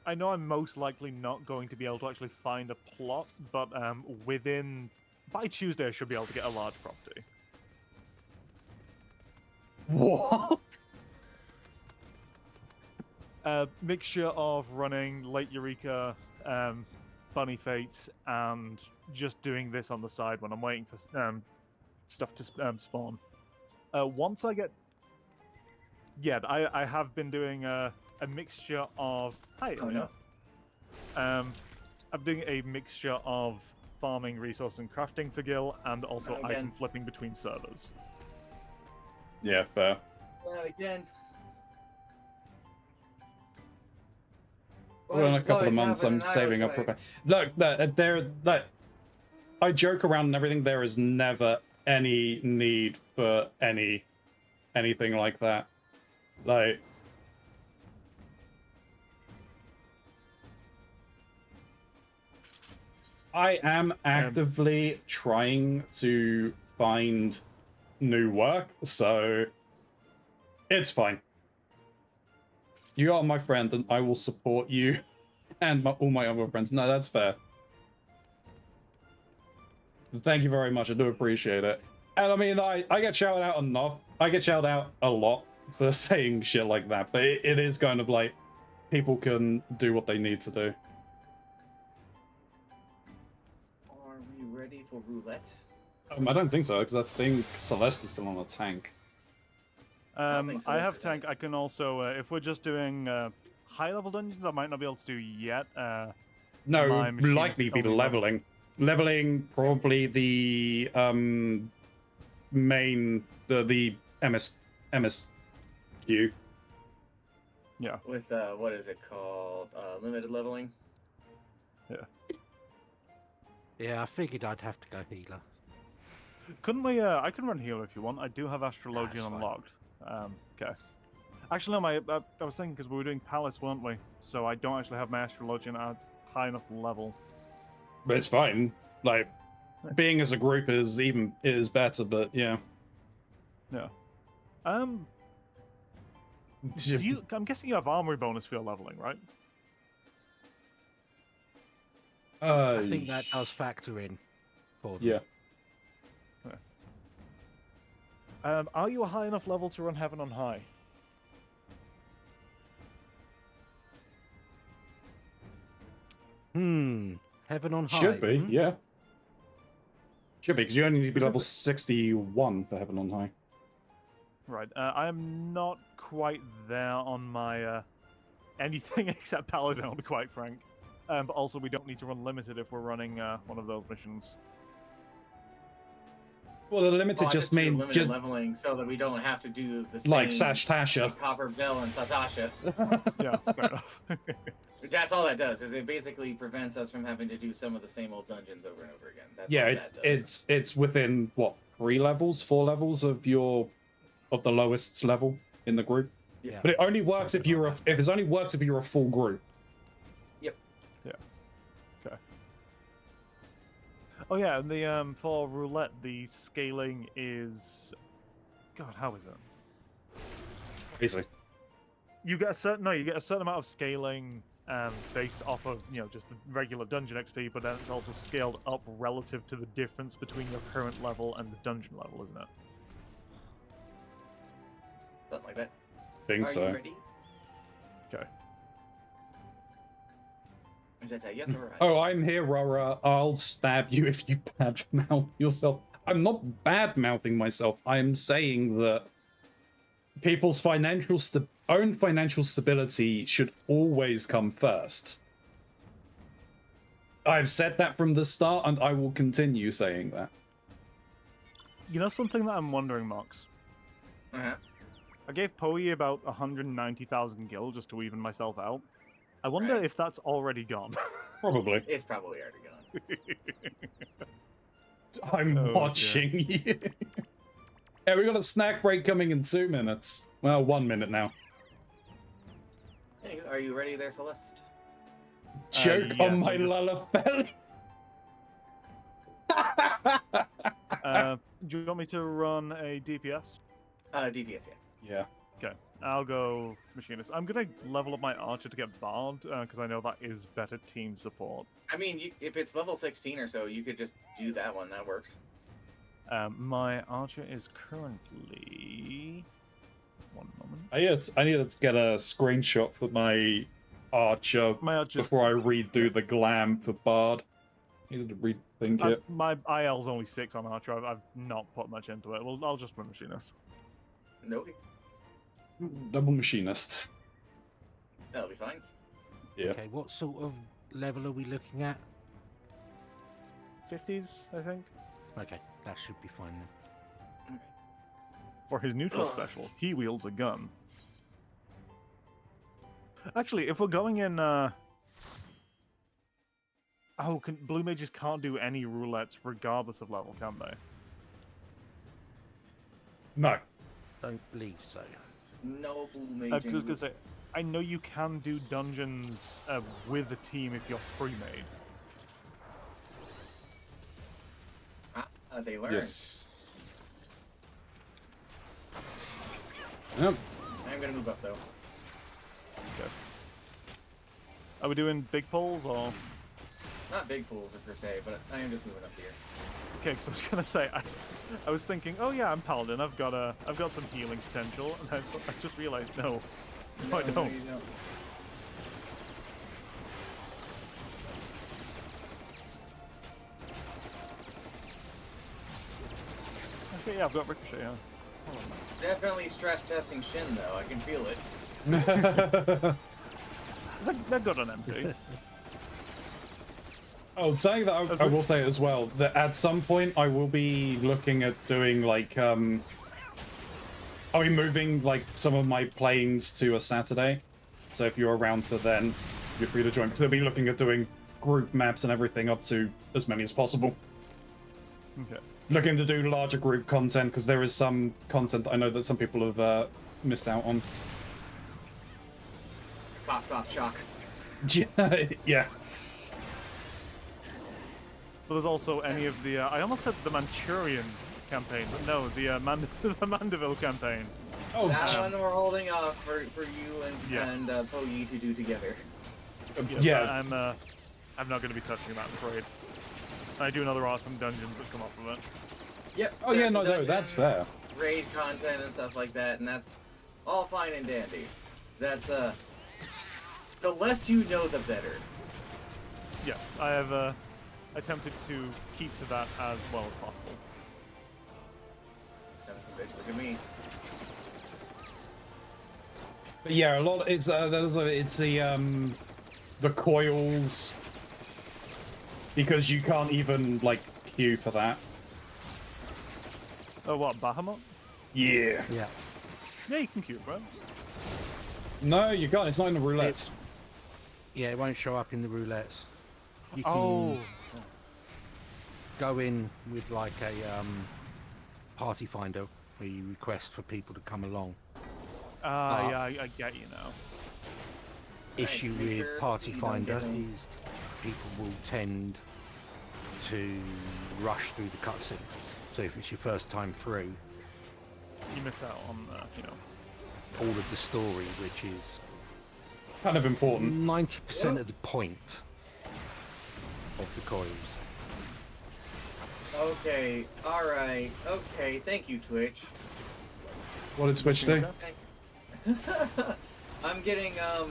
I know I'm most likely not going to be able to actually find a plot, but by Tuesday I should be able to get a large property.
What?
A mixture of running Late Eureka, Bunny Fates, and just doing this on the side when I'm waiting for stuff to spawn. Once I get... Yeah, I have been doing a mixture of... Hi,
Oh, no.
I'm doing a mixture of farming, resource, and crafting for Gil, and also
Not again.
item flipping between servers.
Yeah, fair.
Not again.
Well, in a couple of months, I'm saving up for. Look, I joke around and everything. There is never any need for anything like that. Like, I am actively trying to find new work, so it's fine. You are my friend, and I will support you and all my other friends. No, that's fair. Thank you very much. I do appreciate it. And I mean, I get shouted out enough. I get shouted out a lot for saying shit like that, but it is kind of like people can do what they need to do.
Are we ready for roulette?
I don't think so, because I think Celeste is still on a tank.
think so.
I have tank. I can also, if we're just doing high-level dungeons, I might not be able to do yet.
No,
my machine
likely
is
be
only
leveling. Leveling probably the main the MSQ.
Yeah.
With what is it called? Limited leveling.
Yeah, I figured I'd have to go healer.
Couldn't we? I can run healer if you want. I do have Astrologian
That's fine.
unlocked. Okay. Actually, no. I was thinking because we were doing Palace, weren't we? So I don't actually have my Astrologian at high enough level.
But it's fine. Like, being as a group is better. But yeah.
Yeah. Do you? I'm guessing you have armory bonus for your leveling, right?
I think that does factor in for them.
Yeah.
Are you a high enough level to run Heaven on High?
Heaven on High.
Should be, yeah. Should be, because you only need to be level 61 for Heaven on High.
Right. I am not quite there on my anything except Paladin, to be quite frank. But also, we don't need to run limited if we're running one of those missions.
Well, the limited
Well,
just
do
mean
limited leveling so that we don't have to do the same
like Sash Tasha.
like Copper Bell and Satasha.
Yeah, fair enough.
That's all that does. Is it basically prevents us from having to do some of the same old dungeons over and over again. That's
Yeah,
all that does.
it's within what 4 levels of the lowest level in the group.
Yeah.
But it only works if you're a full group.
Yep.
Yeah. Okay. Oh yeah, and the for roulette, the scaling is, God, how is it?
Easy.
You get a certain amount of scaling based off of just the regular dungeon XP, but then it's also scaled up relative to the difference between your current level and the dungeon level, isn't it?
Something like that.
Think
Are
so.
you ready?
Okay.
Is that a yes or a
Oh, I'm here, Rara. I'll stab you if you badmouth yourself. I'm not bad-mouthing myself. I'm saying that people's own financial stability should always come first. I've said that from the start, and I will continue saying that.
You know something that I'm wondering, Mox?
Uh-huh.
I gave Poe about 190,000 gil just to even myself out. I wonder
Right.
if that's already gone.
Probably.
It's probably already gone.
I'm
Oh,
watching you. Yeah, we got a snack break coming in 2 minutes. Well, 1 minute now.
Hey, are you ready there, Celeste?
Joke
yes,
on my
I'm just-
lullaby.
Do you want me to run a DPS?
DPS, yeah.
Yeah.
Okay, I'll go Machinist. I'm gonna level up my Archer to get Bard, because I know that is better team support.
I mean, if it's level 16 or so, you could just do that one. That works.
My Archer is currently... One moment.
I need to get a screenshot for my Archer
My Archer...
before I redo the glam for Bard. Needed to rethink it.
My IL's only 6 on Archer. I've not put much into it. Well, I'll just run Machinist.
Okay.
Double Machinist.
That'll be fine.
Yeah.
Okay, what sort of level are we looking at?
50s, I think.
Okay, that should be fine then.
For his neutral special, he wields a gun. Actually, if we're going in, blue mages can't do any roulettes regardless of level, can they?
No.
Don't believe so.
No blue
I was
mage.
gonna say, I know you can do dungeons with a team if you're pre-made.
They learn.
Yes. Yep.
I'm gonna move up though.
Okay. Are we doing big pulls or?
Not big pools per se, but I am just moving up here.
Okay, so I was gonna say, I was thinking, oh yeah, I'm paladin. I've got some healing potential, and I just realized, no, I don't.
No, you don't.
Okay, yeah, I've got ricochet. Yeah. Hold on.
Definitely stress testing Shin though. I can feel it.
They're good on MP.
Oh, saying that, I will say as well that at some point I will be looking at doing like I'll be moving like some of my planes to a Saturday. So if you're around for then, you're free to join because they'll be looking at doing group maps and everything up to as many as possible.
Okay.
Looking to do larger group content because there is some content I know that some people have missed out on.
Cough, cough, shock.
Yeah.
But there's also any of the, I almost said the Manchurian campaign, but no, the, the Mandeville campaign.
Oh,
that one we're holding off for you and Poyi to do together.
Yeah.
I'm not going to be touching that, I'm afraid. I do another awesome dungeons that come off of it.
Yep.
Oh yeah, no, that's fair.
Raid content and stuff like that, and that's all fine and dandy. That's the less you know, the better.
Yeah, I have attempted to keep to that as well as possible.
Look at me.
But yeah, a lot. It's the coils because you can't even like queue for that.
Oh, what, Bahamut?
Yeah.
Yeah.
Yeah, you can queue, bro.
No, you can't. It's not in the roulettes.
Yeah, it won't show up in the roulettes. You can
Oh.
go in with like a party finder where you request for people to come along.
Yeah, I get you now.
Issue
make
with
sure
party
you don't
finder
get any-
is people will tend to rush through the cutscenes. So if it's your first time through,
You miss out on, you know.
all of the story, which is
Kind of important.
90% of the point of the coils.
Okay, alright, okay, thank you, Twitch.
What did Twitch do?
I'm getting a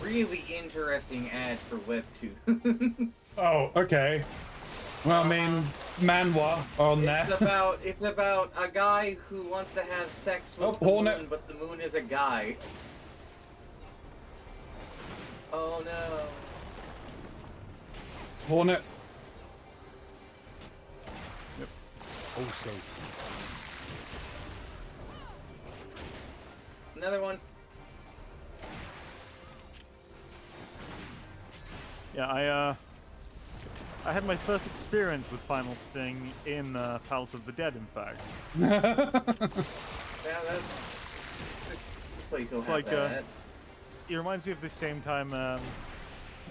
really interesting ad for Webtoons.
Oh, okay. Well, I mean, manhwa on there.
It's about a guy who wants to have sex with the
Hornet.
moon, but the moon is a guy. Oh no.
Hornet.
Also,
Another one.
Yeah, I had my first experience with Final Sting in Palace of the Dead, in fact.
Yeah, that's a place you'll have
Like,
that at.
It reminds me of the same time,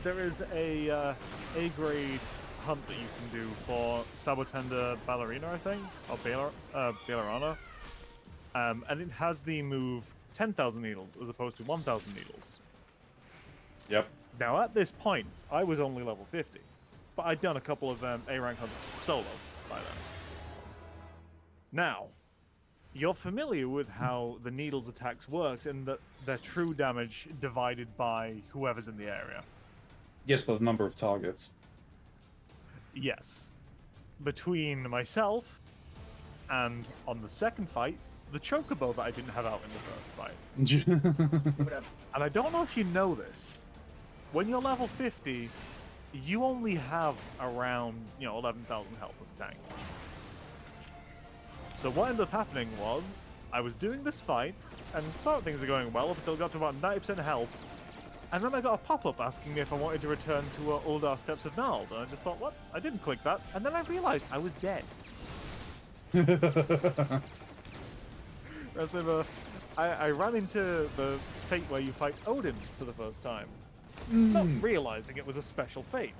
there is a A-grade hunt that you can do for Sabotenda Ballerina, I think, or Ballerina. And it has the move 10,000 needles as opposed to 1,000 needles.
Yep.
Now, at this point, I was only level 50, but I'd done a couple of A-rank hunts solo by then. Now, you're familiar with how the needles attacks works and that their true damage divided by whoever's in the area.
Yes, but the number of targets.
Yes. Between myself and, on the second fight, the chocobo that I didn't have out in the first fight.
What up?
And I don't know if you know this. When you're level 50, you only have around, 11,000 health as a tank. So what ended up happening was, I was doing this fight, and thought things were going well up until I got to about 90% health, and then I got a pop-up asking me if I wanted to return to Uldar Steps of Nald, and I just thought, what? I didn't click that, and then I realized I was dead. I ran into the fate where you fight Odin for the first time, not realizing it was a special fate.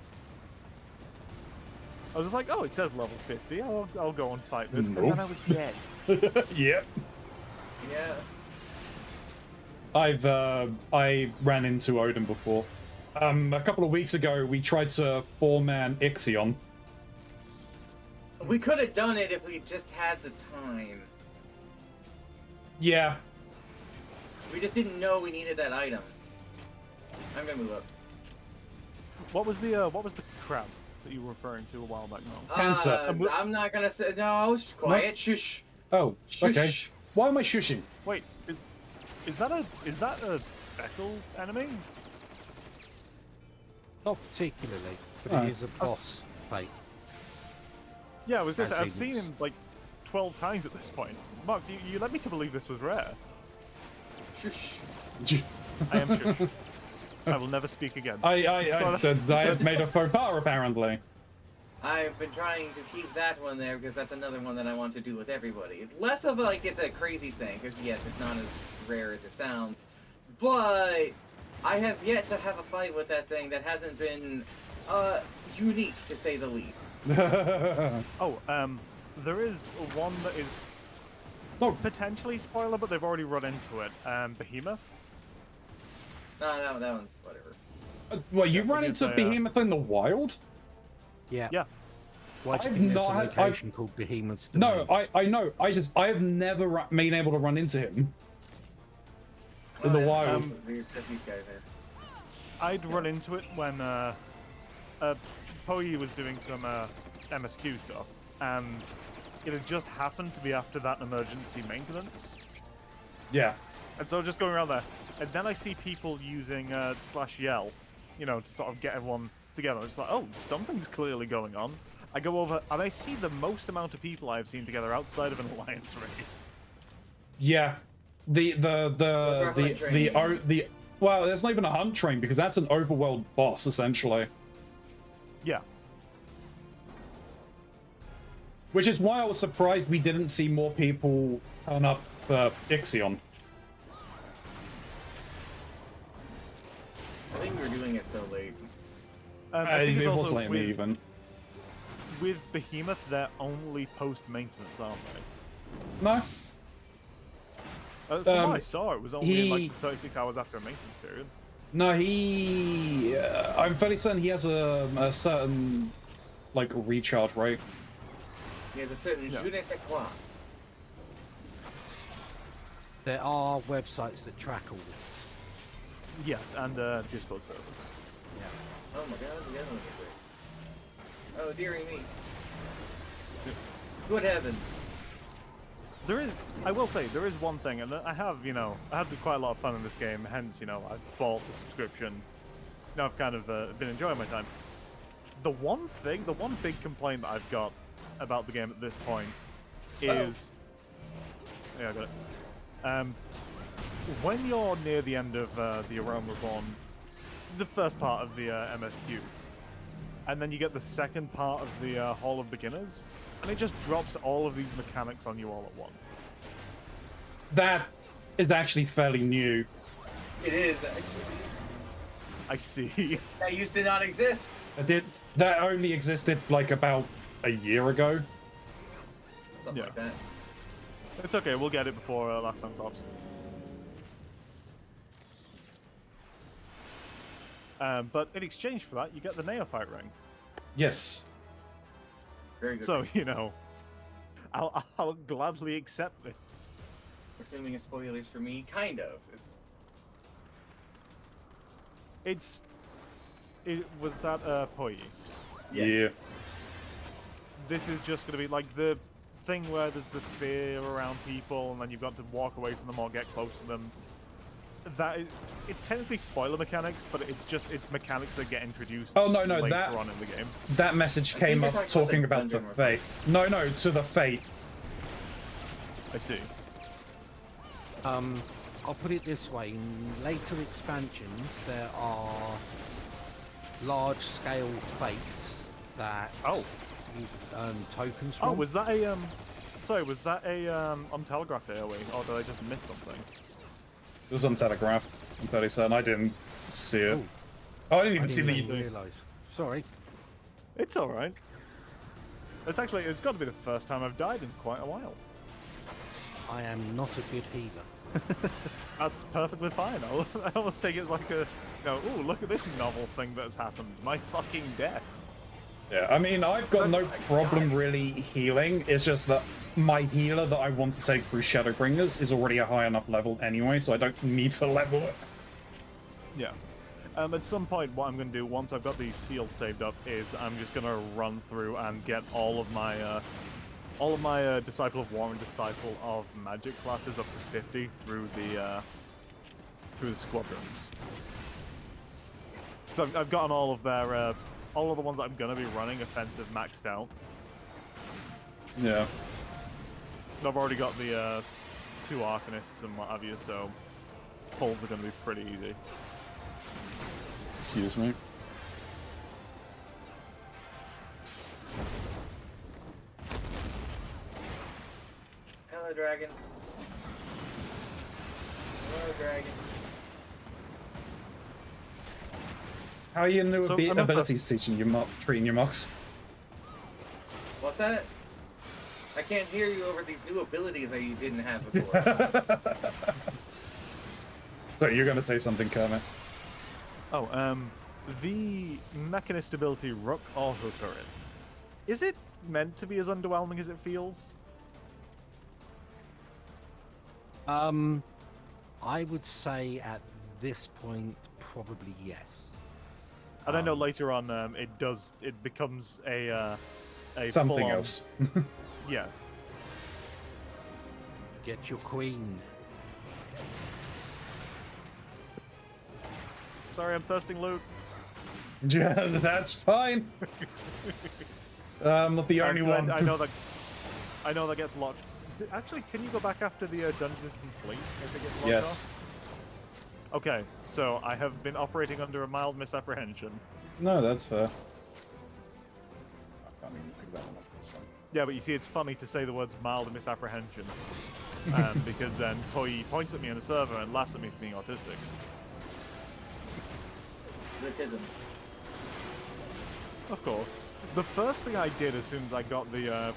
I was just like, oh, it says level 50, I'll go and fight this, and then I was dead.
Yep.
Yeah.
I ran into Odin before. A couple of weeks ago, we tried to 4-man Ixion.
We could have done it if we just had the time.
Yeah.
We just didn't know we needed that item. I'm gonna move up.
What was the crab that you were referring to a while back now?
Cancer.
I'm not gonna say no. Quiet. Shush.
Oh, okay.
Shush.
Why am I shushing?
Wait, is that a special enemy?
Not particularly, but
Oh.
it is a boss fight.
Yeah, I was gonna
As
say, I've
in
seen
it's-
him like 12 times at this point. Mark, you led me to believe this was rare.
Shush.
I am sure. I will never speak again.
I have made a faux pas, apparently.
I've been trying to keep that one there because that's another one that I want to do with everybody. Less of like it's a crazy thing, because yes, it's not as rare as it sounds, but I have yet to have a fight with that thing that hasn't been unique to say the least.
Oh, there is one that is
No.
potentially spoiler, but they've already run into it. Behemoth.
No, that one's whatever.
Well, you
Yeah,
run
what do you
into
say,
Behemoth in the wild?
Yeah.
Yeah.
Why do you
I've
think there's
not
a
had-
location called Behemoth's
No,
Domain?
I know. I have never been able to run into him in the wild.
That's these guys there.
I'd run into it when Poe was doing some MSQ stuff, and it had just happened to be after that emergency maintenance.
Yeah.
And so just going around there, and then I see people using /yell, you know, to sort of get everyone together. It's like, oh, something's clearly going on. I go over, and I see the most amount of people I've seen together outside of an alliance raid.
Yeah. The well, there's not even a hunt train because that's an overworld boss essentially.
Yeah.
Which is why I was surprised we didn't see more people turn up Ixion.
I think we were doing it so late.
I think it's
It
also
wasn't letting me even.
with Behemoth, they're only post-maintenance, aren't they?
No.
From what I saw, it was only in like 36 hours after a maintenance period.
No, he. I'm fairly certain he has a certain like recharge rate.
Yeah, there's a certain je ne sais quoi.
There are websites that track all this.
Yes, and Discord servers.
Oh my god, the other one is great. Oh, dearie me. Good heavens.
There is, I will say, there is one thing, and I have, you know, I had quite a lot of fun in this game, hence, you know, I bought the subscription. Now I've kind of been enjoying my time. The one big complaint that I've got about the game at this point is... Yeah, I got it. When you're near the end of the Realm Reborn, the first part of the MSQ, and then you get the second part of the Hall of Beginners, and it just drops all of these mechanics on you all at once.
That is actually fairly new.
It is, actually.
I see.
That used to not exist.
That only existed like about a year ago.
Something like that.
It's okay, we'll get it before last song drops. But in exchange for that, you get the Neophyte ring.
Yes.
Very good.
So, you know, I'll gladly accept this.
Assuming it's spoilers for me, kind of.
Was that Poi?
Yeah.
This is just going to be like the thing where there's the sphere around people and then you've got to walk away from them or get close to them. It's technically spoiler mechanics, but it's mechanics that get introduced
No,
later
that
on in the game.
That message came up talking about the fate. No, to the fate.
I see.
I'll put it this way: in later expansions, there are large-scale fates that you earn tokens from.
Oh, was that a Sorry, was that a untelegraphed AoE, or did I just miss something?
It was untelegraphed. I'm fairly certain. I didn't see it.
Ooh.
Oh, I didn't even see
didn't
the.
realise. Sorry.
It's all right. It's got to be the first time I've died in quite a while.
I am not a good healer.
That's perfectly fine. I almost take it like a, ooh, look at this novel thing that's happened. My fucking death.
Yeah, I mean, I've got no problem really healing. It's just that my healer that I want to take through Shadowbringers is already a high enough level anyway, so I don't need to level it.
Yeah. At some point, what I'm going to do once I've got these seals saved up is I'm just going to run through and get all of my Disciple of War and Disciple of Magic classes up to 50 through the squadrons. because I've gotten all of their all of the ones that I'm gonna be running offensive maxed out.
Yeah.
I've already got the 2 Arcanists and what have you, so pulls are gonna be pretty easy.
Excuse me.
Hello, dragon. Hello, dragon.
How are your new
So,
abilities teaching you treating your mocks?
What's that? I can't hear you over these new abilities that you didn't have before.
So you're gonna say something, Kermit?
Oh, the Mechanist ability Rook Auto Turret. Is it meant to be as underwhelming as it feels?
I would say at this point, probably yes.
And I know later on, it becomes a
Something
full-on-
else.
Yes.
Get your queen.
Sorry, I'm thirsting loot.
Yeah, that's fine. I'm not the only one.
I know that gets locked. Actually, can you go back after the dungeon is complete? If it gets locked
Yes.
off? Okay, so I have been operating under a mild misapprehension.
No, that's fair. I can't even pick that one up. That's fine.
Yeah, but you see, it's funny to say the words mild misapprehension. Because then Koi points at me on the server and laughs at me for being autistic.
Autism.
Of course. The first thing I did as soon as I got the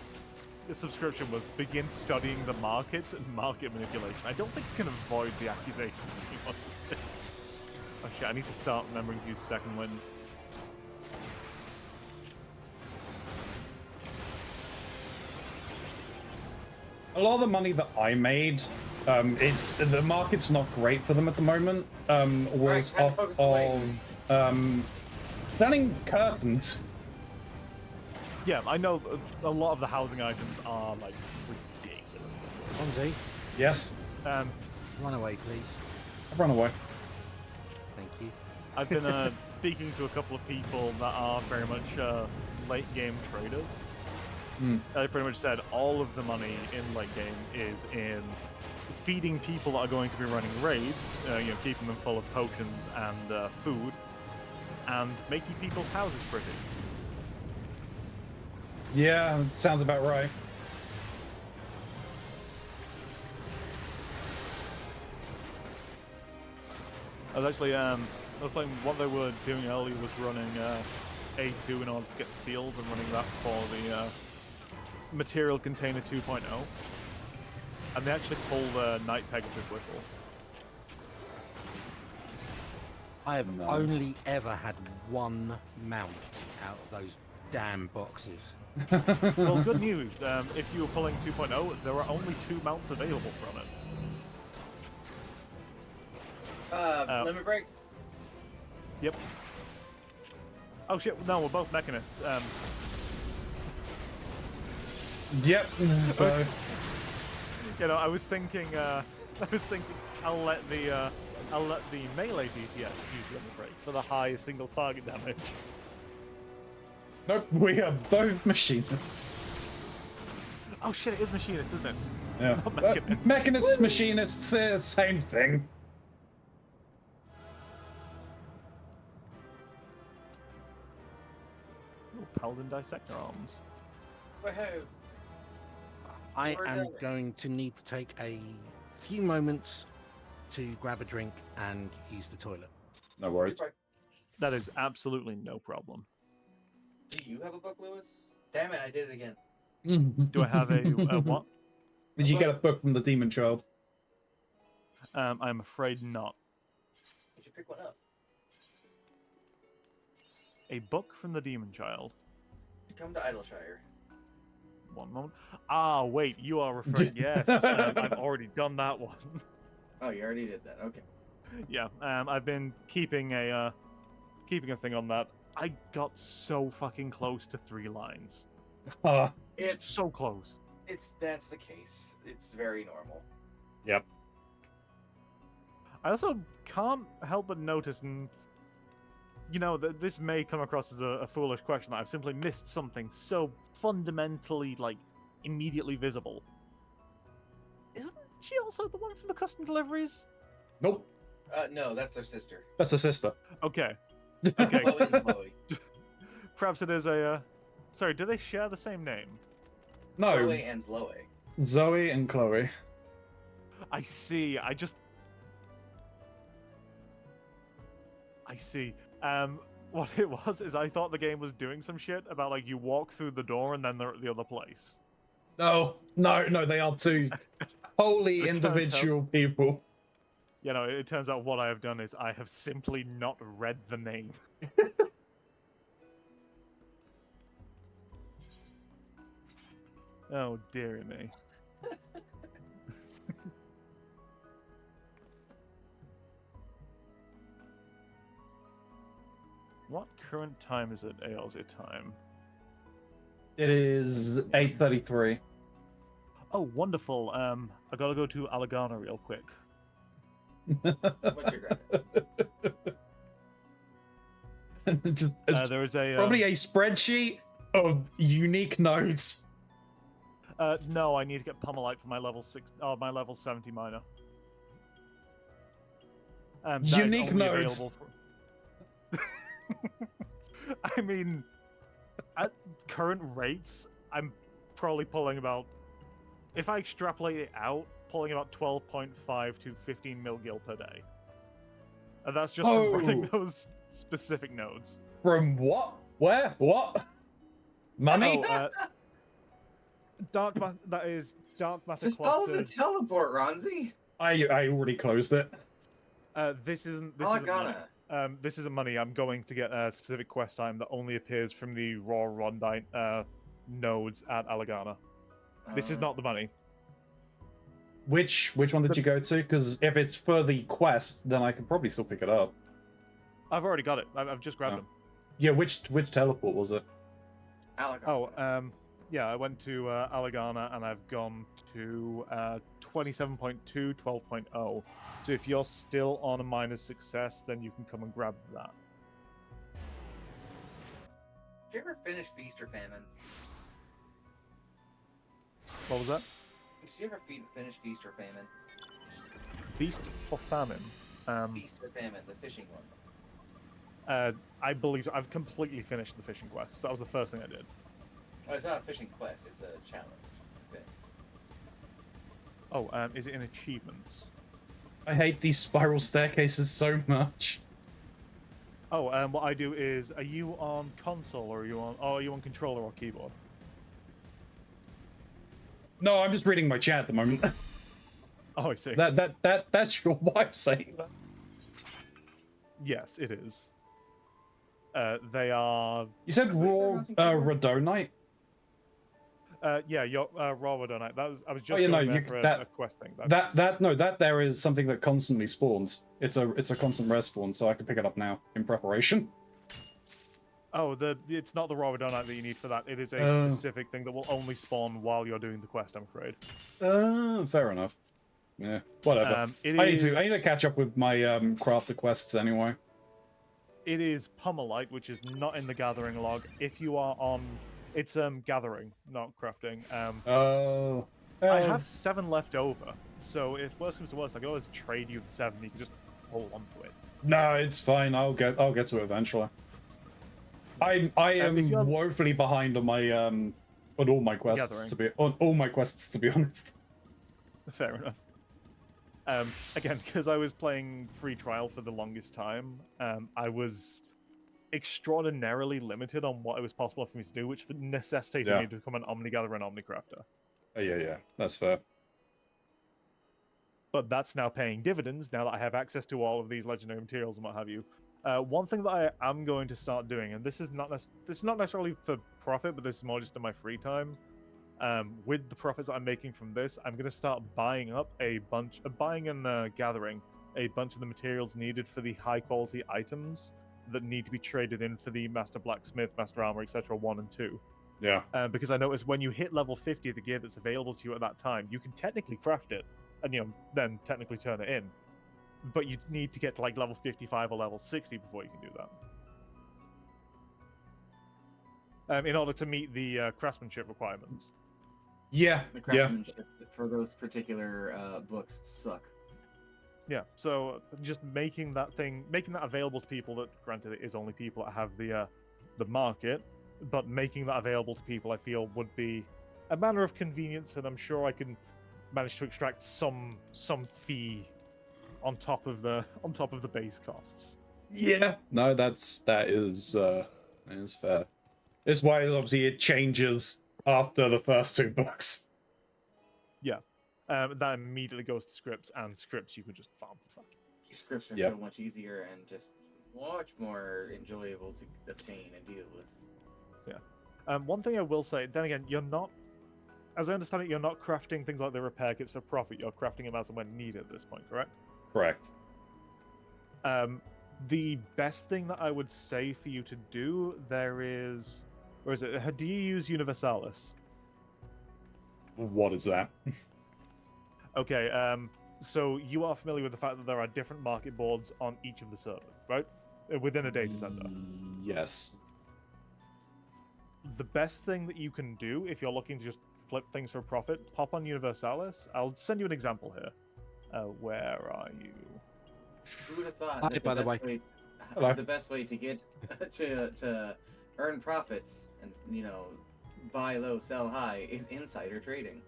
subscription was begin studying the markets and market manipulation. I don't think you can avoid the accusation of being autistic. Oh shit, I need to start remembering to use second wind.
A lot of the money that I made, the market's not great for them at the moment. Was
Right,
off of selling curtains.
Yeah, I know a lot of the housing items are like ridiculous.
Keronzi,
Yes,
run away, please.
I've run away.
Thank you.
I've been speaking to a couple of people that are very much late game traders. They pretty much said all of the money in late game is in feeding people that are going to be running raids, keeping them full of potions and food, and making people's houses pretty.
Yeah, it sounds about right.
I was actually, what they were doing earlier was running A2 in order to get seals and running that for the material container 2.0. And they actually pulled Night Pegasus whistle.
I have
Nice.
only ever had one mount out of those damn boxes.
Well, good news. If you were pulling 2.0, there were only 2 mounts available from it.
Limit break?
Yep. Oh shit, no, we're both mechanists.
Yep. So
I was thinking, I'll let the melee DPS use limit break for the high single target damage.
nope, we are both machinists.
Oh shit, it is machinist, isn't it?
Yeah.
Not mechanists.
Mechanists, machinists, same thing.
Ooh, Paladin Dissector Arms.
Woohoo!
I
We're
am
done.
going to need to take a few moments to grab a drink and use the toilet.
No worries.
That is absolutely no problem.
Do you have a book, Lewis? Damn it, I did it again.
Do I have a what?
Did you get a book from the Demon Child?
I'm afraid not.
You should pick one up.
A book from the Demon Child.
Come to Idleshire.
One moment. Ah, wait, you are referring. Yes, I've already done that one.
Oh, you already did that. Okay.
Yeah, I've been keeping a thing on that. I got so fucking close to 3 lines. It's so close.
That's the case. It's very normal.
you know, this may come across as a foolish question. That I've simply missed something so fundamentally, like, immediately visible. Isn't she also the one from the custom deliveries?
Nope.
No, that's their sister.
That's a sister.
Okay.
Chloe
Okay.
and Chloe.
Perhaps it is a. Sorry, do they share the same name?
No.
Chloe and Zoe.
Zoe and Chloe.
I see. I see. What it was is I thought the game was doing some shit about like you walk through the door and then they're at the other place.
No, they are two wholly individual people.
You know, it turns out what I have done is I have simply not read the name. Oh, dearie me. What current time is it, ALZ time?
It is 8:33.
Oh, wonderful. I gotta go to Alagana real quick.
What's your graphic?
Just
There is a
probably a spreadsheet of unique nodes.
no, I need to get Pummelite for my level 70 minor. That is
Unique
only
nodes.
available for- I mean, at current rates, I'm probably pulling about, if I extrapolate it out, pulling about 12.5 to 15 mil gil per day. And that's just from running those specific nodes.
From what? Where? What? Money?
Oh, that is Dark Matter
Just follow the
clusters.
teleport, Ronzi.
I already closed it.
This isn't money.
Alagana.
This isn't money. I'm going to get a specific quest time that only appears from the raw Rondite nodes at Alagana. This is not the money.
Which one did you go to? Because if it's for the quest, then I could probably still pick it up.
I've already got it. I've just grabbed them.
Yeah, which teleport was it?
Alagana.
Oh, yeah, I went to Alagana and I've gone to 27.2, 12.0. So if you're still on a minor success, then you can come and grab that.
Did you ever finish Feast or Famine?
What was that?
Did you ever finish Feast or Famine?
Feast or Famine?
Feast or Famine, the fishing one.
I believe I've completely finished the fishing quest. That was the first thing I did.
Oh, it's not a fishing quest, it's a challenge. Okay.
Oh, is it in achievements?
I hate these spiral staircases so much.
Oh, what I do is, are you on console or are you on controller or keyboard?
No, I'm just reading my chat at the moment.
Oh, I see.
That's your wife saying that.
Yes, it is. They are.
You said raw Radonite?
Yeah, your raw Radonite. That was. I was just
yeah,
going
no,
there for a quest thing.
That there is something that constantly spawns. It's a constant respawn, so I can pick it up now in preparation.
Oh, it's not the raw Radonite that you need for that. It is a specific thing that will only spawn while you're doing the quest, I'm afraid.
Fair enough. Yeah, whatever. I need to catch up with my crafter quests anyway.
It is Pummelite, which is not in the gathering log. If you are on, it's gathering, not crafting. I have 7 left over, so if worst comes to worst, I can always trade you the 7. You can just hold on to it.
No, it's fine. I'll get to it eventually. I am woefully behind on my on all my quests to be honest.
Fair enough. Again, because I was playing free trial for the longest time, I was extraordinarily limited on what it was possible for me to do, which necessitated me to become an Omni-Gatherer and Omni-Crafter.
Yeah, that's fair.
But that's now paying dividends, now that I have access to all of these legendary materials and what have you. One thing that I am going to start doing, and this is not necessarily for profit, but this is more just in my free time, with the profits that I'm making from this, I'm going to start buying and gathering a bunch of the materials needed for the high quality items that need to be traded in for the Master Blacksmith, Master Armor, etc. 1 and 2.
Yeah.
Because I noticed when you hit level 50 of the gear that's available to you at that time, you can technically craft it, and then technically turn it in. But you need to get to like level 55 or level 60 before you can do that. in order to meet the craftsmanship requirements.
Yeah,
The
yeah.
craftsmanship for those particular books suck.
Yeah, so just making that available to people that, granted, it is only people that have the market, but making that available to people, I feel, would be a manner of convenience, and I'm sure I can manage to extract some fee on top of the base costs.
Yeah. No, that is fair. It's why obviously it changes after the first 2 books.
Yeah. That immediately goes to scripts, and scripts you can just farm for fuck.
Scripts are
Yep.
so much easier and just much more enjoyable to obtain and deal with.
Yeah. One thing I will say, then again, you're not, as I understand it, you're not crafting things like the repair kits for profit. You're crafting them as and when needed at this point, correct?
Correct.
The best thing that I would say for you to do, there is, or is it? Do you use Universalis?
What is that?
Okay. So you are familiar with the fact that there are different market boards on each of the servers, right? Within a data center.
Yes.
The best thing that you can do if you're looking to just flip things for profit, pop on Universalis. I'll send you an example here. Where are you?
Who would have thought
Hi,
that
by the way.
Hello.
The best way to get to earn profits and buy low, sell high is insider trading.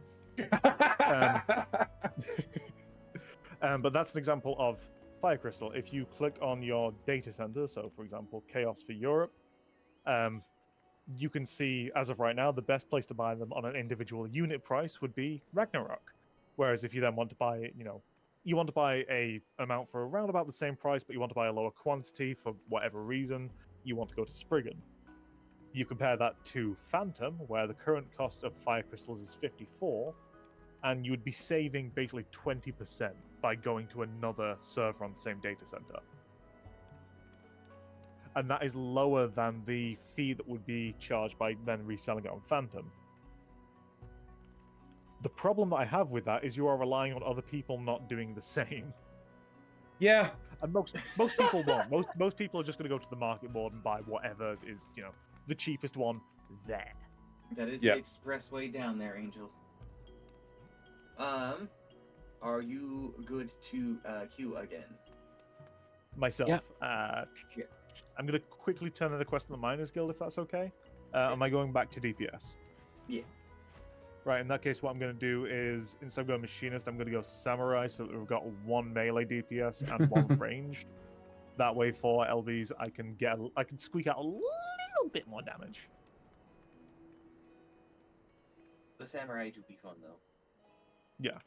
But that's an example of Fire Crystal. If you click on your data center, so for example, Chaos for Europe, you can see, as of right now, the best place to buy them on an individual unit price would be Ragnarok. Whereas if you then want to buy, you want to buy a amount for around about the same price, but you want to buy a lower quantity for whatever reason, you want to go to Spriggan. You compare that to Phantom, where the current cost of Fire Crystals is 54, and you would be saving basically 20% by going to another server on the same data center. And that is lower than the fee that would be charged by then reselling it on Phantom. The problem that I have with that is you are relying on other people not doing the same.
Yeah.
And most people won't. Most people are just going to go to the market board and buy whatever is, the cheapest one there.
That is the expressway down there, Angel. Are you good to queue again?
Myself.
Yeah.
Yeah.
I'm going to quickly turn in the quest in the Miners Guild, if that's okay. Am I going back to DPS?
Yeah.
Right, in that case, what I'm going to do is, instead of going Machinist, I'm going to go Samurai, so that we've got 1 melee DPS and 1 ranged. That way, for LBs, I can squeak out a little bit more damage.
The Samurai do be fun, though.
Yeah.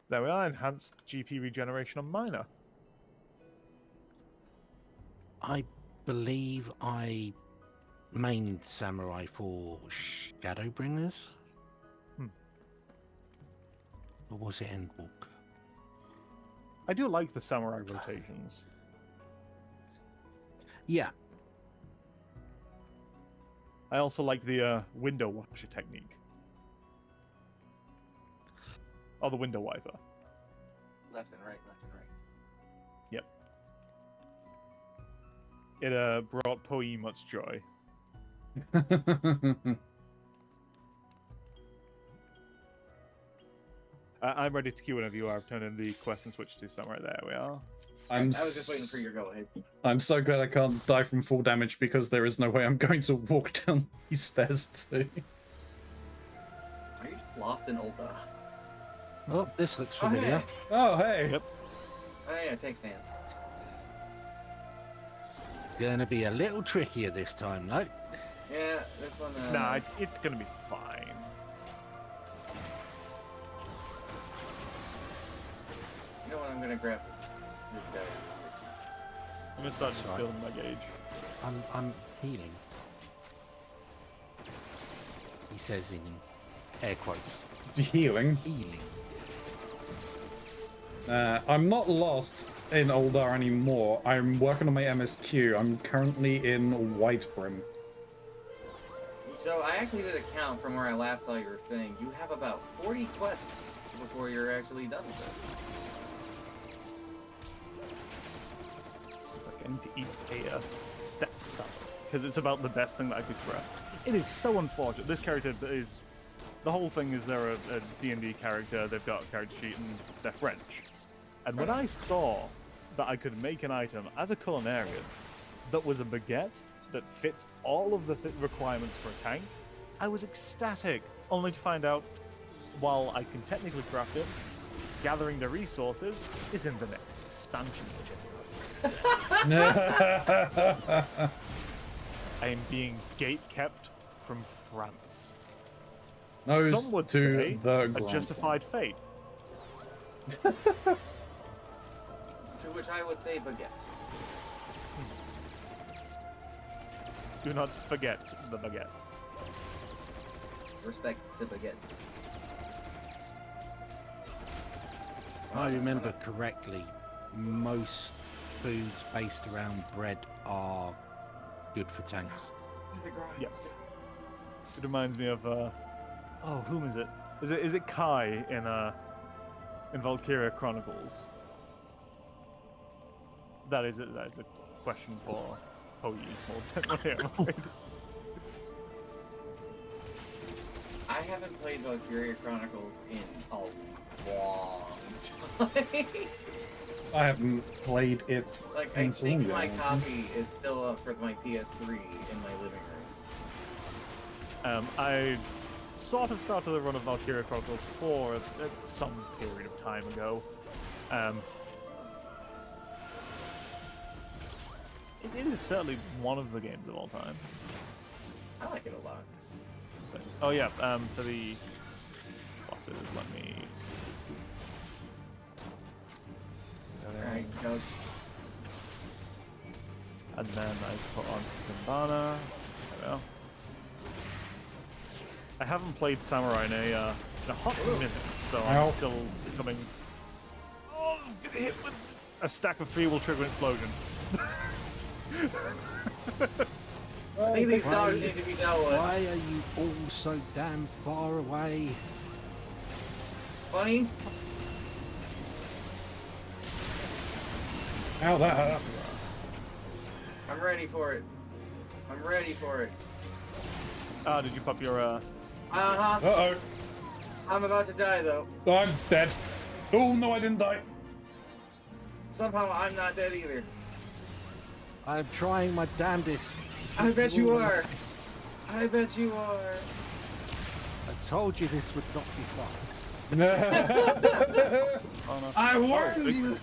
There we are, enhanced GP regeneration on Miner.
I believe I mained Samurai for Shadowbringers. Or was it Endwalk?
I do like the Samurai rotations.
Yeah.
I also like the window washer technique. Or the window wiper.
Left and right, left and right.
Yep. It brought Poi much joy. I'm ready to queue whenever you are. I've turned in the quest and switched to Samurai. There we are.
I was just waiting for your go ahead.
I'm so glad I can't die from full damage because there is no way I'm going to walk down these stairs too.
Are you just lost in Ulda?
Oh, this looks familiar.
Oh, hey.
Yep.
Oh yeah, take fans.
Gonna be a little trickier this time, though.
Yeah, this one.
Nah, it's gonna be fine.
You know what? I'm gonna grab this guy.
I'm gonna start just
Sorry.
building my gauge.
I'm healing. He says in air quotes.
Healing.
Healing.
I'm not lost in Oldar anymore. I'm working on my MSQ. I'm currently in Whitebrim.
So I actually did a count from where I last saw your thing. You have about 40 quests before you're actually done with it.
It's like I need to eat a step salad. because it's about the best thing that I could craft. It is so unfortunate. This character is... The whole thing is they're a D&D character, they've got a character sheet, and they're French. And when I saw that I could make an item as a culinarian that was a baguette that fits all of the requirements for a tank, I was ecstatic, only to find out, while I can technically craft it, gathering the resources is in the next expansion. I am being gate-kept from France.
Nose
Some would
to
say
the
a
grandson.
justified fate.
To which I would say baguette.
Do not forget the baguette.
Respect the baguette.
If I remember correctly, most foods based around bread are good for tanks.
Yes. It reminds me of oh, whom is it? Is it Kai in Valkyria Chronicles? That is a question for Poe more technically, I'm afraid.
I haven't played Valkyria Chronicles in a long time.
I haven't played it.
Like, I
in so
think
long
my
ago.
copy is still up for my PS3 in my living room.
I sort of started the run of Valkyria Chronicles 4 at some period of time ago. It is certainly one of the games of all time.
I like it a lot.
So, oh yeah, for the bosses, let me...
Alright, go.
And then I put on Kimbana. There we go. I haven't played Samurai in a hot minute, so
Ow.
I'm still becoming... Oh, I'm gonna hit with a stack of free will trigger an explosion.
I think these dogs need to be dealt with.
Why are you all so damn far away?
Funny?
Ow, that hurt.
I'm ready for it. I'm ready for it.
Ah, did you pop your
Uh-huh.
Uh-oh.
I'm about to die, though.
I'm dead. Oh, no, I didn't die.
Somehow I'm not dead either.
I'm trying my damnedest.
I bet you are. I bet you are.
I told you this would not be fun.
Oh, no.
I
Oh,
warned
big-
you.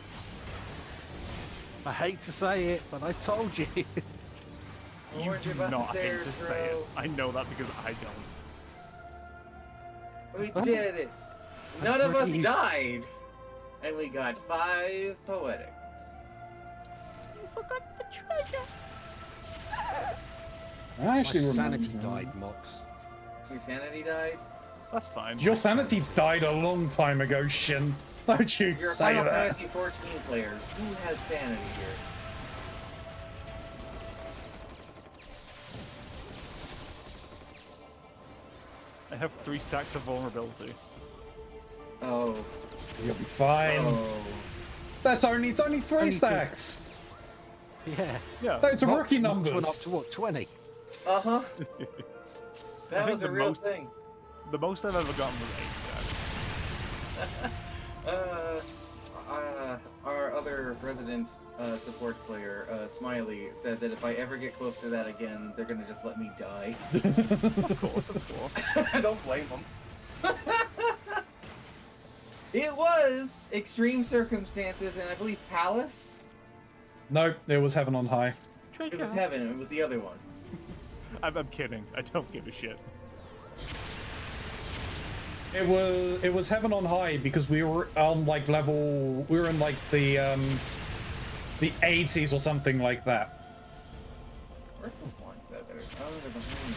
I hate to say it, but I told you.
You
warned you
do
about the
not hate
stairs,
to say it.
bro.
I know that because I don't.
We did it. None of us
Agreed.
died. And we got 5 poetics.
You forgot the treasure.
I actually
My
remember.
sanity died, Mox.
Your sanity died?
That's fine.
Your sanity died a long time ago, Shin. Don't you
You're a
say
Final
that.
Fantasy 14 player. Who has sanity here?
I have 3 stacks of vulnerability.
Oh.
You'll be fine.
Oh.
It's only 3
Only
stacks.
Yeah.
Yeah.
Those are
Mox
rookie
went
numbers.
up to what, 20?
Uh-huh.
I
That
think
was a
the
real
most-
thing.
The most I've ever gotten was 8 stacks.
Our other resident support player, Smiley, said that if I ever get close to that again, they're gonna just let me die.
Of course, of course.
I don't blame them. It was Extreme Circumstances, and I believe Palace.
No, it was Heaven on High.
It was Heaven. It was the other one.
I'm kidding. I don't give a shit.
It was Heaven on High because we were on like level. We were in like the 80s or something like that.
Where's the slimes at there? Oh, they're behind me.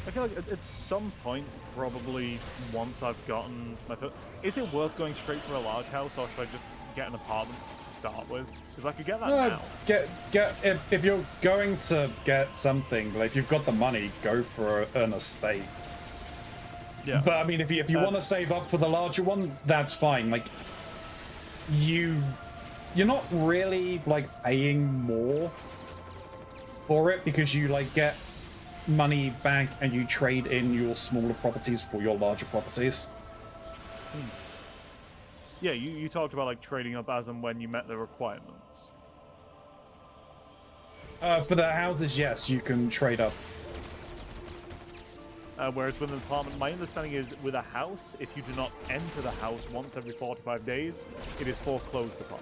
I feel like at some point, probably once I've gotten my foot, is it worth going straight for a large house, or should I just get an apartment to start with? Because I could get that now.
Get if you're going to get something, like if you've got the money, go for an estate.
Yeah.
But I mean, if you want to save up for the larger one, that's fine. Like you're not really like paying more for it because you like get money back and you trade in your smaller properties for your larger properties.
Yeah, you talked about like trading up as and when you met the requirements.
For the houses, yes, you can trade up.
Whereas with an apartment, my understanding is with a house, if you do not enter the house once every 45 days, it is foreclosed upon.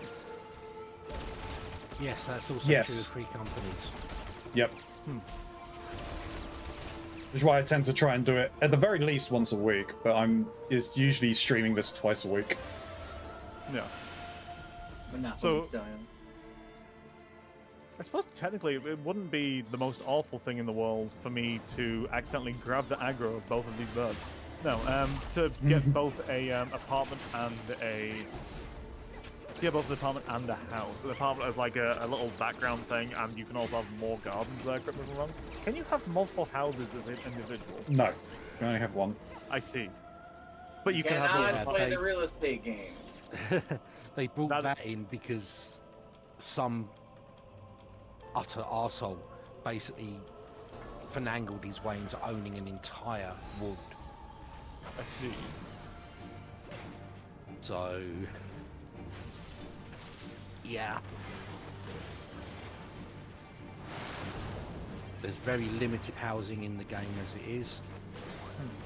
Yes, that's also
Yes.
true of free companies.
Yep. Which is why I tend to try and do it at the very least once a week, but I'm usually streaming this twice a week.
Yeah.
Monopoly
So-
style.
I suppose technically it wouldn't be the most awful thing in the world for me to accidentally grab the aggro of both of these birds. No, to get both a apartment and a both an apartment and a house. The apartment has like a little background thing, and you can also have more gardens there. Correct me if I'm wrong. Can you have multiple houses as an individual?
No, you only have one.
I see. But you can
cannot
have
play
they-
the real estate game.
They brought
That-
that in because some utter arsehole basically finangled his way into owning an entire wood.
I see.
So, yeah. There's very limited housing in the game as it is.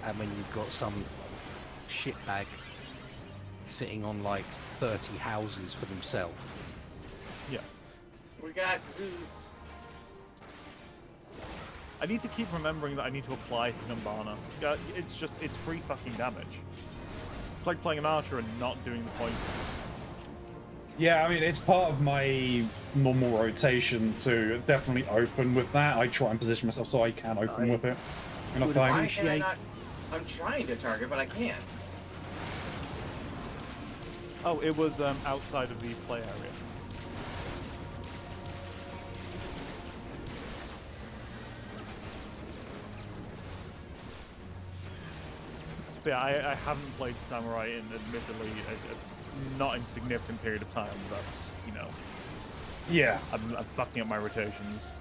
And when you've got some shitbag sitting on like 30 houses for themselves.
Yeah.
We got Zeus.
I need to keep remembering that I need to apply Nambana. It's free fucking damage. It's like playing an archer and not doing the point.
Yeah, I mean, it's part of my normal rotation to definitely open with that. I try and position myself so I can open with it in a
would
fight.
Why can I
Appreciate-
not? I'm trying to target, but I can't.
Oh, it was outside of the play area. So yeah, I haven't played Samurai in admittedly a not insignificant period of time. Thus, you know,
Yeah.
I'm fucking up my rotations.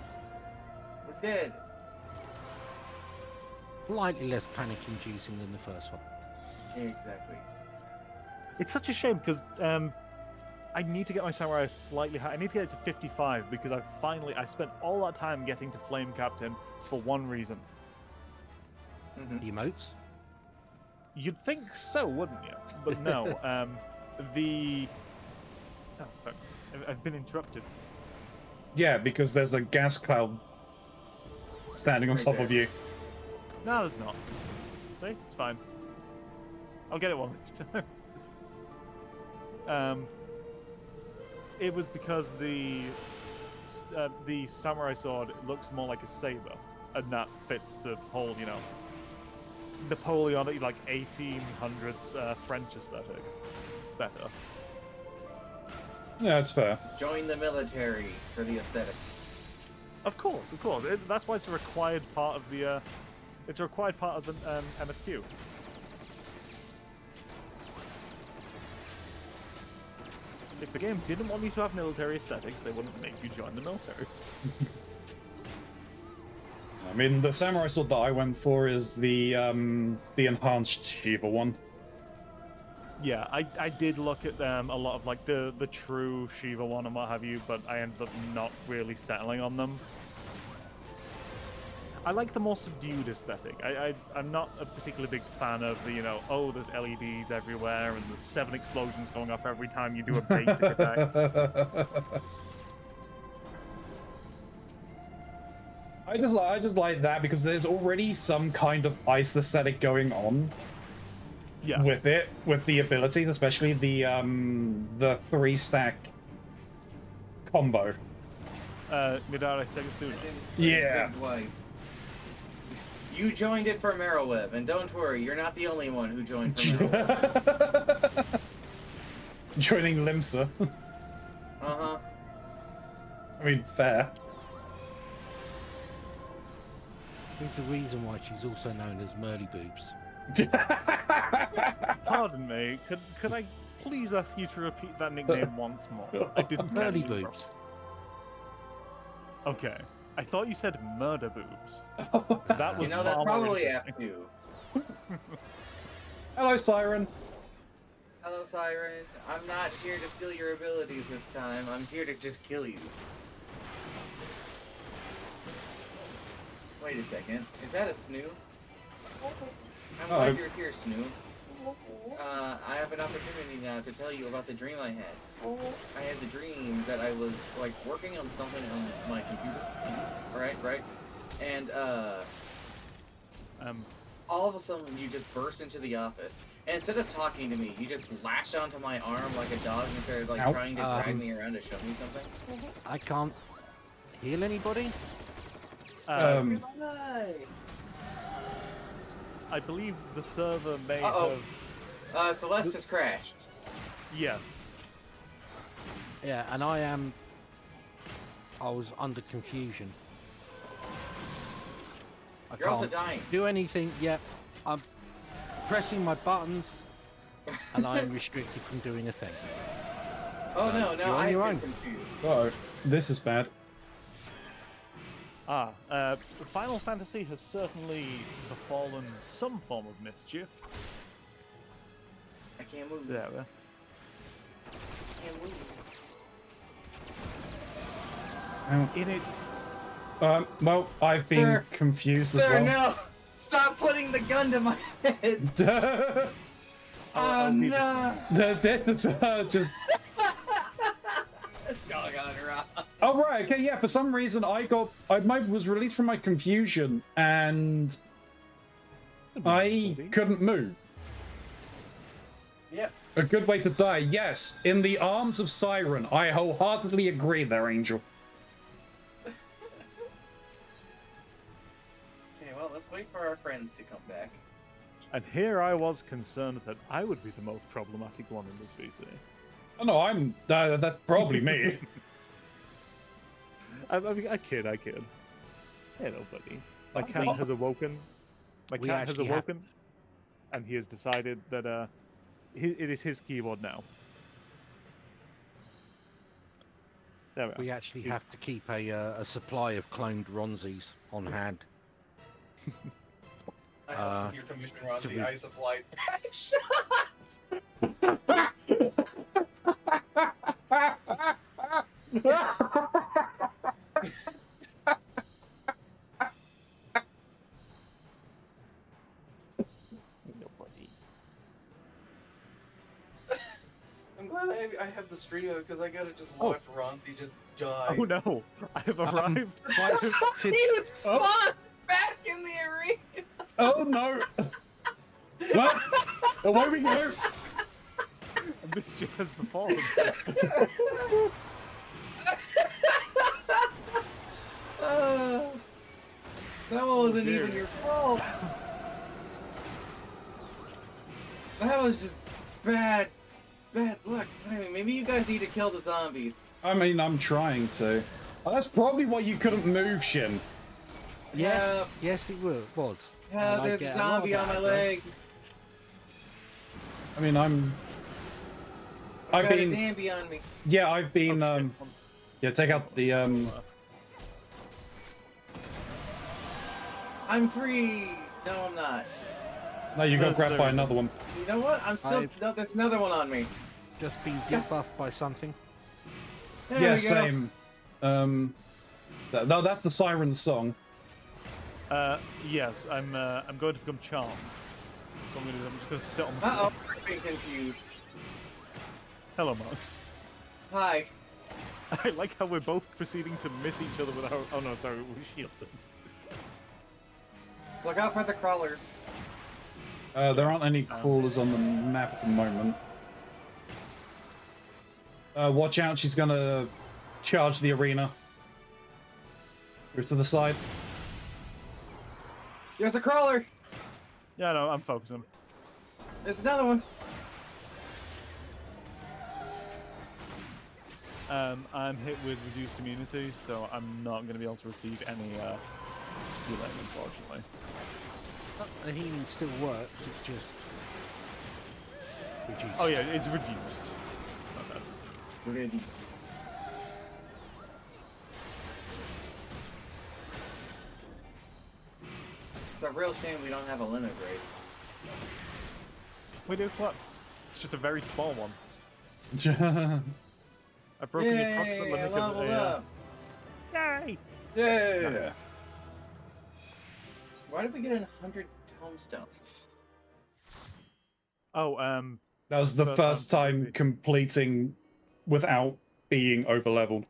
We're dead.
Slightly less panic-inducing than the first one.
Exactly.
It's such a shame because I need to get my Samurai slightly high. I need to get it to 55 because I spent all that time getting to Flame Captain for one reason.
Mm-hmm.
Emotes?
You'd think so, wouldn't you? But no. Oh, fuck. I've been interrupted.
Yeah, because there's a gas cloud standing on
Right
top
there.
of you.
No, there's not. See? It's fine. I'll get it one next time. It was because the samurai sword looks more like a saber, and that fits the whole, you know, Napoleonic, like 1800s French aesthetic better.
Yeah, that's fair.
Join the military for the aesthetic.
Of course. That's why it's a required part of the. It's a required part of the MSQ. If the game didn't want you to have military aesthetics, they wouldn't make you join the military.
I mean, the samurai sword that I went for is the enhanced Shiva one.
Yeah, I did look at a lot of like the true Shiva one and what have you, but I ended up not really settling on them. I like the more subdued aesthetic. I'm not a particularly big fan of the, you know, oh, there's LEDs everywhere and there's 7 explosions going off every time you do a basic attack.
I just like that because there's already some kind of ice aesthetic going on
Yeah.
with it, with the abilities, especially the 3-stack combo.
Midare Segatsuna.
Yeah.
Wife.
You joined it for Marrowweb, and don't worry, you're not the only one who joined for Marrowweb.
Joining Limsa.
Uh-huh.
I mean, fair.
There's a reason why she's also known as Merly Boobs.
Pardon me, could I please ask you to repeat that nickname once more? I didn't catch
Merly
it
Boobs.
properly. Okay. I thought you said murder boobs. That was
that's
far more
probably
interesting.
F2.
Hello, Siren.
Hello, Siren. I'm not here to steal your abilities this time. I'm here to just kill you. Wait a second. Is that a Snoo? I'm glad you're here, Snoo. I have an opportunity now to tell you about the dream I had. I had the dream that I was, like, working on something on my computer. Right? And, all of a sudden, you just burst into the office. And instead of talking to me, you just lashed onto my arm like a dog and started, like, trying to drag me around to show me something.
I can't heal anybody?
I believe the server may
have... Celeste has crashed.
Yes.
Yeah, and I was under confusion.
You're also dying.
Do anything yet. I'm pressing my buttons, and I am restricted from doing a thing.
Oh no,
I'm
confused.
Oh, this is bad.
Final Fantasy has certainly befallen some form of mischief.
I can't move.
There we are.
I can't move.
In its...
well, I've been confused as well.
Sir, no! Stop putting the gun to my head! Oh no!
This is just...
Dog on rock.
Oh, right, okay, yeah, for some reason I was released from my confusion and I couldn't move.
Yep.
A good way to die, yes. In the arms of Siren. I wholeheartedly agree there, Angel.
Okay, well, let's wait for our friends to come back.
And here I was concerned that I would be the most problematic one in this VC.
Oh, no, that's probably me.
I kid. Hello, buddy. My cat has awoken. And he has decided that it is his keyboard now. There we are.
We actually have to keep a supply of cloned Ronzis on hand.
I hope with your permission, Ronzi, I supplied I'm glad I have the stream because I gotta just watch Ronzi just die.
Oh no! I have arrived.
He was spawned back in the arena!
Oh no! What? Away we go!
A mischief has befallen.
That one wasn't even your fault. That was just bad luck timing. Maybe you guys need to kill the zombies.
I mean, I'm trying to. Oh, that's probably why you couldn't move, Shin.
Yes, yes, it was.
Yeah, there's a zombie on my leg.
I mean, I've
got
been.
a zombie on me.
Yeah, I've been. Yeah, take out the
I'm free. No, I'm not.
No, you got grabbed by another one.
You know what? I'm still. No, there's another one on me.
Just been debuffed by something.
There
Yeah,
we go.
same. No, that's the Siren song.
Yes, I'm going to become charmed. So I'm just going to sit on the
Uh-oh, I'm being confused.
Hello, Max.
Hi.
I like how we're both proceeding to miss each other with our... Oh no, sorry, we shielded.
Look out for the crawlers.
There aren't any crawlers on the map at the moment. Watch out, she's gonna charge the arena. Go to the side.
There's a crawler.
Yeah, no, I'm focusing.
There's another one.
I'm hit with reduced immunity, so I'm not going to be able to receive any healing, unfortunately.
The healing still works, it's just reduced.
Oh yeah, it's reduced. Not bad.
Ready. It's a real shame we don't have a limit break.
We do what? It's just a very small one.
Yay!
I've broken the approximate
Yay! I
limit
leveled up.
Yay!
Yeah.
Why did we get 100 tombstones?
Oh,
That was the first time completing without being overleveled.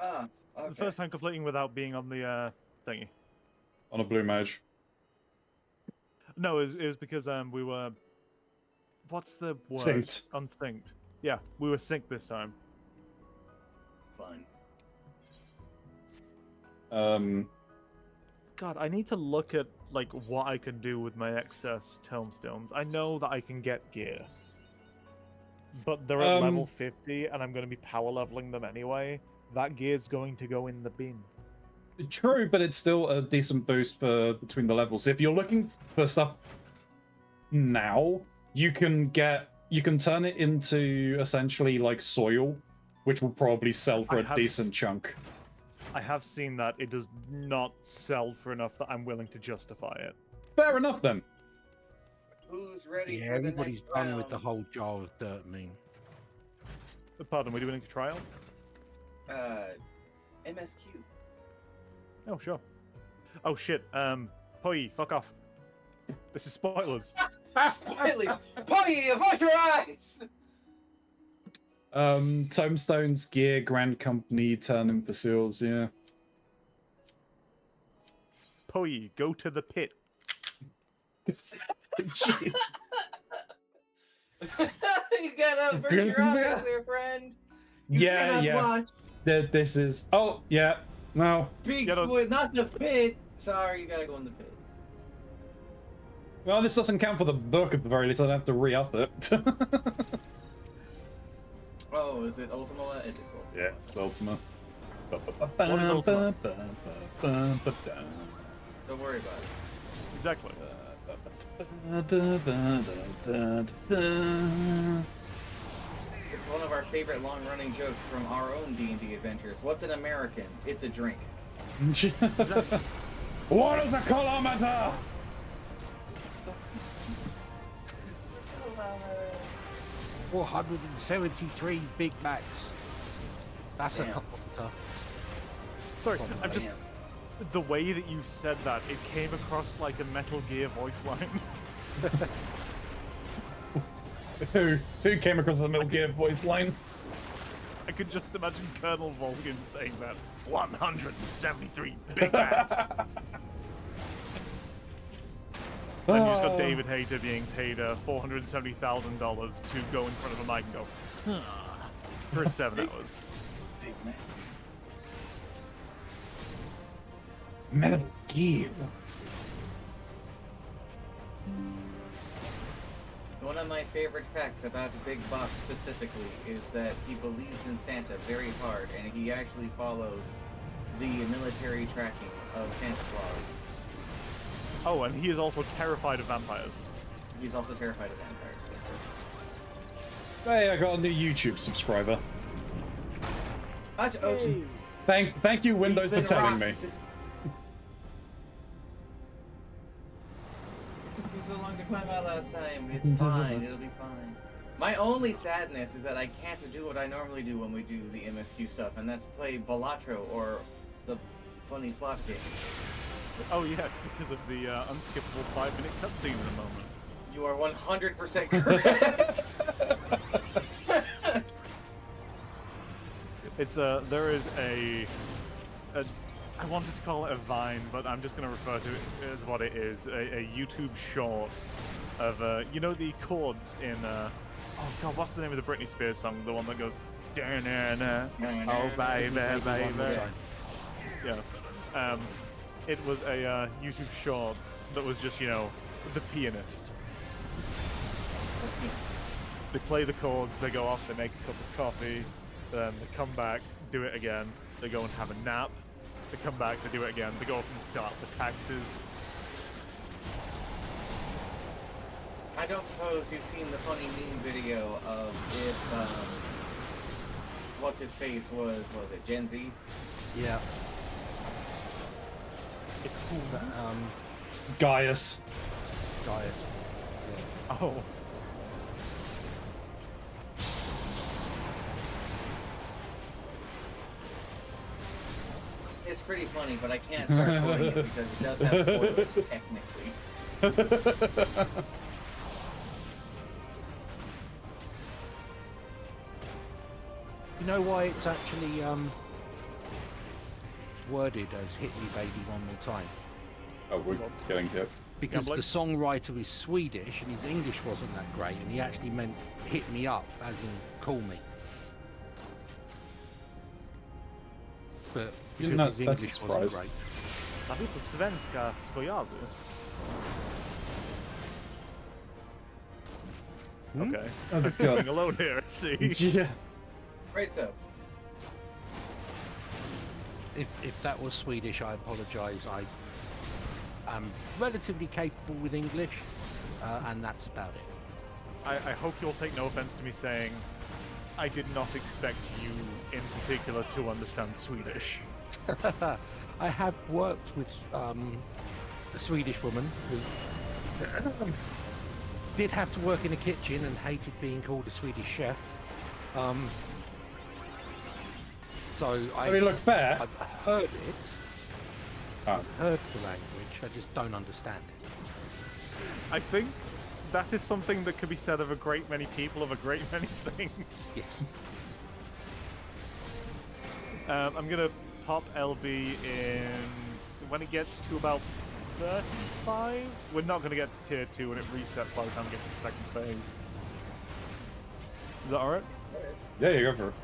Ah, okay.
the first time completing without being on the thingy.
On a blue mage.
No, it was because we were. What's the word?
Synced.
Unsynced. Yeah, we were synced this time.
Fun.
God, I need to look at like what I can do with my excess tombstones. I know that I can get gear, but they're at level 50, and I'm going to be power leveling them anyway. That gear's going to go in the bin.
True, but it's still a decent boost for between the levels. If you're looking for stuff now, you can turn it into essentially like soil, which will probably sell for a decent chunk.
I have seen that it does not sell for enough that I'm willing to justify it.
Fair enough then.
Who's ready
Yeah,
for the
everybody's
next
done
round?
with the whole jar of dirt meme.
Pardon, we're doing a trial?
MSQ.
Oh, sure. Oh, shit. Poi, fuck off. This is spoilers.
Spoilers! Pony, avoid your eyes!
Tombstones, gear, Grand Company, turning for seals, yeah.
Poi, go to the pit.
Jeez.
You gotta avert your eyes there, friend. You cannot watch.
This is. Oh, yeah. No.
Big spoil, not the pit. Sorry, you gotta go in the pit.
Well, this doesn't count for the book at the very least. I'd have to re-up it.
Oh, is it Ultima? It is Ultima.
Yeah, it's Ultima.
What is Ultima?
Don't worry about it.
Exactly.
It's one of our favorite long-running jokes from our own D&D adventures. What's an American? It's a drink.
What is a kilometer?
473 Big Macs. That's a
Damn.
kilometer.
Sorry, I'm just... The way that you said that, it came across like a Metal Gear voice line.
Who came across the Metal Gear voice line?
I could just imagine Colonel Volgin saying that. 173 Big Macs! And you just got David Hayter being paid $470,000 to go in front of a mic and go, for 7 hours.
Big man.
Metal Gear.
One of my favorite facts about Big Boss specifically is that he believes in Santa very hard, and he actually follows the military tracking of Santa Claus.
Oh, and he is also terrified of vampires.
He's also terrified of vampires.
Hey, I got a new YouTube subscriber. Thank you, Windows, for telling me.
It took me so long to climb out last time. It's fine. It'll be fine. My only sadness is that I can't do what I normally do when we do the MSQ stuff, and that's play Balatro or the funny slot game.
Oh yes, because of the unskippable 5-minute cutscene in a moment.
You are 100% correct.
It's there is a I wanted to call it a Vine, but I'm just going to refer to it as what it is, a YouTube short of you know the chords in oh god, what's the name of the Britney Spears song, the one that goes da-na-na, oh baby baby. Yeah. It was a YouTube short that was just, you know, the pianist. They play the chords, they go off, they make a cup of coffee, then they come back, do it again, they go and have a nap, they come back, they do it again, they go off and fill out the taxes.
I don't suppose you've seen the funny meme video of if, what's his face was it Gen Z?
Yeah.
It's cool.
Gaius.
Gaius.
Oh.
It's pretty funny, but I can't start quoting it because it does have spoilers, technically.
You know why it's actually worded as "Hit Me Baby One More Time"?
Oh, we're getting hit.
Because
Gambling?
the songwriter is Swedish and his English wasn't that great, and he actually meant "hit me up" as in "call me." But because
No,
his
that's a
English
surprise.
wasn't great.
Har vi på svenska skojar du? Okay.
Oh,
I'm
God.
sitting alone here, see?
Yeah.
Right, so.
If that was Swedish, I apologise. I am relatively capable with English, and that's about it.
I hope you'll take no offense to me saying I did not expect you in particular to understand Swedish.
I have worked with a Swedish woman who did have to work in a kitchen and hated being called a Swedish chef. So
I mean, look, fair.
I've heard it.
Oh.
I've heard the language. I just don't understand it.
I think that is something that could be said of a great many people of a great many things.
Yes.
I'm gonna pop LB in when it gets to about 35. We're not gonna get to tier 2 when it resets by the time we get to the second phase. Is that alright?
Yeah, you go for it.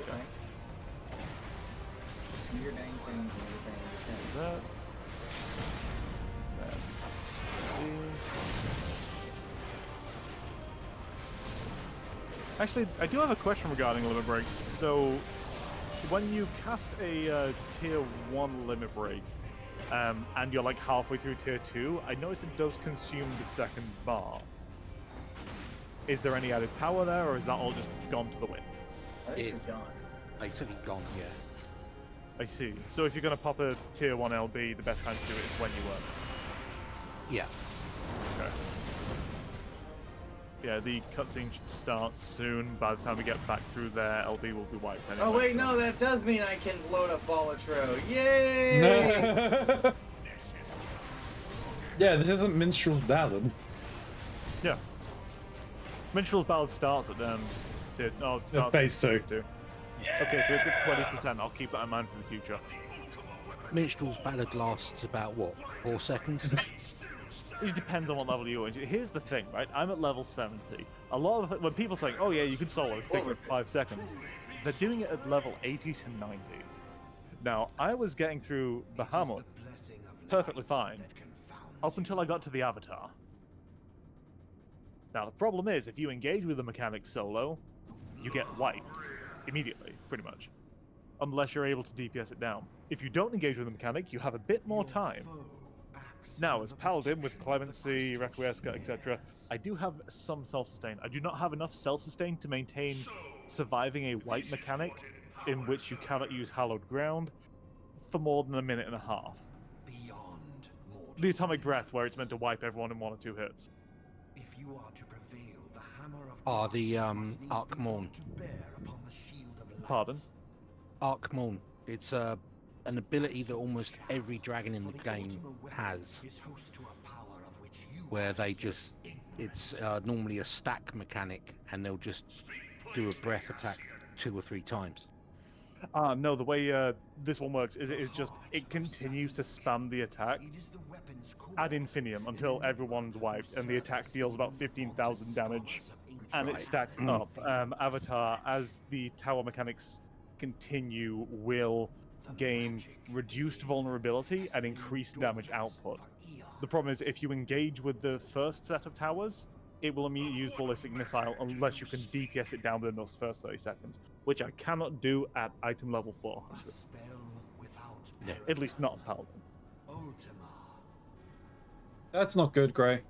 Okay.
Your dang thing, your thing.
That. Actually, I do have a question regarding limit breaks. So, when you cast a tier 1 limit break, and you're like halfway through tier 2, I noticed it does consume the second bar. Is there any added power there, or is that all just gone to the wind?
I think
It's
it's gone.
basically gone, yeah.
I see. So if you're going to pop a tier 1 LB, the best time to do it is when you work.
Yeah.
Okay. Yeah, the cutscene should start soon. By the time we get back through there, LB will be wiped anyway.
Oh wait, no, that does mean I can load up Bolitro. Yay!
Yeah, this isn't Minstrel's Ballad.
Yeah. Minstrel's Ballad starts at tier... Oh, it starts
phase
at
2.
Okay, so it's at 20%. I'll keep that in mind for the future.
Minstrel's Ballad lasts about, what, 4 seconds?
It depends on what level you're in. Here's the thing, right? I'm at level 70. A lot of when people say, "Oh yeah, you can solo this, takes like 5 seconds," they're doing it at level 80 to 90. Now, I was getting through Bahamut perfectly fine up until I got to the Avatar. Now, the problem is, if you engage with the mechanic solo, you get wiped immediately, pretty much, unless you're able to DPS it down. If you don't engage with the mechanic, you have a bit more time. Now, as Paladin with Clemency, Requiescat, etc., I do have some self-sustain. I do not have enough self-sustain to maintain surviving a wipe mechanic in which you cannot use Hallowed Ground for more than a minute and a half. The Atomic Breath, where it's meant to wipe everyone in 1 or 2 hits.
The Arc Morn.
Pardon?
Arc Morn. It's an ability that almost every dragon in the game has, where they just, it's normally a stack mechanic, and they'll just do a breath attack 2 or 3 times.
No, the way this one works is it continues to spam the attack ad infinitum until everyone's wiped, and the attack deals about 15,000 damage, and it stacks up. Avatar, as the tower mechanics continue, will gain reduced vulnerability and increased damage output. The problem is, if you engage with the first set of towers, it will immediately use ballistic missile unless you can DPS it down within those first 30 seconds, which I cannot do at item level 400. Yeah, at least not Paladin.
That's not good, Gray.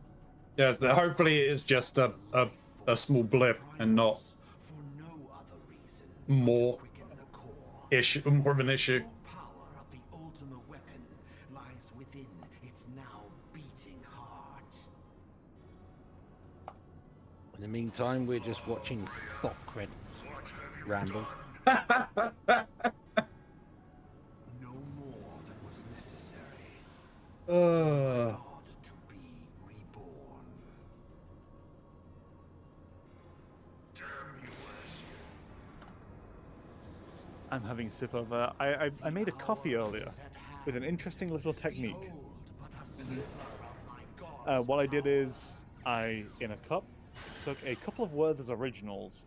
Yeah, hopefully it's just a small blip and not more of an issue.
In the meantime, we're just watching Thokred ramble.
No more than was necessary. God to be reborn.
I'm having a sip of. I made a coffee earlier with an interesting little technique. What I did is in a cup, took a couple of Werther's Originals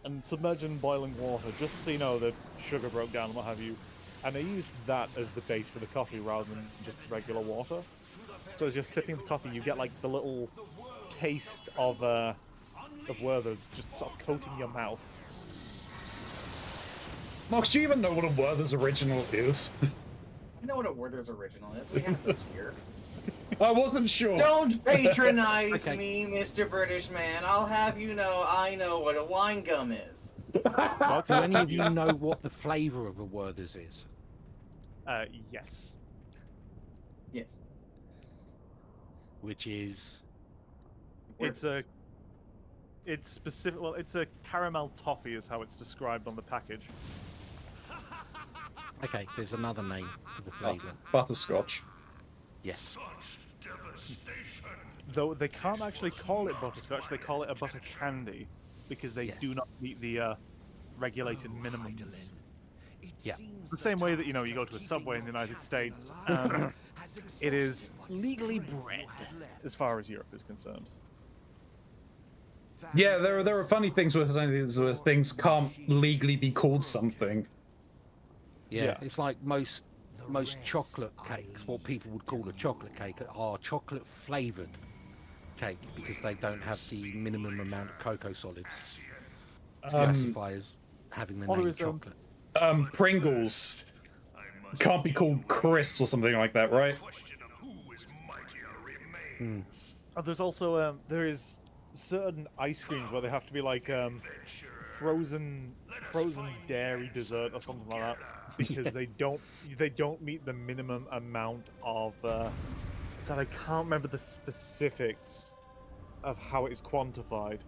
and submerged in boiling water, just so you know that sugar broke down and what have you. And I used that as the base for the coffee rather than just regular water. So as you're sipping the coffee, you get like the little taste of Werther's just sort of coating your mouth.
Mox, do you even know what a Werther's Original is?
I know what a Werther's Original is. We have those here.
I wasn't sure.
Don't patronize me, Mr. British man. I'll have you know I know what a wine gum is.
Do any of you know what the flavour of a Werther's is?
Yes.
Yes.
Which is?
It's specific. Well, it's a caramel toffee, is how it's described on the package.
Okay, there's another name for the flavour.
Butterscotch.
Yes.
Though they can't actually call it butterscotch, they call it a butter candy because they do not meet the regulated minimums.
Yeah.
The same way that, you know, you go to a Subway in the United States, it is legally bred as far as Europe is concerned.
Yeah, there are funny things where things can't legally be called something.
Yeah, it's like most chocolate cakes, what people would call a chocolate cake, are chocolate flavoured cake because they don't have the minimum amount of cocoa solids to classify as having the name chocolate.
Pringles can't be called crisps or something like that, right?
Oh, there's also there is certain ice creams where they have to be like frozen dairy dessert or something like that because they don't meet the minimum amount of God, I can't remember the specifics of how it is quantified.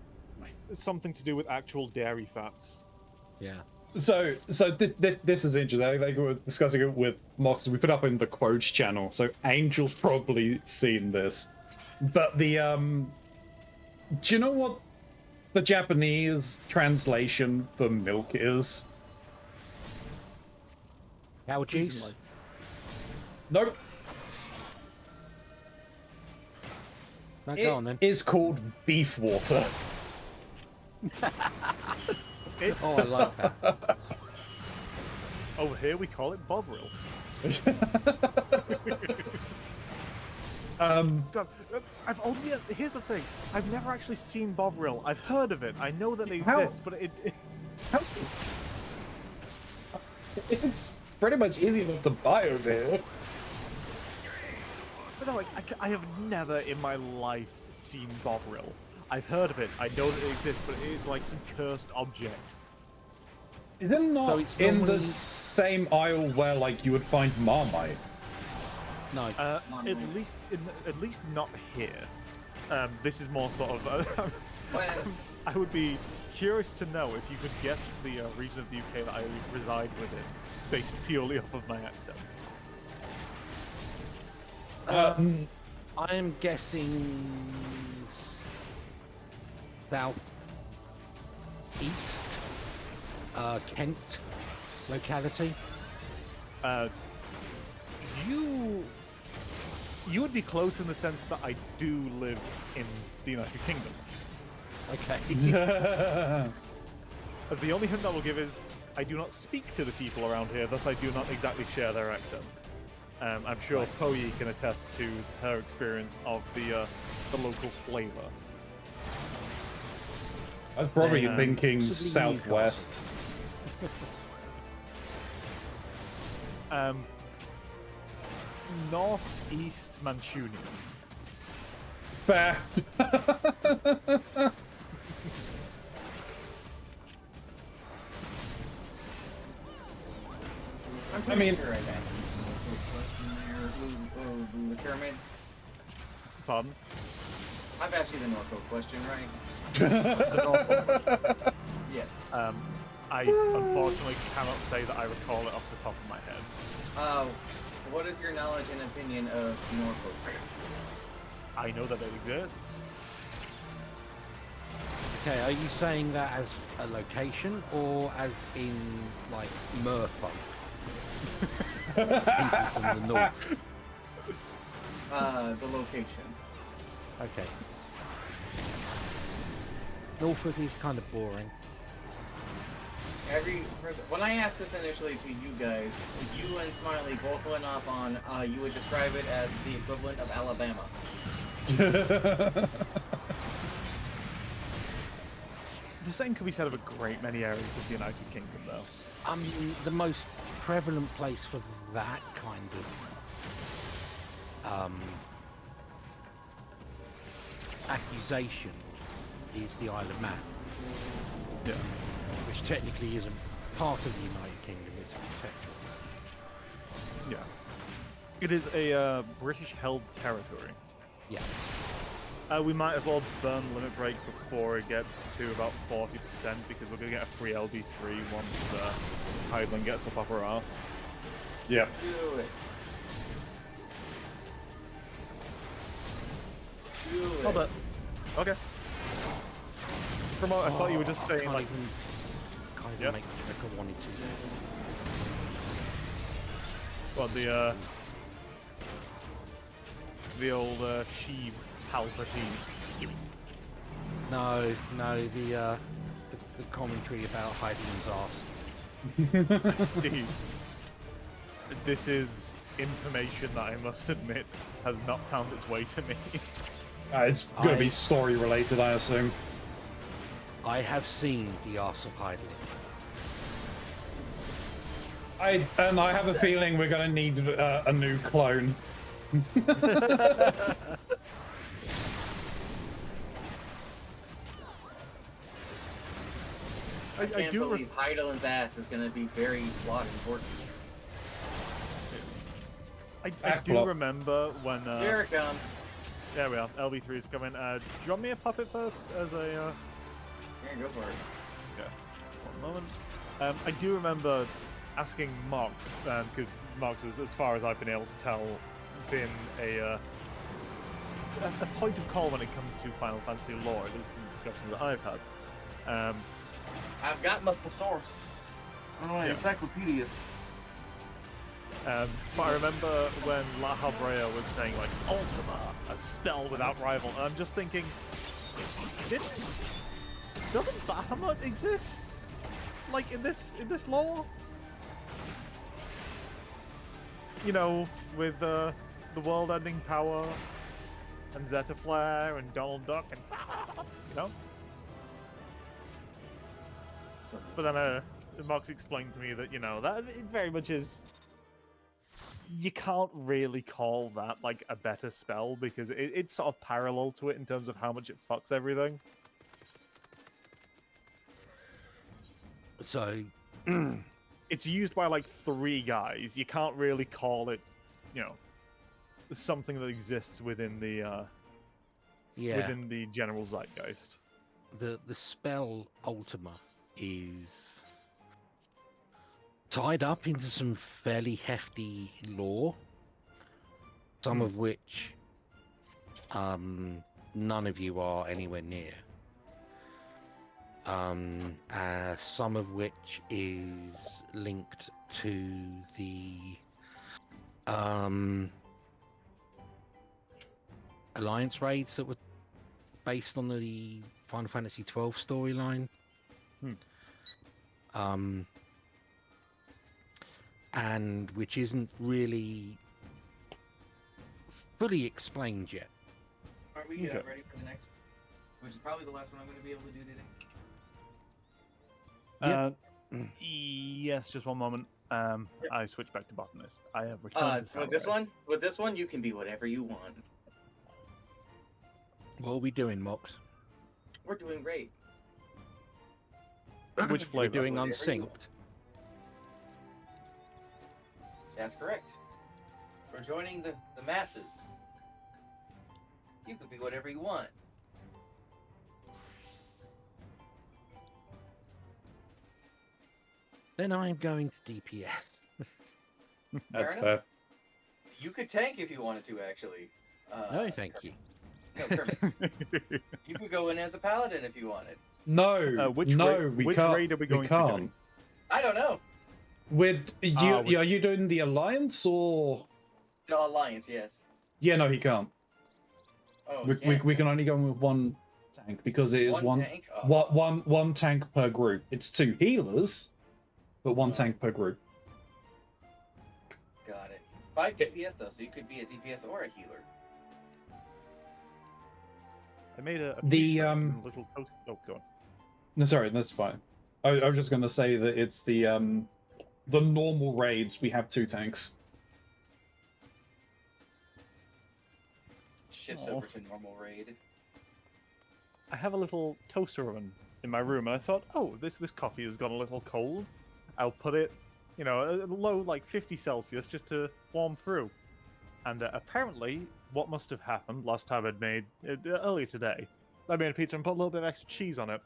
It's something to do with actual dairy fats.
Yeah.
So this is interesting. They were discussing it with Mox. We put up in the Quotes channel, so Angel's probably seen this. But the do you know what the Japanese translation for milk is?
Cow juice?
Nope.
No, go on then.
It is called beef water.
Oh, I like that.
Over here we call it Bovril. God, I've only here's the thing. I've never actually seen Bovril. I've heard of it. I know that they exist, but
It's pretty much easy enough to buy over here.
But no, I have never in my life seen Bovril. I've heard of it. I know that it exists, but it is like some cursed object.
Is it not
it's
in
normally
the same aisle where like you would find Marmite?
No.
At least not here. This is more sort of. I would be curious to know if you could guess the region of the UK that I reside within, based purely off of my accent.
I am guessing south east, Kent locality.
You would be close in the sense that I do live in the United Kingdom.
Okay.
The only hint I will give is I do not speak to the people around here, thus I do not exactly share their accent. I'm sure Poyi can attest to her experience of the local flavor.
I was probably thinking southwest.
Northeast Manchunian.
Fair.
I mean, sure the pyramid.
Pardon?
I've asked you the Norfolk question, right? Yes.
I unfortunately cannot say that I recall it off the top of my head.
What is your knowledge and opinion of Norfolk?
I know that it exists.
Okay, are you saying that as a location or as in like Merfolk? People from the north.
The location.
Okay. Norfolk is kind of boring.
When I asked this initially to you guys, you and Smiley both went off on you would describe it as the equivalent of Alabama.
The same could be said of a great many areas of the United Kingdom, though.
I mean, the most prevalent place for that kind of accusation is the Isle of Man.
Yeah.
Which technically isn't part of the United Kingdom, it's a protectorate.
Yeah. It is a British-held territory.
Yeah.
We might as well burn Limit Break before it gets to about 40%, because we're going to get a free LB3 once Heidland gets up our arse.
Yep.
Do it. Do it.
Oh, but... Okay. From what I thought you were just saying, like...
Can't even
Yeah.
make the trick I wanted to
Well,
there.
the old Sheev Palpatine.
No, the commentary about Heidland's arse.
I see. This is information that I must admit has not found its way to me.
It's gonna be story related, I assume.
I have seen the arse of Heidland.
I have a feeling we're gonna need a new clone.
I can't believe Heideland's ass is going to be very plot important.
I do remember when...
Here it comes.
There we are. LB3 is coming. Do you want me a puppet first as a...
Here, go for it.
Yeah. One moment. I do remember asking Mox, because Mox is, as far as I've been able to tell, been a point of call when it comes to Final Fantasy lore, at least in the discussions that I've had.
I've got my thesaurus.
I don't know, encyclopedia.
But I remember when La Habrea was saying, like, Ultima, a spell without rival, and I'm just thinking, doesn't Bahamut exist? Like, in this lore? You know, with the world-ending power, and Zeta Flare, and Donald Duck, and you know? But then Mox explained to me that, you know, that it very much is... You can't really call that, like, a better spell, because it's sort of parallel to it in terms of how much it fucks everything.
So...
It's used by, like, 3 guys. You can't really call it, you know, something that exists within the, within the general zeitgeist.
The spell Ultima is tied up into some fairly hefty lore, some of which none of you are anywhere near. Some of which is linked to the Alliance raids that were based on the Final Fantasy XII storyline. And which isn't really fully explained yet.
Are we ready for the next one? Which is probably the last one I'm going to be able to do today.
Yes, just one moment. I switched back to botanist. I have returned to
with this one, you can be whatever you want.
What are we doing, Mox?
We're doing great.
Which flavor?
We're doing unsynced.
That's correct. We're joining the masses. You could be whatever you want.
Then I'm going to DPS.
That's
Fair
fair.
enough. You could tank if you wanted to, actually.
No, thank you.
No, Kermit. You could go in as a paladin if you wanted.
No,
Which
we can't.
raid are we going
we
to be
can't.
doing?
I don't know.
With you,
with-
are you doing the alliance or?
The Alliance, yes.
Yeah, no, he can't.
Oh,
We can only go with one tank because it is one
tank? Oh.
one tank per group. It's 2 healers, but one tank per group.
Got it. 5 DPS though, so you could be a DPS or a healer.
I made a
The,
little toast. Oh, go on.
No, sorry, that's fine. I was just gonna say that it's the normal raids. We have 2 tanks.
Shifts
Aw.
over to normal raid.
I have a little toaster oven in my room, and I thought, oh, this coffee has gone a little cold. I'll put it, you know, low, like 50 Celsius, just to warm through. And apparently, what must have happened last time I'd made earlier today, I made a pizza and put a little bit of extra cheese on it.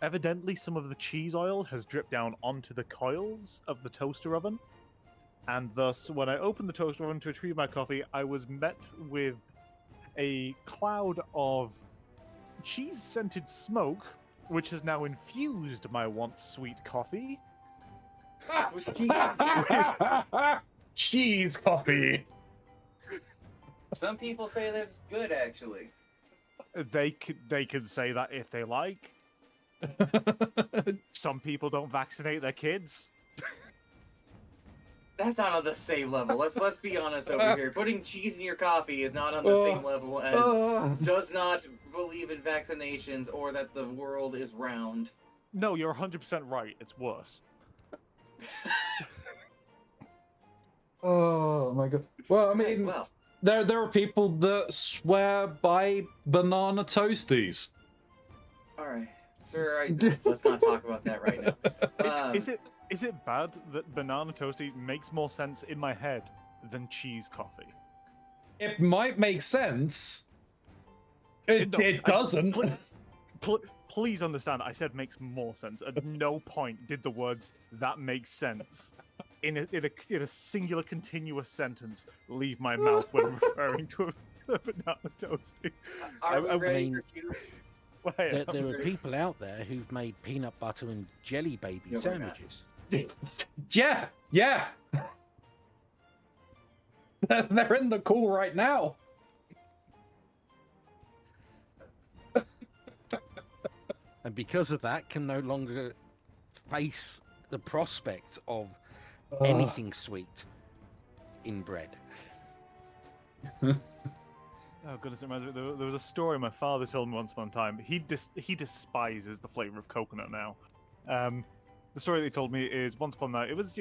Evidently, some of the cheese oil has dripped down onto the coils of the toaster oven, and thus, when I opened the toaster oven to retrieve my coffee, I was met with a cloud of cheese-scented smoke, which has now infused my once sweet coffee.
Ah, with cheese.
Cheese coffee.
Some people say that's good, actually.
They could say that if they like. Some people don't vaccinate their kids.
That's not on the same level. Let's be honest over here. Putting cheese in your coffee is not on the same level as does not believe in vaccinations or that the world is round.
No, you're 100% right. It's worse.
Oh my god. Well, I mean,
Well,
there are people that swear by banana toasties.
all right, sir. Let's not talk about that right now.
Is it bad that banana toasty makes more sense in my head than cheese coffee?
It might make sense. It doesn't.
Please understand, I said makes more sense. At no point did the words "that makes sense" in a singular continuous sentence leave my mouth when referring to a banana toasty.
Are we ready
mean,
for Q?
There are people out there who've made peanut butter and jelly baby
No, we're not.
sandwiches.
Yeah. They're in the call right now.
And because of that, can no longer face the prospect of anything sweet in bread.
Oh goodness, it reminds me. There was a story my father told me once upon a time. He despises the flavor of coconut now. The story that he told me is once upon a night. It was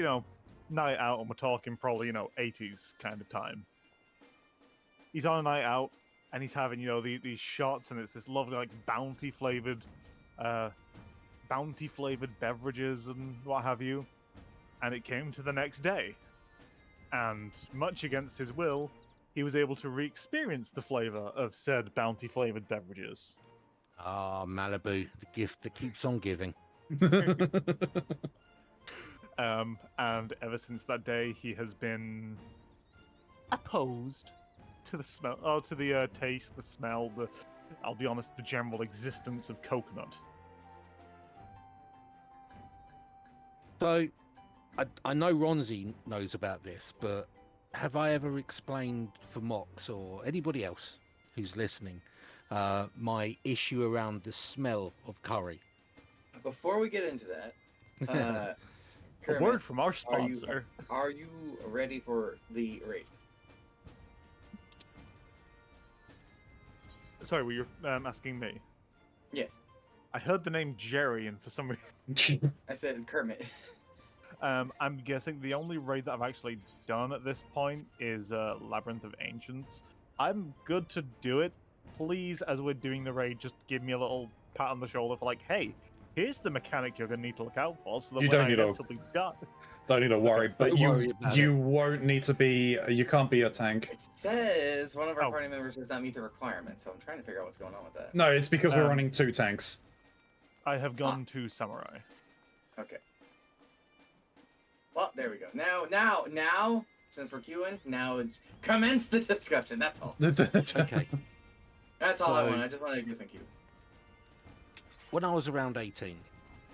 night out, and we're talking probably 80s kind of time. He's on a night out, and he's having these shots, and it's this lovely like bounty flavored beverages and what have you. And it came to the next day, and much against his will, he was able to re-experience the flavor of said bounty-flavored beverages.
Ah, Malibu, the gift that keeps on giving.
And ever since that day, he has been opposed to the smell, to the taste, the smell, I'll be honest, the general existence of coconut.
So, I know Ronzi knows about this, but have I ever explained for Mox or anybody else who's listening my issue around the smell of curry?
Before we get into that,
A
Kermit,
word from our sponsor.
Are you ready for the raid?
Sorry, were you asking me?
Yes.
I heard the name Jerry, and for some reason,
I said Kermit.
I'm guessing the only raid that I've actually done at this point is Labyrinth of Ancients. I'm good to do it. Please, as we're doing the raid, just give me a little pat on the shoulder for like, hey, here's the mechanic you're gonna need to look out for, so that
You
when
don't
I
need to-
inevitably die.
Don't need to worry, but
Don't worry about
you won't need to be. You can't be a tank.
It says one of our
Oh.
party members does not meet the requirement, so I'm trying to figure out what's going on with that.
No, it's because we're running 2 tanks.
I have gone to Samurai.
Okay. there we go. Now, since we're queuing, now commence the discussion. That's all.
Okay.
That's all I
So-
want. I just want to get some queue.
When I was around 18,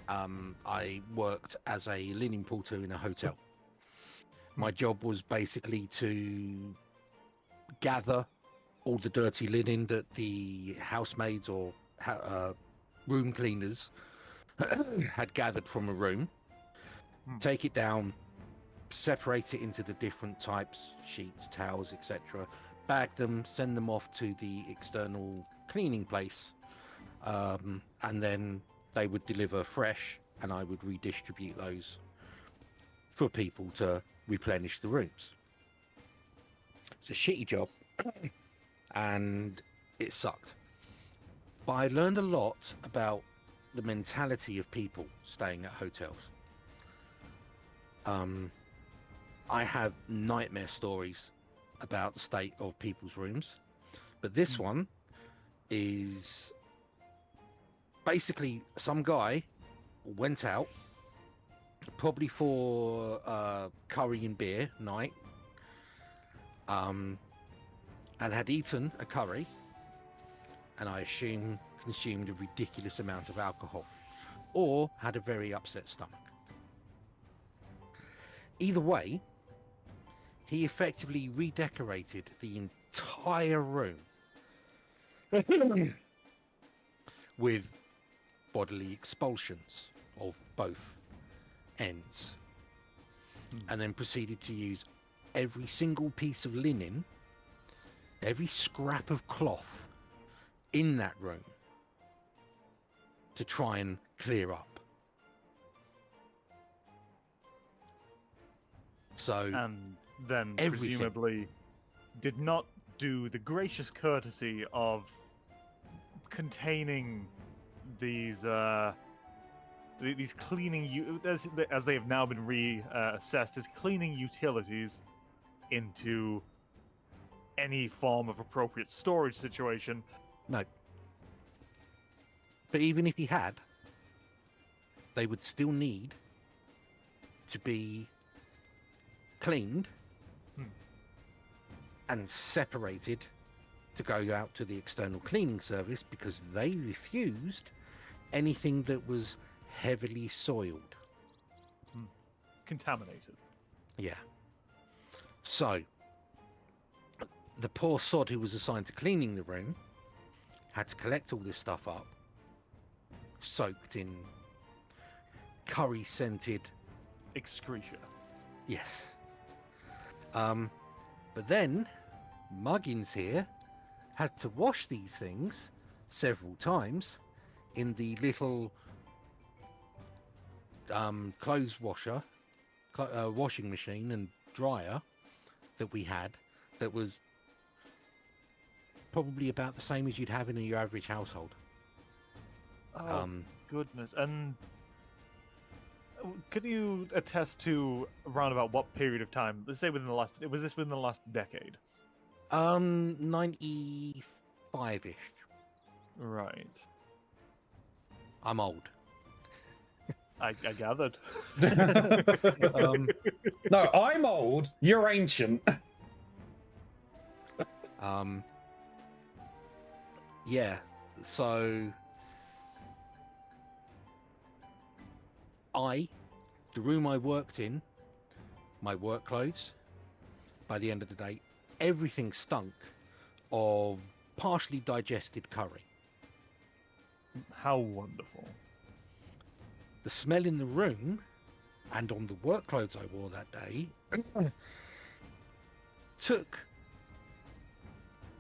I worked as a linen porter in a hotel. My job was basically to gather all the dirty linen that the housemaids or room cleaners had gathered from a room, take it down, separate it into the different types, sheets, towels, etc., bag them, send them off to the external cleaning place, and then they would deliver fresh, and I would redistribute those for people to replenish the rooms. It's a shitty job, and it sucked. But I learned a lot about the mentality of people staying at hotels. I have nightmare stories about the state of people's rooms, but this one is basically some guy went out, probably for curry and beer night, and had eaten a curry, and I assume consumed a ridiculous amount of alcohol, or had a very upset stomach. Either way, he effectively redecorated the entire room with bodily expulsions of both ends, and then proceeded to use every single piece of linen, every scrap of cloth in that room to try and clear up. So,
And then
everything.
presumably did not do the gracious courtesy of containing these cleaning as they have now been reassessed as cleaning utilities into any form of appropriate storage situation.
no. But even if he had, they would still need to be cleaned and separated to go out to the external cleaning service, because they refused anything that was heavily soiled.
Contaminated.
Yeah. So, the poor sod who was assigned to cleaning the room had to collect all this stuff up, soaked in curry-scented...
Excretia.
Yes. But then, Muggins here had to wash these things several times in the little clothes washer, washing machine and dryer that we had, that was probably about the same as you'd have in your average household.
Oh, goodness. And could you attest to around about what period of time? Let's say within the last... Was this within the last decade?
95-ish.
Right.
I'm old.
I gathered.
No, I'm old. You're ancient.
Yeah, so the room I worked in, my work clothes, by the end of the day, everything stunk of partially digested curry.
How wonderful.
The smell in the room and on the work clothes I wore that day took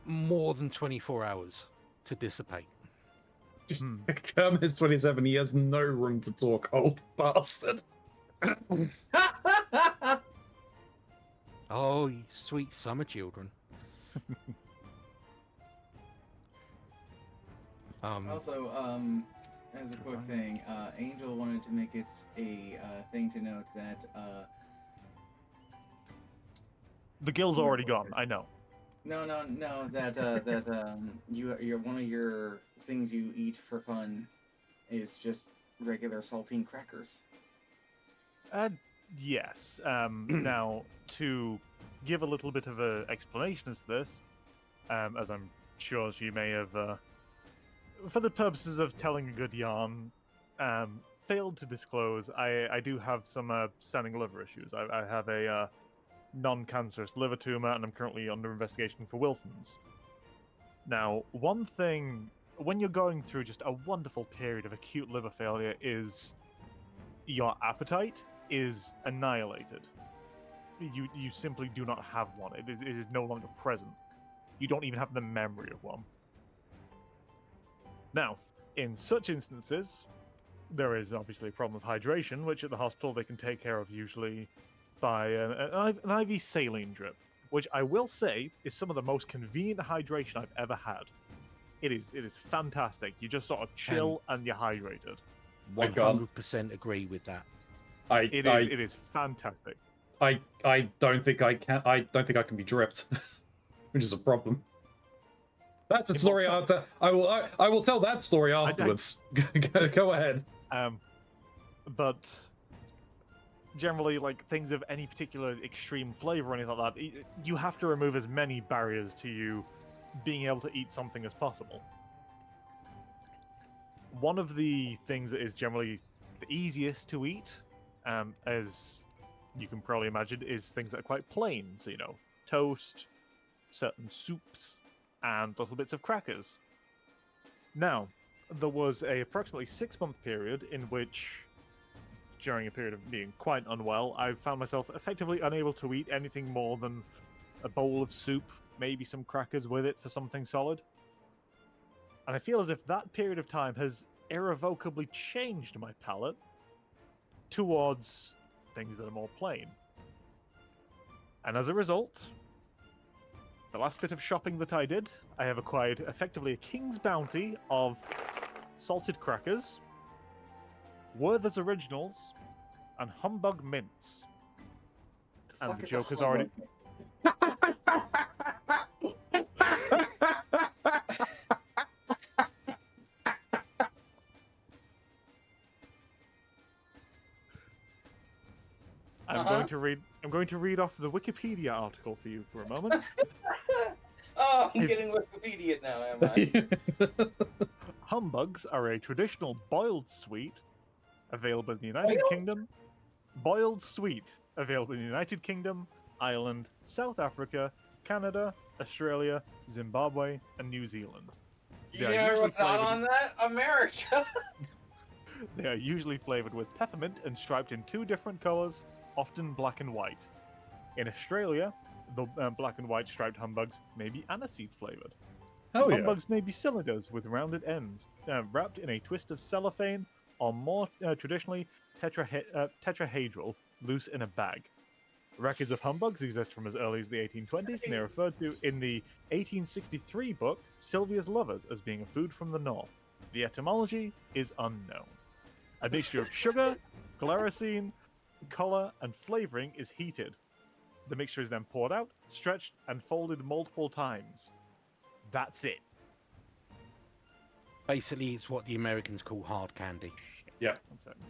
more than 24 hours to dissipate.
Kerm is 27. He has no room to talk, old bastard.
Oh, you sweet summer children.
Also, as a quick thing, Angel wanted to make it a thing to note that
The gill's already gone, I know.
no, that you're one of your things you eat for fun is just regular saltine crackers.
Yes. Now, to give a little bit of an explanation as to this, as I'm sure you may have, for the purposes of telling a good yarn, failed to disclose, I do have some standing liver issues. I have a non-cancerous liver tumor, and I'm currently under investigation for Wilson's. Now, one thing, when you're going through just a wonderful period of acute liver failure, is your appetite is annihilated. You simply do not have one. It is no longer present. You don't even have the memory of one. Now, in such instances, there is obviously a problem of hydration, which at the hospital they can take care of usually by an IV saline drip, which I will say is some of the most convenient hydration I've ever had. It is fantastic. You just sort of chill and you're hydrated.
100% agree with that.
It is fantastic.
I don't think I can. I don't think I can be dripped, which is a problem. That's a story. I will tell that story afterwards. Go ahead.
But generally, like things of any particular extreme flavor or anything like that, you have to remove as many barriers to you being able to eat something as possible. One of the things that is generally the easiest to eat, as you can probably imagine, is things that are quite plain. So, you know, toast, certain soups, and little bits of crackers. Now, there was a approximately 6-month period in which, during a period of being quite unwell, I found myself effectively unable to eat anything more than a bowl of soup, maybe some crackers with it for something solid. And I feel as if that period of time has irrevocably changed my palate towards things that are more plain. And as a result, the last bit of shopping that I did, I have acquired effectively a king's bounty of salted crackers, Werther's Originals, and Humbug Mints. And the joke is already... I'm going to read off the Wikipedia article for you for a moment.
Oh, I'm getting Wikipedia now, am I?
Humbugs are a traditional boiled sweet available in the United Kingdom. Boiled sweet available in the United Kingdom, Ireland, South Africa, Canada, Australia, Zimbabwe, and New Zealand.
You never was not on that? America!
They are usually flavored with peppermint and striped in 2 different colors, often black and white. In Australia, the black and white striped humbugs may be aniseed flavored. Humbugs may be cylinders with rounded ends, wrapped in a twist of cellophane, or more traditionally tetrahedral, loose in a bag. Records of humbugs exist from as early as the 1820s, and they are referred to in the 1863 book Sylvia's Lovers as being a food from the north. The etymology is unknown. A mixture of sugar, glycine, color, and flavoring is heated. The mixture is then poured out, stretched, and folded multiple times. That's it.
Basically, it's what the Americans call hard candy.
Yeah.
One second.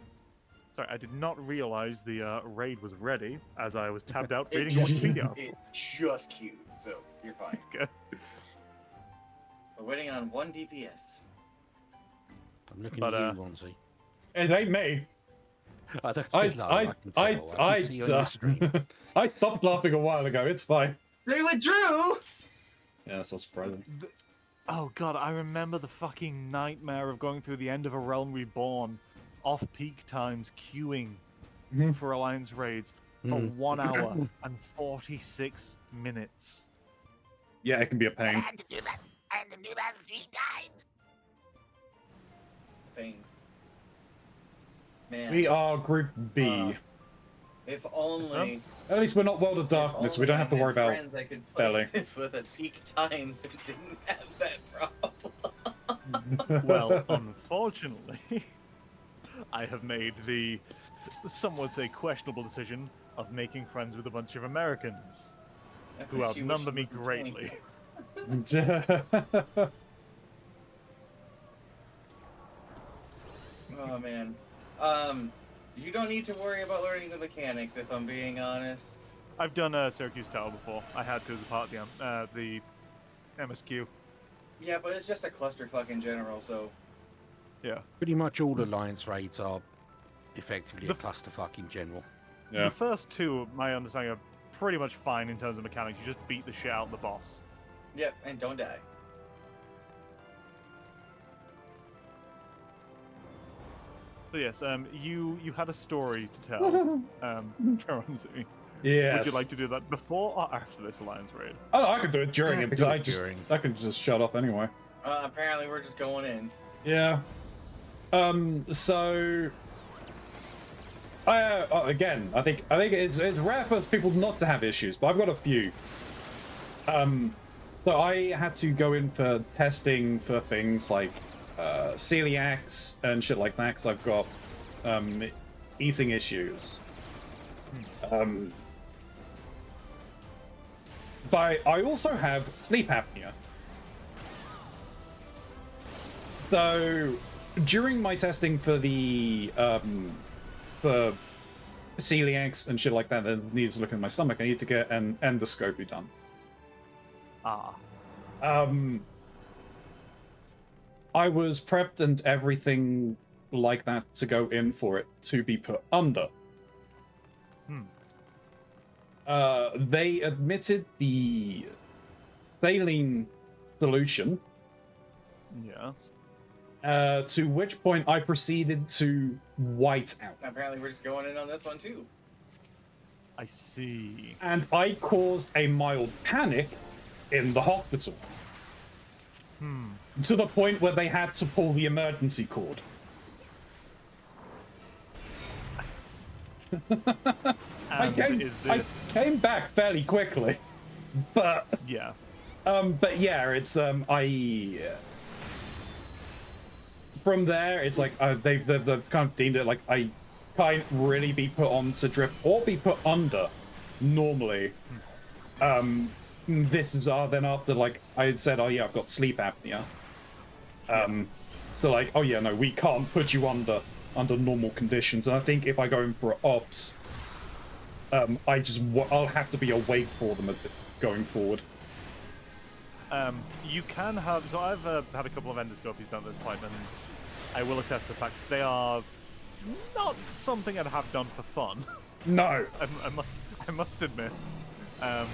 Sorry, I did not realize the raid was ready as I was tabbed out reading Wikipedia.
It just queued, so you're fine.
Okay.
We're waiting on 1 DPS.
I'm looking at you, Ronzi.
It ain't me. I stopped laughing a while ago. It's fine.
They withdrew!
Yeah, that's not surprising.
Oh god, I remember the fucking nightmare of going through the end of A Realm Reborn, off-peak times, queuing for Alliance raids for 1 hour and 46 minutes.
Yeah, it can be a pain.
I had to do that 3 times.
Pain. Man.
We are Group B.
If only.
At least we're not World of Darkness, so we don't have to worry about
I could play
belly.
this with at peak times and didn't have that problem.
Well, unfortunately, I have made the, some would say, questionable decision of making friends with a bunch of Americans who outnumber me greatly.
Oh man.
You don't need to worry about learning the mechanics, if I'm being honest.
I've done Syracuse Tower before. I had to as a part of the MSQ.
Yeah, but it's just a clusterfuck in general, so...
Yeah.
Pretty much all Alliance raids are effectively a clusterfuck in general.
Yeah.
The first two, my understanding, are pretty much fine in terms of mechanics. You just beat the shit out of the boss.
Yep, and don't die.
So yes, you had a story to tell, Keronzi.
Yes.
Would you like to do that before or after this Alliance raid?
Oh, I could do it during it because I can just shut off anyway.
Apparently we're just going in.
Yeah. So. Again, I think it's rare for people not to have issues, but I've got a few. So I had to go in for testing for things like celiacs and shit like that because I've got eating issues. But I also have sleep apnea. So during my testing for the for celiacs and shit like that needs to look at my stomach, I need to get an endoscopy done. I was prepped and everything like that to go in for it to be put under. They admitted the saline solution.
Yes.
To which point I proceeded to white out.
Apparently we're just going in on this one too.
I see.
And I caused a mild panic in the hospital. To the point where they had to pull the emergency cord. I came back fairly quickly, but
yeah.
But yeah, it's from there it's like they've kind of deemed it like I can't really be put on to drip or be put under normally. This is then after like I had said, oh yeah, I've got sleep apnea. So like, oh yeah, no, we can't put you under normal conditions. And I think if I go in for ops, I'll have to be awake for them going forward.
You can have. So I've had a couple of endoscopies done at this point, and I will attest to the fact they are not something I'd have done for fun.
No.
I must admit. I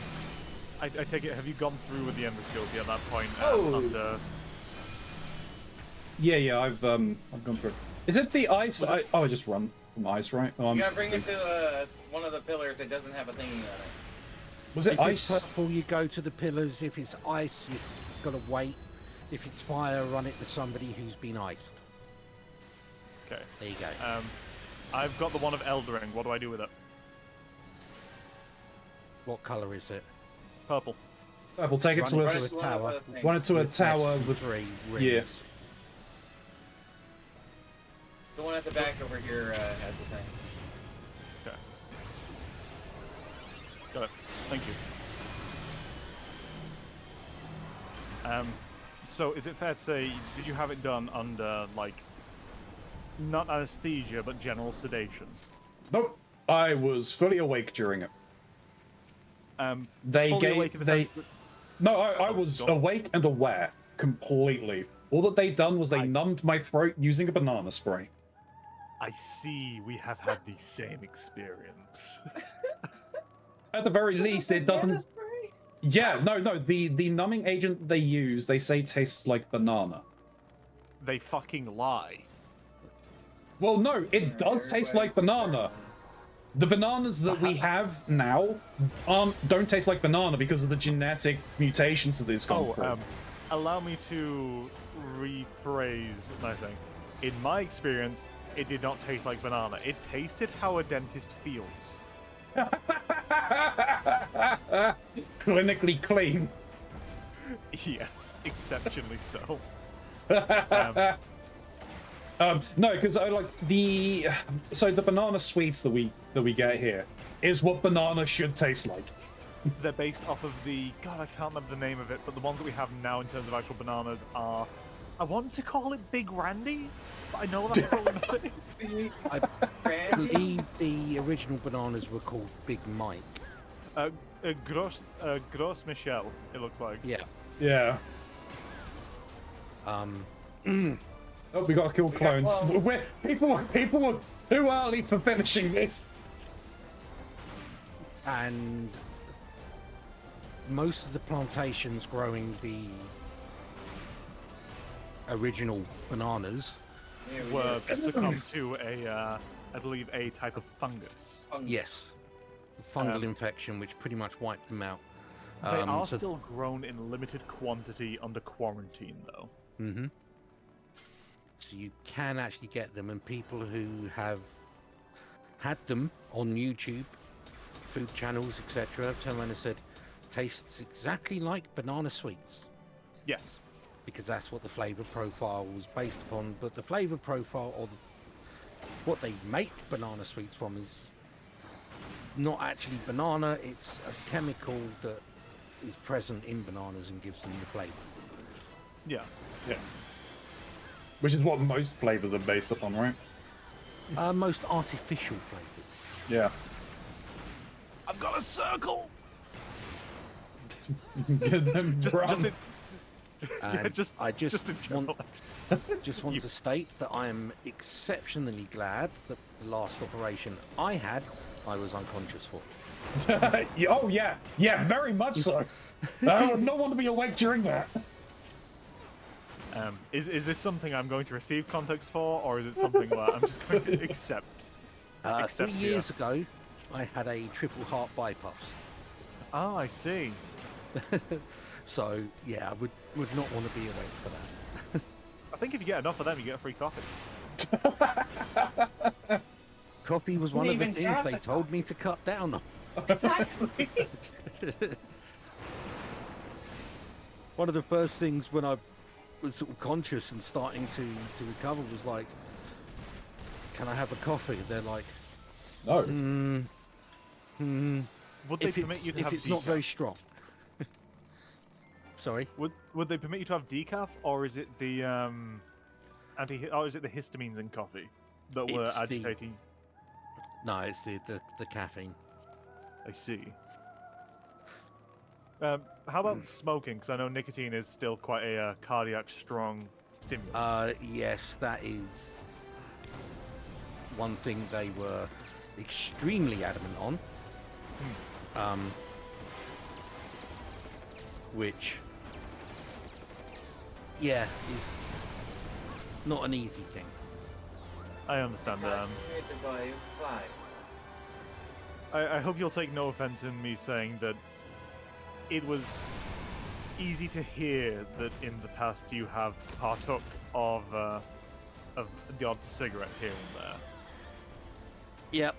take it. Have you gone through with the endoscopy at that point? Under...
Yeah, I've gone through. Is it the ice? I just run from ice, right?
You gotta bring it to one of the pillars that doesn't have a thingy on it.
Was it
if
ice?
If it's purple, you go to the pillars. If it's ice, you've got to wait. If it's fire, run it to somebody who's been iced.
Okay.
There you go.
I've got the one of Eldering. What do I do with it?
What colour is it?
Purple.
We'll take it to a
tower.
Run it to a tower with
3 rings.
Yeah.
The one at the back over here has the thing.
Okay. Got it. Thank you. So is it fair to say, did you have it done under, like, not anesthesia, but general sedation?
Nope. I was fully awake during it.
Fully awake in the sense that...
No, I was awake and aware completely. All that they'd done was they numbed my throat using a banana spray.
I see. We have had the same experience.
At the very least, it doesn't. Yeah, no. The numbing agent they use, they say tastes like banana.
They fucking lie.
Well, no, it does taste like banana. The bananas that we have now don't taste like banana because of the genetic mutations that it's gone through.
Allow me to rephrase my thing. In my experience, it did not taste like banana. It tasted how a dentist feels.
Clinically clean.
Yes, exceptionally so.
No, because I like the banana sweets that we get here is what banana should taste like.
They're based off of the I can't remember the name of it, but the ones that we have now in terms of actual bananas are I want to call it Big Randy, but I know that's probably not it.
I believe the original bananas were called Big Mike.
Gros Michel, it looks like.
Yeah.
Yeah. Oh, we gotta kill clones. People were too early for finishing this.
And most of the plantations growing the original bananas
Were succumbed to a, I believe, a type of fungus.
Yes. It's a fungal infection which pretty much wiped them out.
They are still grown in limited quantity under quarantine, though.
Mm-hmm. So you can actually get them, and people who have had them on YouTube, food channels, etc., have turned around and said, tastes exactly like banana sweets.
Yes.
Because that's what the flavor profile was based upon. But the flavor profile, or what they make banana sweets from, is not actually banana. It's a chemical that is present in bananas and gives them the flavor.
Yeah.
Yeah. Which is what most flavors are based upon, right?
Most artificial flavors.
Yeah.
I've got a circle.
Get them brown.
And
just
I just
in general.
want to state that I am exceptionally glad that the last operation I had, I was unconscious for.
Oh yeah, yeah, very much so. I would not want to be awake during that.
Is this something I'm going to receive context for, or is it something that I'm just going to accept?
3 years ago, I had a triple heart bypass.
Oh, I see.
So yeah, I would not want to be awake for that.
I think if you get enough of them, you get a free coffee.
Coffee was one of the things they told me to cut down on.
Exactly.
One of the first things when I was sort of conscious and starting to recover was like, can I have a coffee? They're like,
no.
Would they permit you to have
if it's
decaf?
not very strong. Sorry.
Would they permit you to have decaf, or is it the is it the histamines in coffee that were
It's the-
agitating?
No, it's the caffeine.
I see. How about smoking? Because I know nicotine is still quite a cardiac strong stimulant.
Yes, that is one thing they were extremely adamant on. Which, yeah, is not an easy thing.
I understand that.
Created by fly.
I hope you'll take no offense in me saying that it was easy to hear that in the past you have partook of the odd cigarette here and there.
Yep.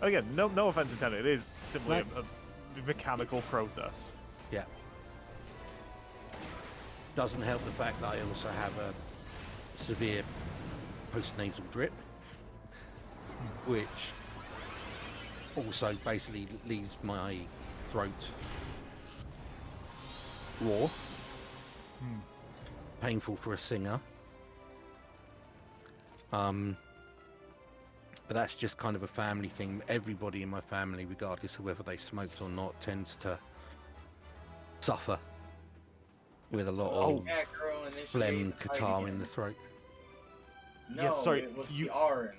Again, no offense intended. It is simply a mechanical process.
Yeah. Doesn't help the fact that I also have a severe postnasal drip, which also basically leaves my throat raw, painful for a singer. But that's just kind of a family thing. Everybody in my family, regardless of whether they smoked or not, tends to suffer with a lot of phlegm, catarrh in the throat.
No,
Yes, sorry,
it was
you-
the RN.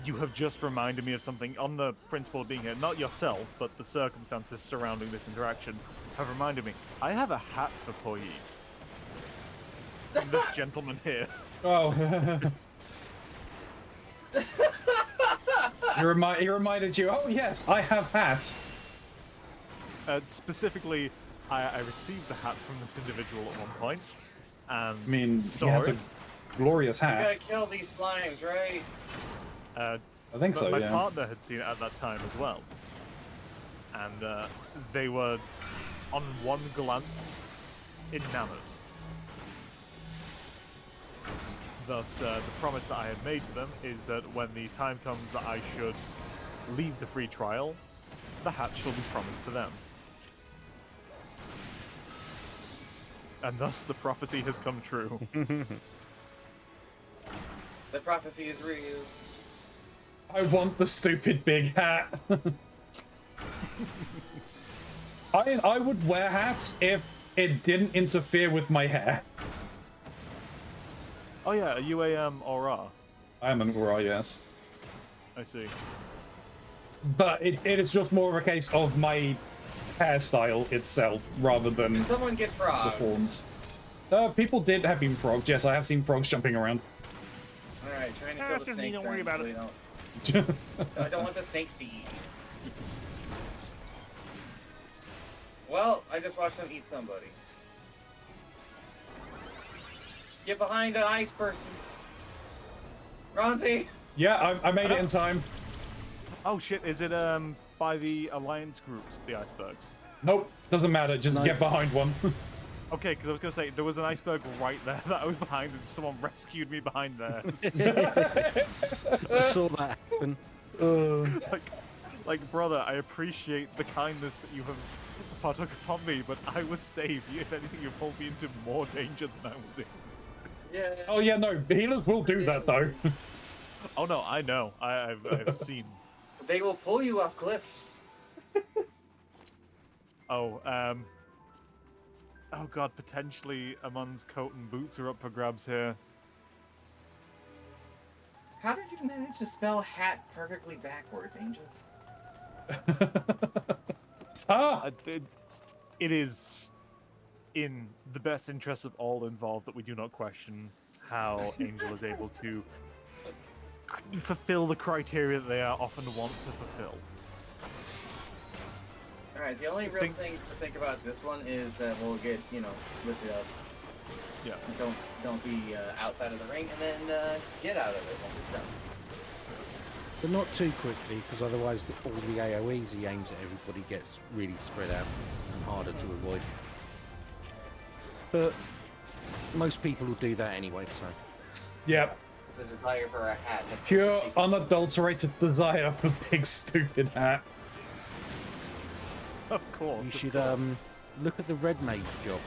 You have just reminded me of something on the principle of being here. Not yourself, but the circumstances surrounding this interaction have reminded me. I have a hat for Poyi. From this gentleman here.
Oh. He reminded you, oh yes, I have hats.
Specifically, I received the hat from this individual at one point, and
I mean, he
saw
has
it.
a glorious
You
hat.
gotta kill these slimes, right?
I think so,
My
yeah.
partner had seen it at that time as well, and they were, on one glance, enamored. Thus, the promise that I had made to them is that when the time comes that I should leave the free trial, the hat shall be promised to them. And thus the prophecy has come true.
The prophecy is real.
I want the stupid big hat. I would wear hats if it didn't interfere with my hair.
Oh yeah, are you a aura?
I am an aura, yes.
I see.
But it is just more of a case of my hairstyle itself rather than
Did someone get
the
frog?
forms. People did have been frogs. Yes, I have seen frogs jumping around.
Alright, trying to kill the snakes.
Don't worry about it.
I don't want the snakes to eat. Well, I just watched them eat somebody. Get behind an ice person. Ronzi!
Yeah, I made it in time.
Oh shit, is it by the alliance groups, the icebergs?
Nope, doesn't matter. Just get behind one.
Okay, because I was gonna say there was an iceberg right there that I was behind, and someone rescued me behind there.
I saw that happen.
Like, brother, I appreciate the kindness that you have partook upon me, but I was saved. If anything, you pulled me into more danger than I was in.
Yeah.
Oh yeah, no, healers will do that though.
Oh no, I know. I've seen.
They will pull you off cliffs.
Oh, oh god, potentially Amon's coat and boots are up for grabs here.
How did you manage to spell hat perfectly backwards, Angel?
It is in the best interest of all involved that we do not question how Angel is able to fulfill the criteria that they are often want to fulfill.
Alright, the only real thing to think about this one is that we'll get, you know, lifted up.
Yeah.
Don't be outside of the ring, and then get out of it once it's done.
But not too quickly, because otherwise all the AoEs he aims at everybody gets really spread out and harder to avoid. But most people will do that anyway, so.
Yep.
The desire for a hat. That's
Pure, unadulterated desire for big stupid hat.
Of course.
You should look at the red mage job.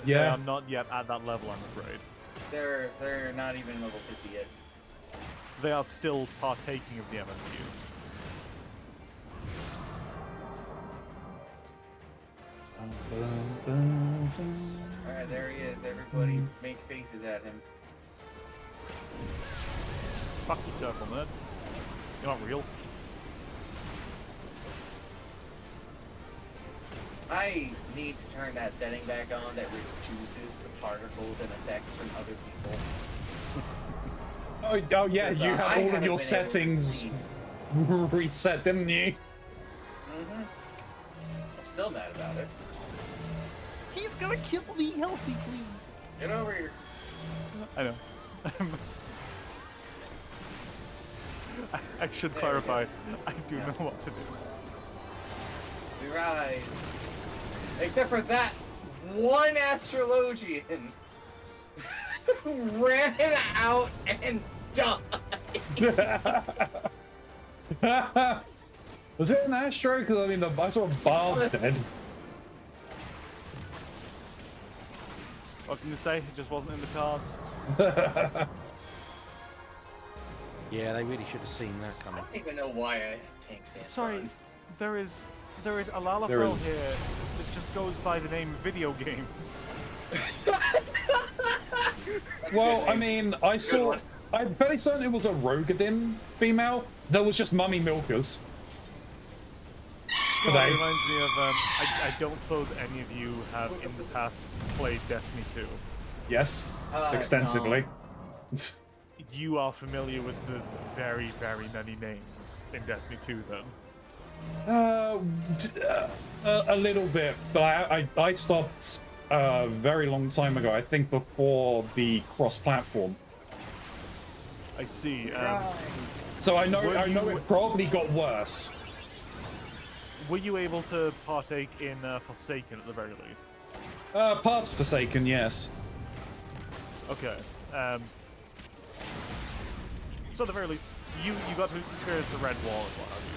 They
Yeah.
are not yet at that level, I'm afraid.
They're not even level 50 yet.
They are still partaking of the MSU.
Alright, there he is. Everybody make faces at him.
Fuck yourself on that. You're not real.
I need to turn that setting back on that reduces the particles and effects from other people.
Oh yeah,
Because,
you
I
had all of
haven't
your
been able to
settings
see.
reset, didn't you?
Mm-hmm. I'm still mad about it.
He's gonna kill me, help me please.
Get over here.
I know. I should
There we
clarify,
go.
I do know what to do.
We rise. Except for that one astrologian who ran out and died.
Was it an Astro? Because I mean, I saw a Bard dead.
What can you say? It just wasn't in the cards.
Yeah, they really should have seen that
I
coming.
don't even know why I have tank stance
Sorry,
on.
there is a Lalafell here that just goes by the name video games.
Well, I mean, I'm fairly certain it was a Rogadin female. There was just mummy milkers.
That reminds me of, I don't suppose any of you have in the past played Destiny 2.
Yes, extensively.
You are familiar with the very, very many names in Destiny 2 then?
A little bit, but I stopped a very long time ago. I think before the cross-platform.
I see.
So I know it probably got worse.
Were you able to partake in Forsaken at the very least?
Parts Forsaken, yes.
Okay. So at the very least, you got to experience the Red Wall as well, have you?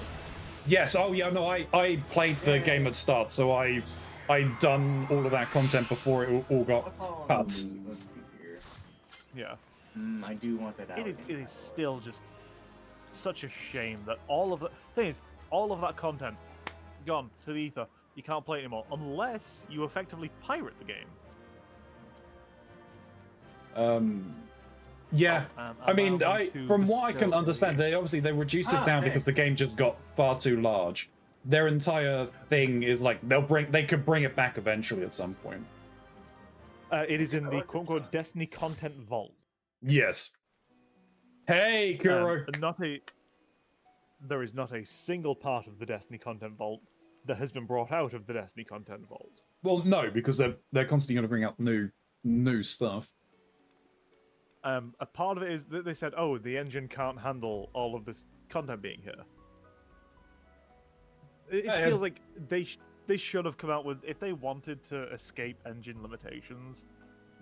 Yes. Oh yeah. No, I played the game at start, so I I'd done all of that content before it all got
What's all on
cut.
the Let's see here.
Yeah.
I do want that out.
It is still just such a shame that all of the thing is, all of that content gone to the ether. You can't play it anymore unless you effectively pirate the game.
Yeah, I mean,
allowing to
from what I can
distill
understand,
the-
they reduced it down because the game just got far too large. Their entire thing is like they could bring it back eventually at some point.
It is in the quote-unquote Destiny content vault.
Yes. Hey, Kuro.
There is not a single part of the Destiny content vault that has been brought out of the Destiny content vault.
Well, no, because they're constantly going to bring out new stuff.
A part of it is that they said, "Oh, the engine can't handle all of this content being here." It feels like they should have come out with, if they wanted to escape engine limitations,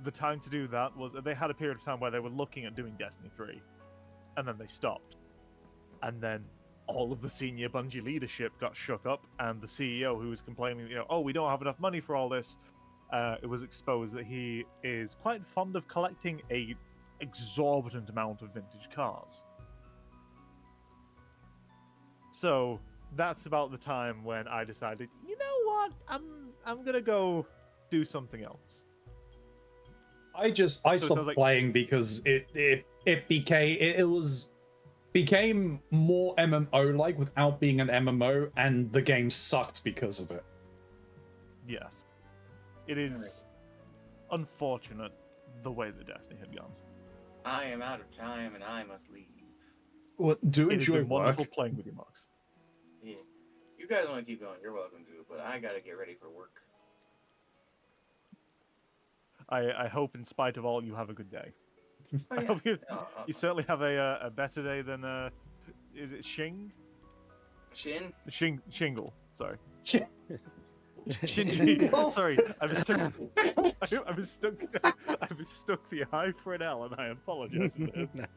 the time to do that was they had a period of time where they were looking at doing Destiny 3, and then they stopped, and then all of the senior Bungie leadership got shook up, and the CEO who was complaining, oh, we don't have enough money for all this, it was exposed that he is quite fond of collecting a exorbitant amount of vintage cars. So that's about the time when I decided, you know what, I'm gonna go do something else.
I stopped playing because it became more MMO like without being an MMO, and the game sucked because of it.
Yes, it is unfortunate the way the Destiny had gone.
I am out of time and I must leave.
Well, do enjoy
It is wonderful
work.
playing with you, Mox.
Yeah. You guys want to keep going, you're welcome to, but I gotta get ready for work.
I hope, in spite of all, you have a good day.
Oh,
I
yeah.
hope you certainly have a better day than is it Shingle? Sorry. Shinji. Sorry, I was stuck the I for an L, and I apologize for this.
No.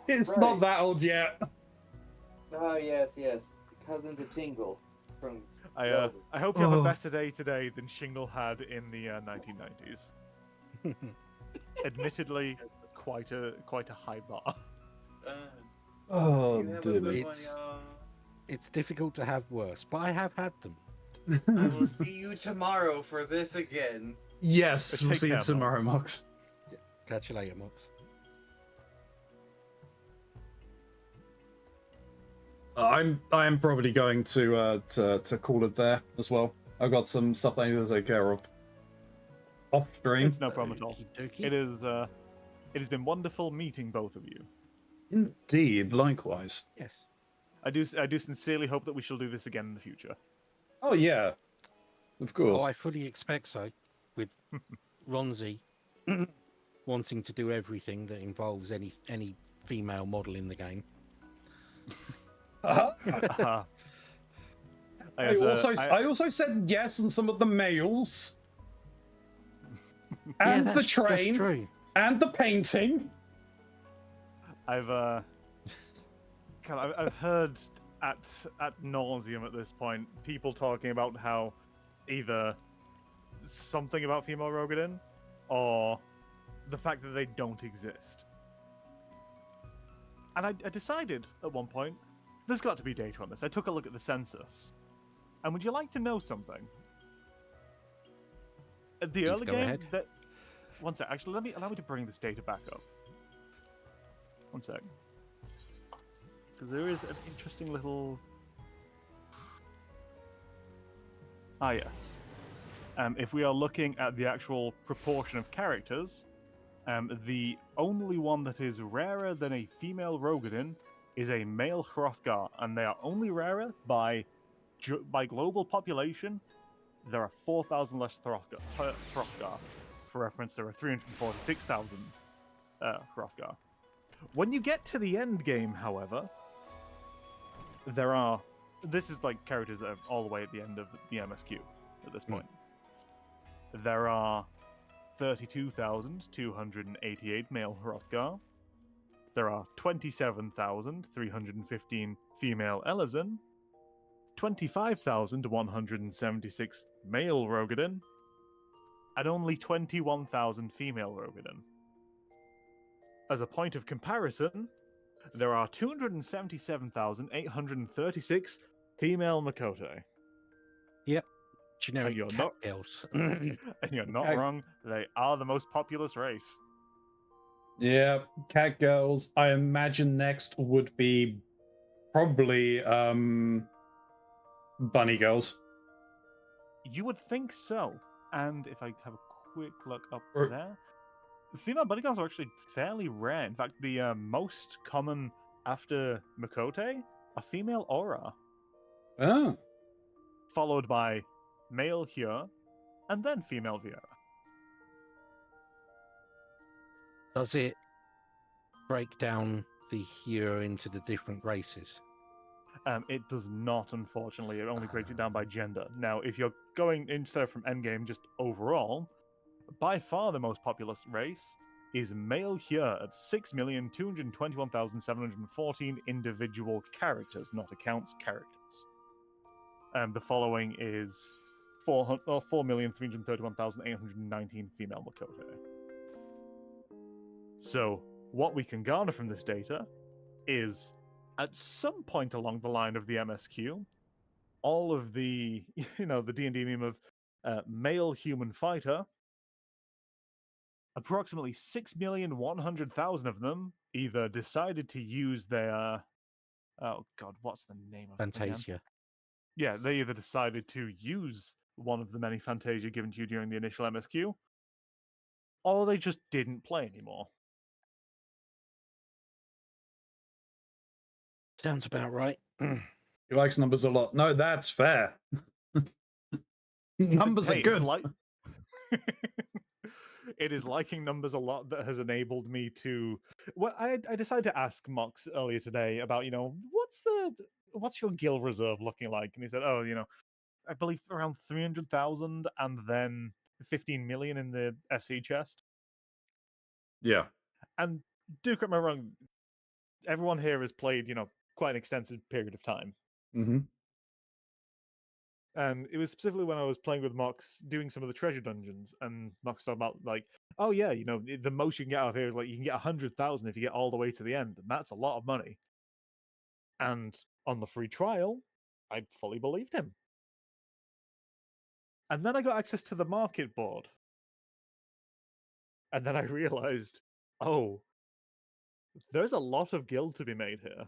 It's not that old yet.
Oh, yes. Cousin to Tingle from
I hope you have a better day today than Shingle had in the 1990s. Admittedly, quite a high bar.
Oh,
You have a
dear
good
me.
one, y'all.
It's difficult to have worse, but I have had them.
I will see you tomorrow for this again.
Yes, we'll
Take
see you
care,
tomorrow,
Mox.
Mox.
Catch you later, Mox.
I am probably going to call it there as well. I've got some stuff I need to take care of off stream.
It's no problem at all.
Okey-dokey.
It has been wonderful meeting both of you.
Indeed, likewise.
Yes.
I do sincerely hope that we shall do this again in the future.
Oh yeah, of course.
Oh, I fully expect so. With Ronzi wanting to do everything that involves any female model in the game.
I also said yes on some of the males, and the train,
That's true.
and the painting.
I've heard at nauseum at this point people talking about how either something about female Rogadin or the fact that they don't exist. And I decided at one point there's got to be data on this. I took a look at the census, and would you like to know something? At the early
go
game,
ahead.
one sec. Actually, allow me to bring this data back up. One sec. Because there is an interesting little. Ah, yes. If we are looking at the actual proportion of characters, the only one that is rarer than a female Rogadin is a male Hrothgar, and they are only rarer by global population. There are 4,000 less Hrothgar. For reference, there are 346,000 Hrothgar. When you get to the end game, however, there are. This is like characters that are all the way at the end of the MSQ at this point. There are 32,288 male Hrothgar. There are 27,315 female Elezen. 25,176 male Rogadin, and only 21,000 female Rogadin. As a point of comparison, there are 277,836 female Makoto.
Yep. Generic
And you're
cat
not
girls.
and you're not
Okay.
wrong, they are the most populous race.
Yeah, cat girls. I imagine next would be probably bunny girls.
You would think so. And if I have a quick look up
Or-
there, female bunny girls are actually fairly rare. In fact, the most common after Makote are female Aura,
Oh,
followed by male Hyur, and then female Viera.
Does it break down the hero into the different races?
It does not, unfortunately. It only breaks it down by gender. Now, if you're going instead of from endgame, just overall, by far the most populous race is male here at 6,221,714 individual characters, not accounts, characters. The following is 4,331,819 female Makoto. So, what we can garner from this data is, at some point along the line of the MSQ, all of the, the D&D meme of male human fighter, approximately 6,100,000 of them either decided to use their, oh god, what's the name of it again?
Fantasia.
Yeah, they either decided to use one of the many Fantasia given to you during the initial MSQ, or they just didn't play anymore.
Sounds about right.
he likes numbers a lot. No, that's fair. Numbers are
Hey,
good.
it's like it is liking numbers a lot that has enabled me to. Well, I decided to ask Mox earlier today about what's your guild reserve looking like, and he said, oh, I believe around 300,000 and then 15 million in the FC chest.
Yeah.
And do correct me wrong, everyone here has played, quite an extensive period of time.
Mm-hmm.
And it was specifically when I was playing with Mox doing some of the treasure dungeons, and Mox talked about like, oh yeah, the most you can get out of here is like you can get 100,000 if you get all the way to the end, and that's a lot of money. And on the free trial, I fully believed him. And then I got access to the market board. And then I realized, oh, there's a lot of guild to be made here.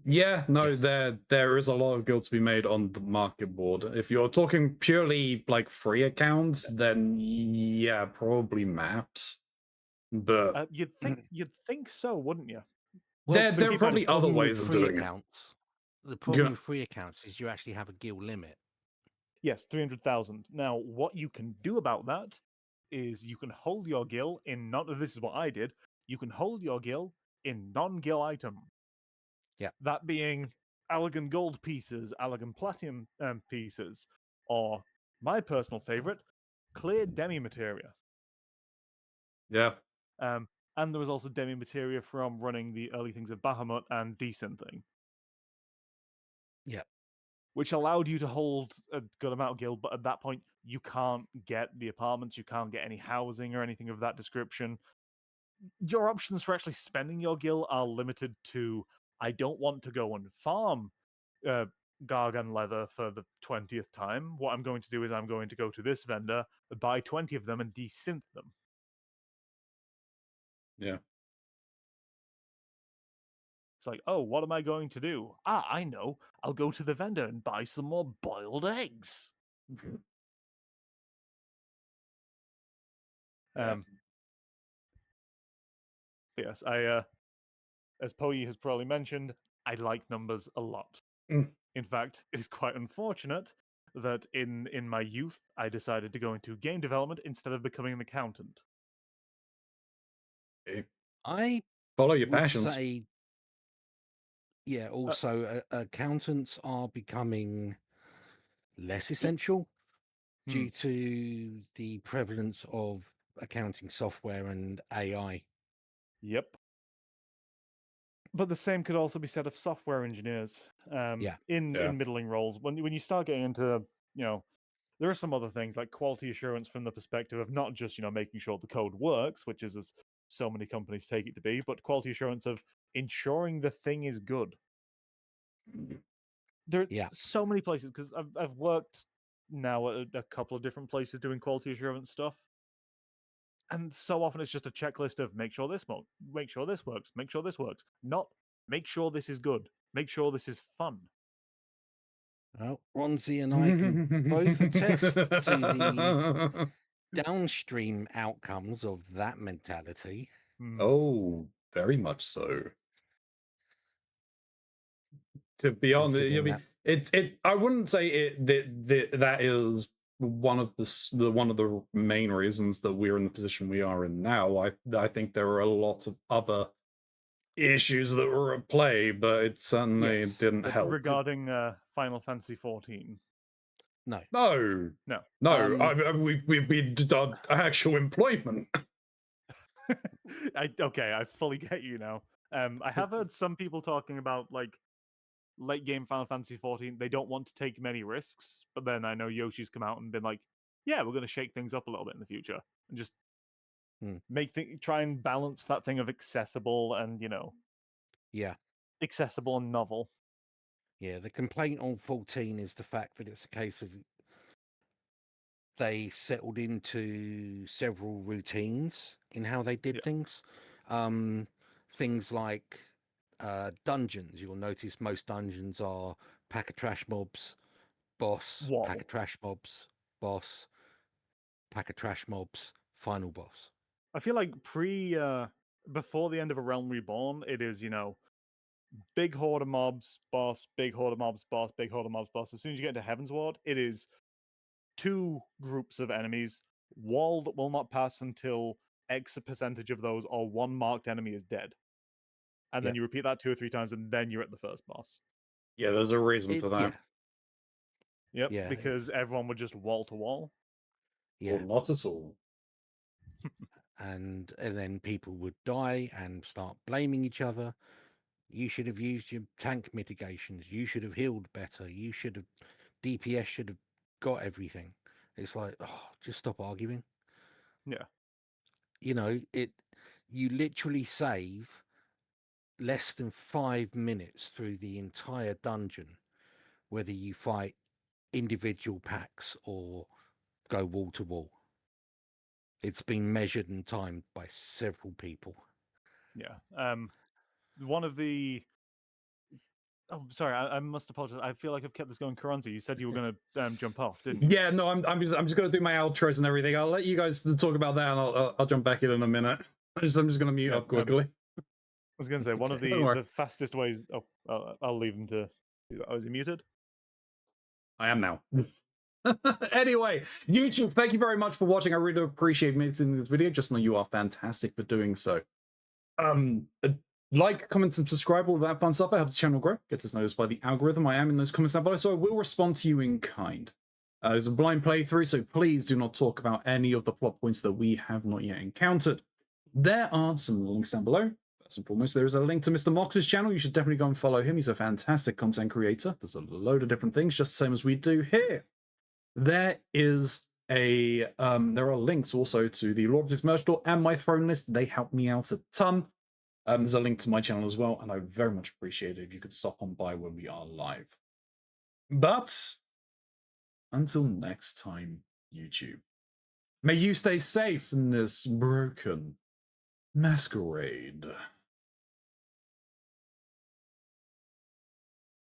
Yeah, no,
Yes.
there is a lot of guild to be made on the market board. If you're talking purely like free accounts, then yeah, probably maps. But
You'd think so, wouldn't you?
Well,
there are probably other
problem with
ways of
free
doing
accounts, the problem
Yeah.
with free accounts is you actually have a guild limit.
Yes, 300,000. Now, what you can do about that is you can hold your gil in this is what I did. You can hold your gil in non-gil item.
Yeah.
That being elegant gold pieces, elegant platinum pieces, or my personal favorite, clear demi materia.
Yeah.
And there was also demi materia from running the early things of Bahamut and Decent thing.
Yeah.
Which allowed you to hold a good amount of guild, but at that point, you can't get the apartments, you can't get any housing or anything of that description. Your options for actually spending your guild are limited to, I don't want to go and farm Gargan leather for the 20th time. What I'm going to do is I'm going to go to this vendor, buy 20 of them, and desynth them.
Yeah.
It's like, oh, what am I going to do? I know. I'll go to the vendor and buy some more boiled eggs.
Yeah.
Yes, as Poe has probably mentioned, I like numbers a lot.
Mm.
In fact, it is quite unfortunate that in my youth, I decided to go into game development instead of becoming an accountant.
Okay.
I
Follow your
would
passions.
say, yeah, also accountants are becoming less essential due to the prevalence of accounting software and AI.
Yep. But the same could also be said of software engineers. In middling roles, when you start getting into, there are some other things like quality assurance from the perspective of not just making sure the code works, which is as so many companies take it to be, but quality assurance of ensuring the thing is good. There are so many places, because I've worked now at a couple of different places doing quality assurance stuff, and so often it's just a checklist of make sure this works, make sure this works, make sure this works, not make sure this is good, make sure this is fun.
Well, Ronzi and I can both attest to the downstream outcomes of that mentality.
Oh, very much so. To be honest, I mean, I wouldn't say that is one of the main reasons that we're in the position we are in now. I think there are a lot of other issues that were at play, but it certainly didn't help.
Regarding Final Fantasy XIV.
No.
We did actual employment.
Okay, I fully get you now. I have heard some people talking about like late game Final Fantasy XIV. They don't want to take many risks, but then I know Yoshi's come out and been like, "Yeah, we're going to shake things up a little bit in the future and just try and balance that thing of accessible and accessible and novel."
Yeah, the complaint on 14 is the fact that it's a case of they settled into several routines in how they did things. Things like dungeons. You'll notice most dungeons are pack of trash mobs, boss, pack of trash mobs, boss, pack of trash mobs, final boss.
I feel like before the end of A Realm Reborn, it is, big horde of mobs, boss, big horde of mobs, boss, big horde of mobs, boss. As soon as you get into Heaven's Ward, it is 2 groups of enemies, wall that will not pass until X percentage of those or 1 marked enemy is dead. And then you repeat that 2 or 3 times, and then you're at the first boss.
Yeah, there's a reason for that.
Yep, because everyone would just wall to wall.
Yeah.
Or not at all.
And then people would die and start blaming each other. You should have used your tank mitigations. You should have healed better. You should have DPS should have got everything. It's like, just stop arguing.
Yeah.
You literally save less than 5 minutes through the entire dungeon, whether you fight individual packs or go wall to wall. It's been measured and timed by several people.
Yeah. One of the... Oh, sorry, I must apologize. I feel like I've kept this going. Keronzi, you said you were going to jump off, didn't you?
Yeah, no, I'm just going to do my outros and everything. I'll let you guys talk about that, and I'll jump back in a minute. I'm just going to mute up quickly.
I was going to say, one of the fastest ways... Oh, I'll leave him to... Oh, is he muted?
I am now. Anyway, YouTube, thank you very much for watching. I really appreciate making this video. Just know you are fantastic for doing so. Like, comment, and subscribe, all that fun stuff. It helps the channel grow, gets us noticed by the algorithm. I am in those comments down below, so I will respond to you in kind. It's a blind playthrough, so please do not talk about any of the plot points that we have not yet encountered. There are some links down below. First and foremost, there is a link to Mr. Mox's channel. You should definitely go and follow him. He's a fantastic content creator. There's a load of different things, just the same as we do here. There is there are links also to the Lord of the merch store and my throne list. They help me out a ton. There's a link to my channel as well, and I would very much appreciate it if you could stop on by when we are live. But until next time, YouTube, may you stay safe in this broken masquerade.